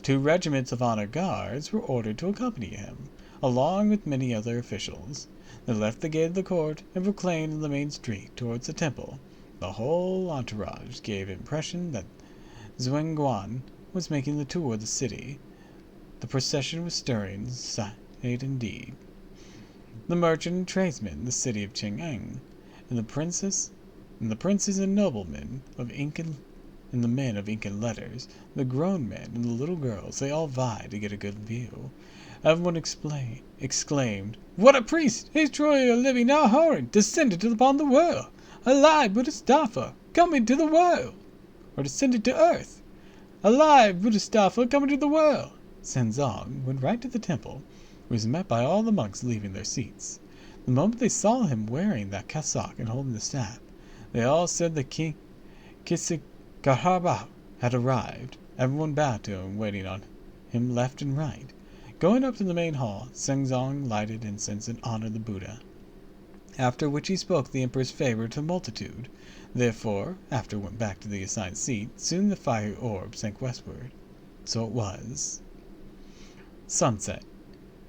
2 regiments of honor guards were ordered to accompany him, along with many other officials. They left the gate of the court and proclaimed in the main street towards the temple. The whole entourage gave impression that Zhuangguan was making the tour of the city. The procession was stirring in sight indeed. The merchant and tradesmen, the city of Cheng'en, and the princes and noblemen of Incan, and the men of Incan letters, the grown men and the little girls, they all vied to get a good view. Everyone exclaimed, "What a priest! He's truly a living Nahorn, descended upon the world! Alive, Bodhisattva, coming to the world! Or descended to earth! Alive, Bodhisattva, coming to the world!" Senzong went right to the temple. He was met by all the monks leaving their seats. The moment they saw him wearing that cassock and holding the staff, they all said that King Kisikaharbao had arrived. Everyone bowed to him, waiting on him left and right. Going up to the main hall, Senzong lighted incense and honored the Buddha, after which he spoke the emperor's favor to the multitude. Therefore, after went back to the assigned seat, soon the fiery orb sank westward. So it was. Sunset.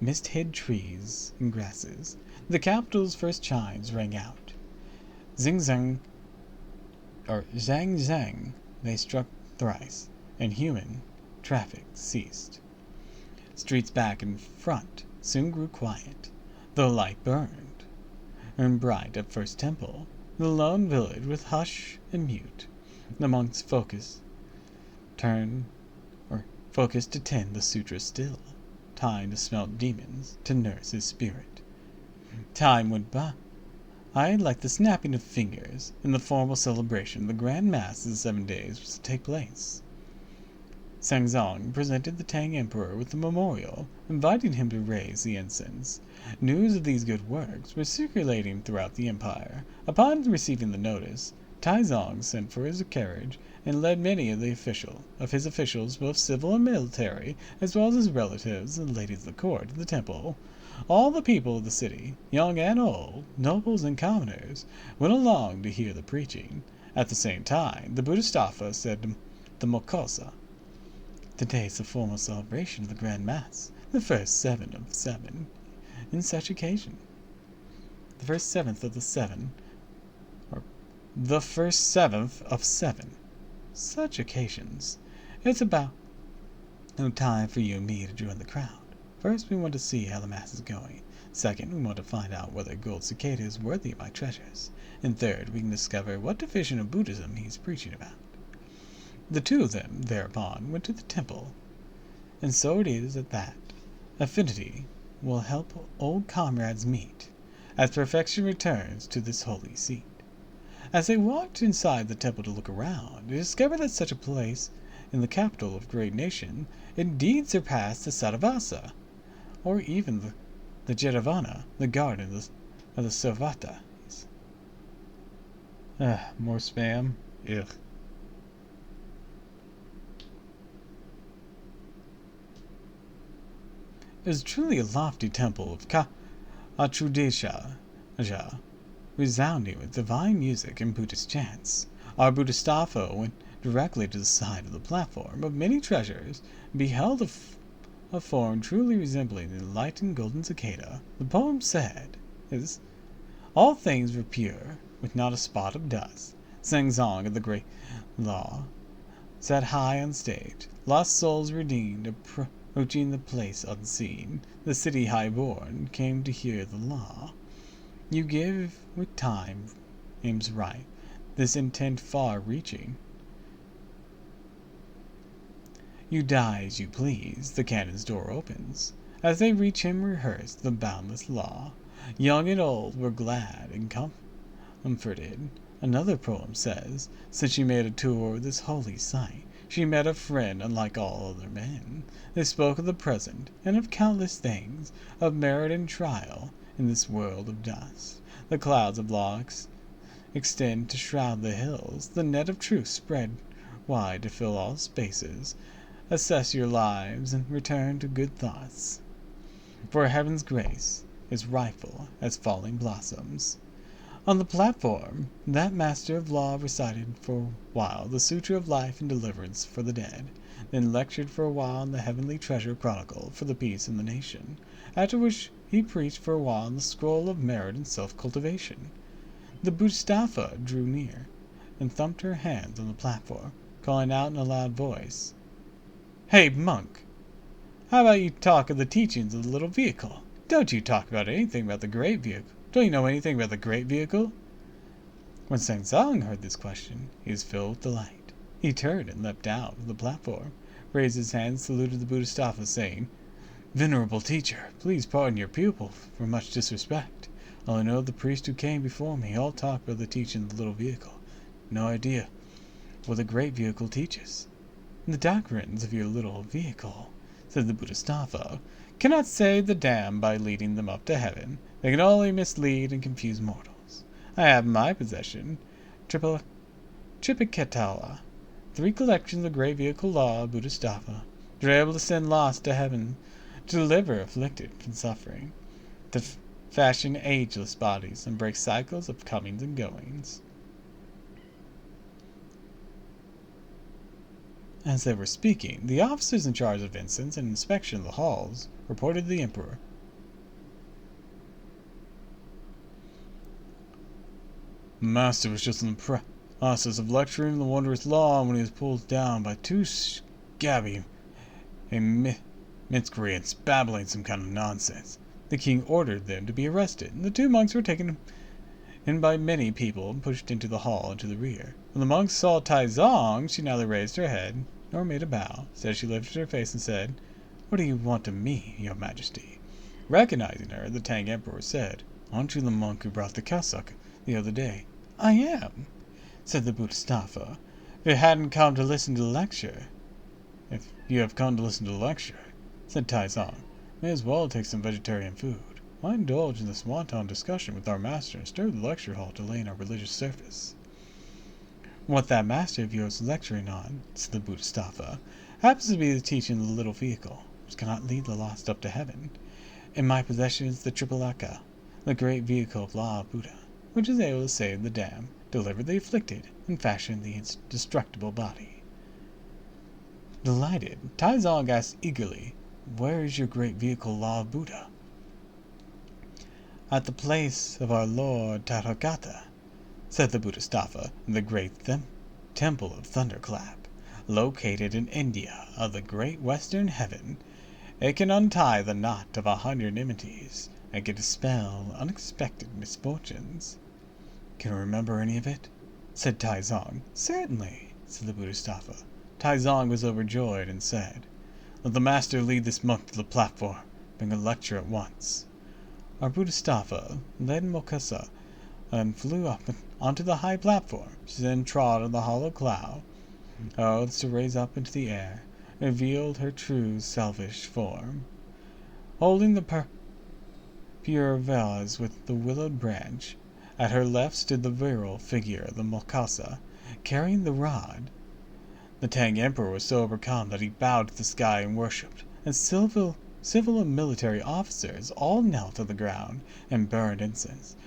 Mist hid trees and grasses. The capital's first chimes rang out. Zhang zang, they struck thrice, and human traffic ceased. Streets back and front soon grew quiet. The light burned, and bright at first temple, the lone village was hushed and mute. The monks focused to tend the sutra still, time to smelt demons, to nurse his spirit. Time went by like the snapping of fingers, and the formal celebration of the Grand Mass of the 7 days was to take place. Senzong presented the Tang Emperor with a memorial, inviting him to raise the incense. News of these good works were circulating throughout the empire. Upon receiving the notice, Taizong sent for his carriage and led many of his officials, both civil and military, as well as his relatives and ladies of the court, to the temple. All the people of the city, young and old, nobles and commoners, went along to hear the preaching. At the same time, the Bodhisattva said to the Mokosa, "Today is the formal celebration of the Grand Mass, the first 7 of 7, in such occasion. The first 7th of the 7, or the first 7th of 7, such occasions. It's about no time for you and me to join the crowd. First, we want to see how the Mass is going. Second, we want to find out whether Gold Cicada is worthy of my treasures. And third, we can discover what division of Buddhism he's preaching about." The 2 of them, thereupon, went to the temple. And so it is that affinity will help old comrades meet, as perfection returns to this holy seat. As they walked inside the temple to look around, they discovered that such a place in the capital of a great nation indeed surpassed the Saravasa, or even the Jetavana, the garden of the Sarvatas. More spam? Ugh. It was truly a lofty temple of Atrudesha, resounding with divine music and Buddhist chants. Our Bodhisattva went directly to the side of the platform of many treasures, and beheld a form truly resembling the enlightened golden cicada. The poem said, "All things were pure, with not a spot of dust. Senzong of the great law sat high on stage. Lost souls redeemed, approaching the place unseen. The city high-born came to hear the law. You give with time, aims right, this intent far-reaching. You die as you please, the cannon's door opens. As they reach him rehearsed the boundless law. Young and old were glad and comforted." Another poem says, "Since she made a tour of this holy site, she met a friend unlike all other men. They spoke of the present, and of countless things, of merit and trial, in this world of dust. The clouds of law extend to shroud the hills, the net of truth spread wide to fill all spaces. Assess your lives and return to good thoughts. For heaven's grace is rightful as falling blossoms. On the platform, that master of law recited for a while the Sutra of Life and Deliverance for the dead, then lectured for a while on the Heavenly Treasure Chronicle for the peace in the nation, after which he preached for a while on the Scroll of Merit and Self-Cultivation. The Bodhisattva drew near and thumped her hands on the platform, calling out in a loud voice, "Hey, monk! How about you talk of the teachings of the little vehicle? Don't you talk about anything about the great vehicle? Don't you know anything about the great vehicle?" When Sangzong heard this question, he was filled with delight. He turned and leapt down from the platform, raised his hand, saluted the Bodhisattva, saying, "Venerable teacher, please pardon your pupil for much disrespect. All I know of the priest who came before me all talk about the teaching of the little vehicle. No idea what the great vehicle teaches." "The doctrines of your little vehicle," said the Bodhisattva, "cannot save the damned by leading them up to heaven. They can only mislead and confuse mortals. I have in my possession Tripiketala, 3 collections of great vehicle law of Bodhisattva, that are able to send lost to heaven, to deliver afflicted from suffering, to fashion ageless bodies, and break cycles of comings and goings." As they were speaking, the officers in charge of incense and inspection of the halls reported to the emperor. "The master was just in the process of lecturing the wondrous law when he was pulled down by 2 scabby miscreants babbling some kind of nonsense. The king ordered them to be arrested, and the 2 monks were taken in by many people and pushed into the hall into the rear. When the monks saw Tai Zong, she neither raised her head nor made a bow. Instead, she lifted her face and said, "What do you want of me, your majesty?" Recognizing her, the Tang emperor said, "Aren't you the monk who brought the cassock the other day?" "I am," said the Bodhisattva. "If you hadn't come to listen to the lecture." "If you have come to listen to the lecture," said Tai Zong, "may as well take some vegetarian food. Why indulge in this wanton discussion with our master and stir the lecture hall to lay in our religious service?" "What that master of yours is lecturing on," said the Bodhisattva, "happens to be the teaching of the little vehicle, which cannot lead the lost up to heaven. In my possession is the Tripilaka, the great vehicle of law of Buddha, which is able to save the damned, deliver the afflicted, and fashion the indestructible body." Delighted, Tai Zong asked eagerly, "Where is your great vehicle law of Buddha?" "At the place of our Lord Tathagata," said the Bodhisattva, "in the great temple of Thunderclap, located in India of the great western heaven. It can untie the knot of 100 enmities, and can dispel unexpected misfortunes." "Can you remember any of it?" said Tai Zong. "Certainly," said the Bodhisattva. Tai Zong was overjoyed and said, "Let the master lead this monk to the platform. Bring a lecture at once." Our Bodhisattva led Mokasa and flew up onto the high platform. She then trod on the hollow cloud, her oaths to raise up into the air, revealed her true selfish form. Holding the pure vase with the willowed branch, at her left stood the virile figure of the Mokasa, carrying the rod. The Tang emperor was so overcome that he bowed to the sky and worshipped, and civil and military officers all knelt on the ground and burned incense.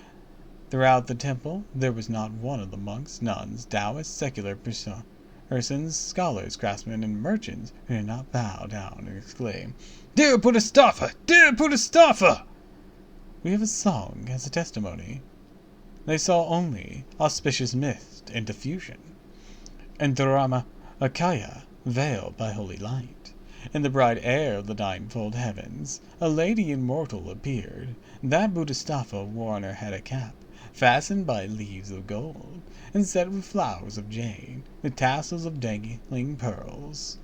Throughout the temple there was not one of the monks, nuns, Taoists, secular persons, scholars, craftsmen, and merchants who did not bow down and exclaim, "Dear Bodhisattva! Dear Bodhisattva!" We have a song as a testimony. They saw only auspicious mist and diffusion, and Dharmakaya veiled by holy light. In the bright air of the ninefold heavens, a lady immortal appeared. That Bodhisattva wore on her head a cap, fastened by leaves of gold, and set with flowers of jade, with tassels of dangling pearls.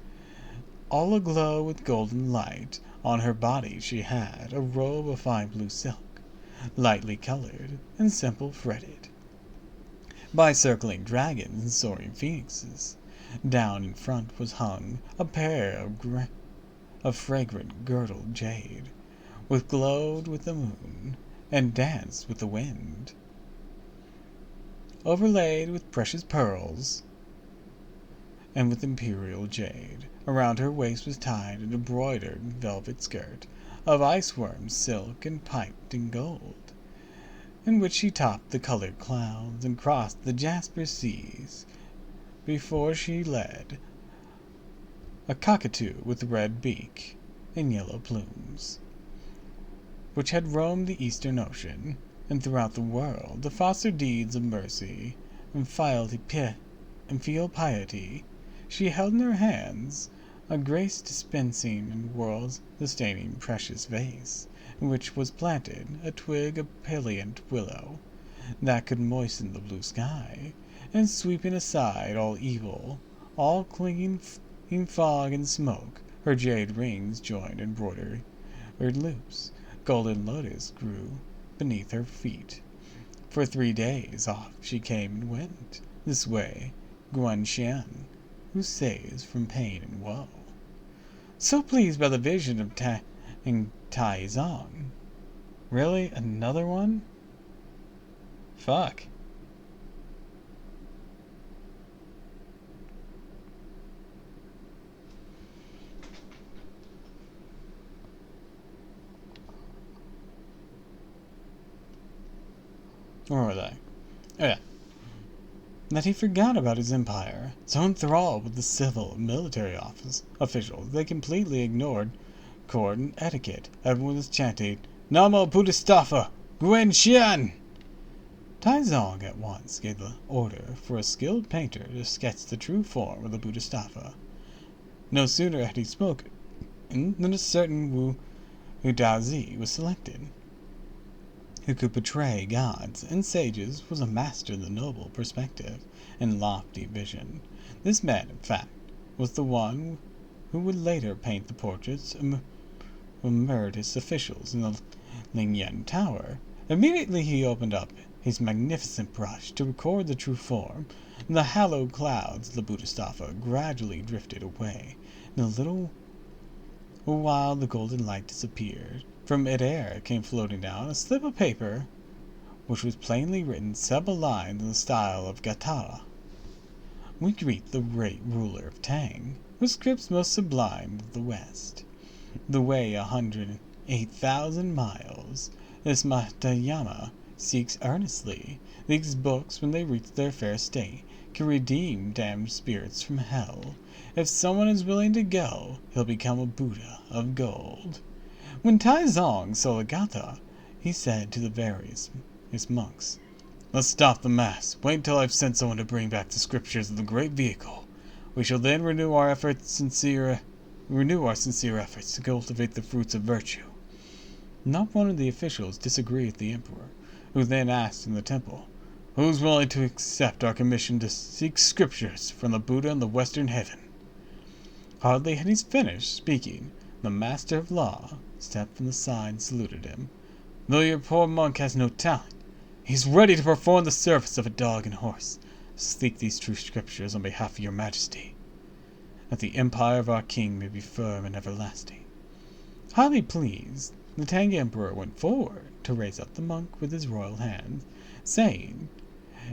All aglow with golden light, on her body she had a robe of fine blue silk, lightly colored and simple fretted by circling dragons and soaring phoenixes. Down in front was hung a pair of fragrant girdled jade, which glowed with the moon and danced with the wind. Overlaid with precious pearls and with imperial jade. Around her waist was tied an embroidered velvet skirt of iceworm silk and piped in gold, in which she topped the colored clouds and crossed the jasper seas. Before she led a cockatoo with red beak and yellow plumes, which had roamed the Eastern Ocean and throughout the world to foster deeds of mercy and filial piety. She held in her hands a grace dispensing and world-sustaining precious vase, in which was planted a twig of palliant willow that could moisten the blue sky, and sweeping aside all evil, all clinging fog and smoke, her jade rings joined embroidered loops. Golden lotus grew beneath her feet. For 3 days off she came and went, this way, Guanxian, who saves from pain and woe. So pleased by the vision of Tai Zong. Really? Another one? Fuck. Where were they? Oh yeah. That he forgot about his empire, so enthralled with the civil and military officials, they completely ignored court and etiquette. Everyone was chanting, Namo Buddhistafa, Guen Xian! Tai Zong at once gave the order for a skilled painter to sketch the true form of the Buddhistafa. No sooner had he spoken than a certain Wu Daozi was selected, who could portray gods and sages, was a master of the noble perspective and lofty vision. This man, in fact, was the one who would later paint the portraits of emeritus officials in the Lingyan Tower. Immediately he opened up his magnificent brush to record the true form. The hallowed clouds of the Buddhistafa gradually drifted away. In a little while the golden light disappeared. From mid-air came floating down a slip of paper, which was plainly written several lines in the style of Gautama. We greet the great ruler of Tang, with scripts most sublime of the West. The way 108,000 miles, this Matayama seeks earnestly. These books, when they reach their fair state, can redeem damned spirits from hell. If someone is willing to go, he'll become a Buddha of gold. When Tai Zong saw Agatha, he said to the various monks, Let's stop the mass. Wait until I've sent someone to bring back the scriptures of the great vehicle. We shall then renew our sincere efforts to cultivate the fruits of virtue. Not one of the officials disagreed with the emperor, who then asked in the temple, Who's willing to accept our commission to seek scriptures from the Buddha in the western heaven? Hardly had he finished speaking, the master of law stepped from the side and saluted him. Though your poor monk has no talent, he is ready to perform the service of a dog and horse. Seek these true scriptures on behalf of your majesty, that the empire of our king may be firm and everlasting. Highly pleased, the Tang emperor went forward to raise up the monk with his royal hand, saying,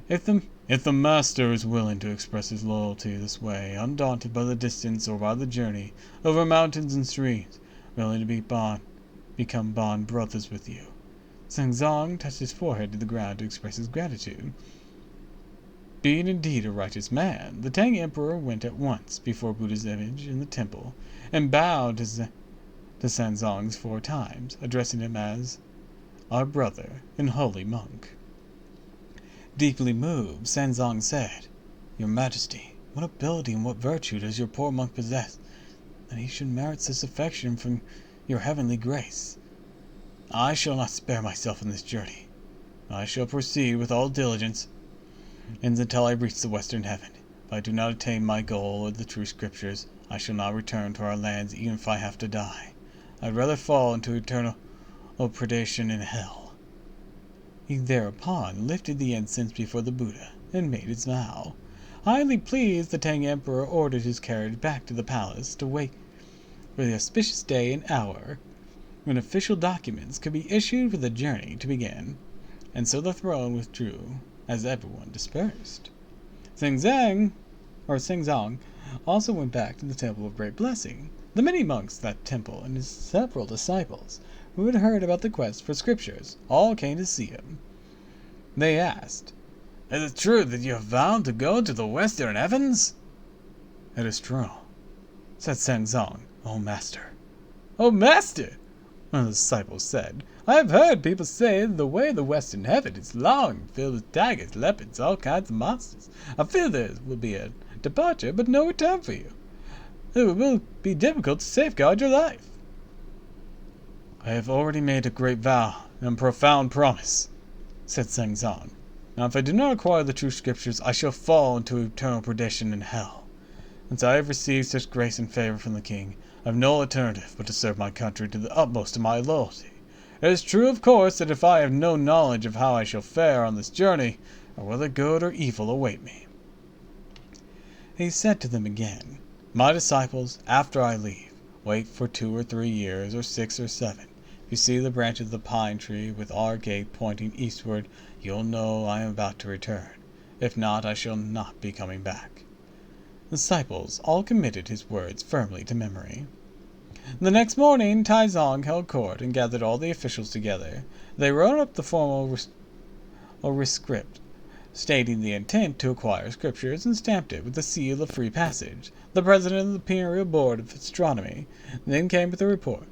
If the master is willing to express his loyalty this way, undaunted by the distance or by the journey, over mountains and streams, willing to become bond brothers with you. Zong touched his forehead to the ground to express his gratitude. Being indeed a righteous man, the Tang emperor went at once before Buddha's image in the temple, and bowed to Zong's 4 times, addressing him as our brother and holy monk. Deeply moved, Zong said, Your Majesty, what ability and what virtue does your poor monk possess, that he should merit such affection from your heavenly grace? I shall not spare myself in this journey. I shall proceed with all diligence until I reach the western heaven. If I do not attain my goal of the true scriptures, I shall not return to our lands even if I have to die. I'd rather fall into eternal perdition in hell. He thereupon lifted the incense before the Buddha and made his vow. Highly pleased, the Tang emperor ordered his carriage back to the palace to wait for the auspicious day and hour when official documents could be issued for the journey to begin, and so the throne withdrew as everyone dispersed. Zhang Sengzong also went back to the Temple of Great Blessing. The many monks at that temple and his several disciples who had heard about the quest for scriptures all came to see him. They asked, "Is it true that you have vowed to go to the western heavens?" "It is true," said Sengzong. "O Master." "Oh, Master," one of the disciples said, "I have heard people say the way to the western heaven is long, filled with tigers, leopards, all kinds of monsters. I fear there will be a departure, but no return for you. It will be difficult to safeguard your life." "I have already made a great vow and profound promise," said Sengzong. "Now if I do not acquire the true scriptures, I shall fall into eternal perdition in hell. Since I have received such grace and favor from the king, I have no alternative but to serve my country to the utmost of my loyalty. It is true, of course, that if I have no knowledge of how I shall fare on this journey, or whether good or evil await me." He said to them again, "My disciples, after I leave, wait for 2 or 3 years, or 6 or 7. If you see the branch of the pine tree with our gate pointing eastward, you'll know I am about to return. If not, I shall not be coming back." The disciples all committed his words firmly to memory. The next morning Taizong held court and gathered all the officials together. They wrote up the formal rescript, stating the intent to acquire scriptures, and stamped it with the seal of free passage. The president of the Imperial Board of Astronomy then came with a report.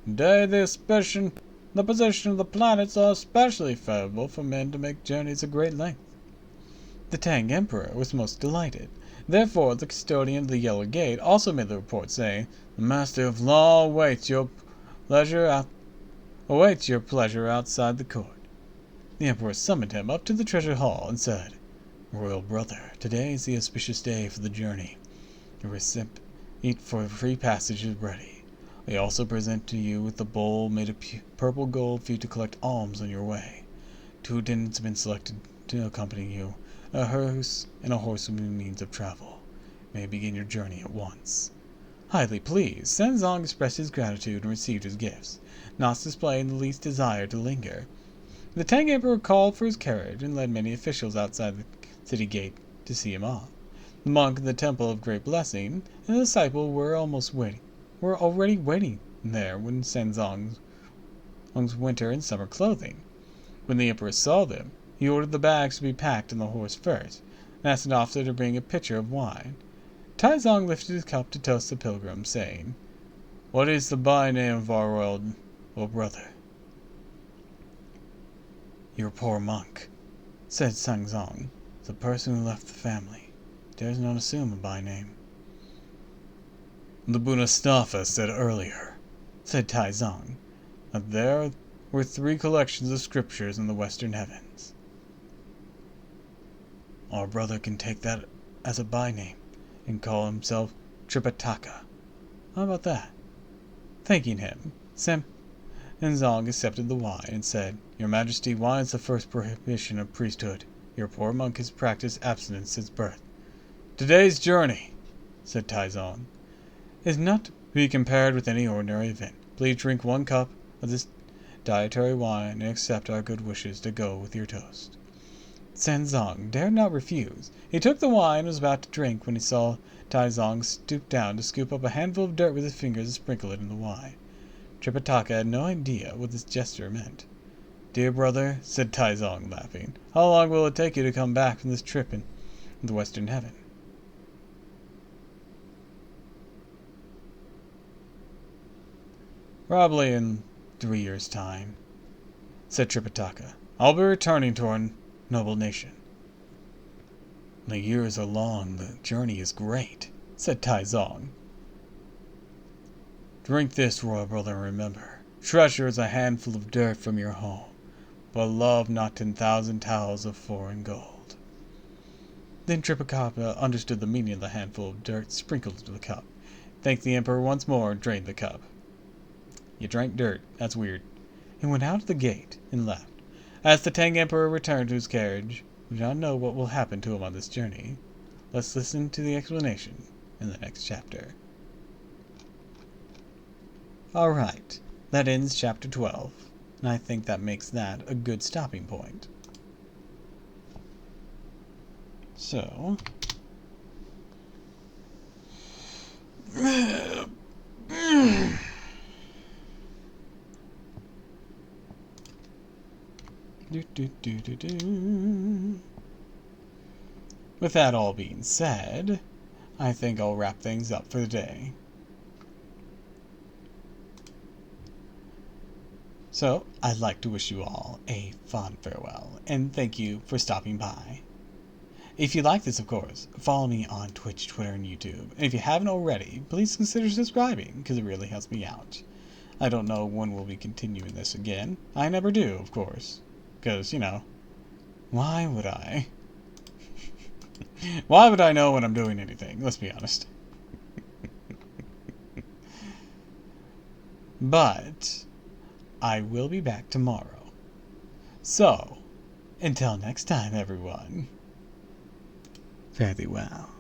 "Today the position of the planets are especially favorable for men to make journeys of great length." The Tang Emperor was most delighted. Therefore the custodian of the Yellow Gate also made the report, saying, "The Master of Law awaits your pleasure outside the court." The Emperor summoned him up to the treasure hall and said, "Royal brother, today is the auspicious day for the journey. The receipt for free passage is ready. I also present to you with a bowl made of purple gold for you to collect alms on your way. 2 attendants have been selected to accompany you. A hearse and a horse will be means of travel. You may begin your journey at once." Highly pleased, Senzong expressed his gratitude and received his gifts, not displaying the least desire to linger. The Tang Emperor called for his carriage and led many officials outside the city gate to see him off. The monk in the Temple of Great Blessing and the disciple were already waiting there when Senzong's winter and summer clothing. When the Emperor saw them, he ordered the bags to be packed on the horse first, and asked an officer to bring a pitcher of wine. Taizong lifted his cup to toast the pilgrim, saying, "What is the by name of our royal brother?" "Your poor monk," said Sengzong. "The person who left the family dares not assume a by name." "The Bunastafa said earlier," said Taizong, "that there were 3 collections of scriptures in the western heavens. Our brother can take that as a by name and call himself Tripitaka. How about that?" Thanking him, Senzong accepted the wine and said, "Your Majesty, wine is the first prohibition of priesthood. Your poor monk has practiced abstinence since birth." "Today's journey," said Taizong, "is not to be compared with any ordinary event. Please drink 1 cup of this dietary wine and accept our good wishes to go with your toast." Senzong dared not refuse. He took the wine and was about to drink when he saw Taizong stoop down to scoop up a handful of dirt with his fingers and sprinkle it in the wine. Tripitaka had no idea what this gesture meant. "Dear brother," said Taizong, laughing, "how long will it take you to come back from this trip in the western heaven?" "Probably in 3 years' time," said Tripitaka. "I'll be returning to our noble nation." "The years are long, the journey is great," said Taizong. "Drink this, royal brother, and remember, treasure is a handful of dirt from your home, but love not 10,000 towels of foreign gold." Then Tripitaka understood the meaning of the handful of dirt sprinkled into the cup, thanked the Emperor once more, and drained the cup. "You drank dirt, that's weird," and went out of the gate and left. As the Tang Emperor returned to his carriage, we do not know what will happen to him on this journey. Let's listen to the explanation in the next chapter. Alright, that ends chapter 12, and I think that makes that a good stopping point. So, With that all being said, I think I'll wrap things up for the day. So, I'd like to wish you all a fond farewell, and thank you for stopping by. If you like this, of course, follow me on Twitch, Twitter, and YouTube. And if you haven't already, please consider subscribing, because it really helps me out. I don't know when we'll be continuing this again. I never do, of course. Because, you know, why would I? Why would I know when I'm doing anything? Let's be honest. But I will be back tomorrow. So, until next time, everyone. Fare thee well.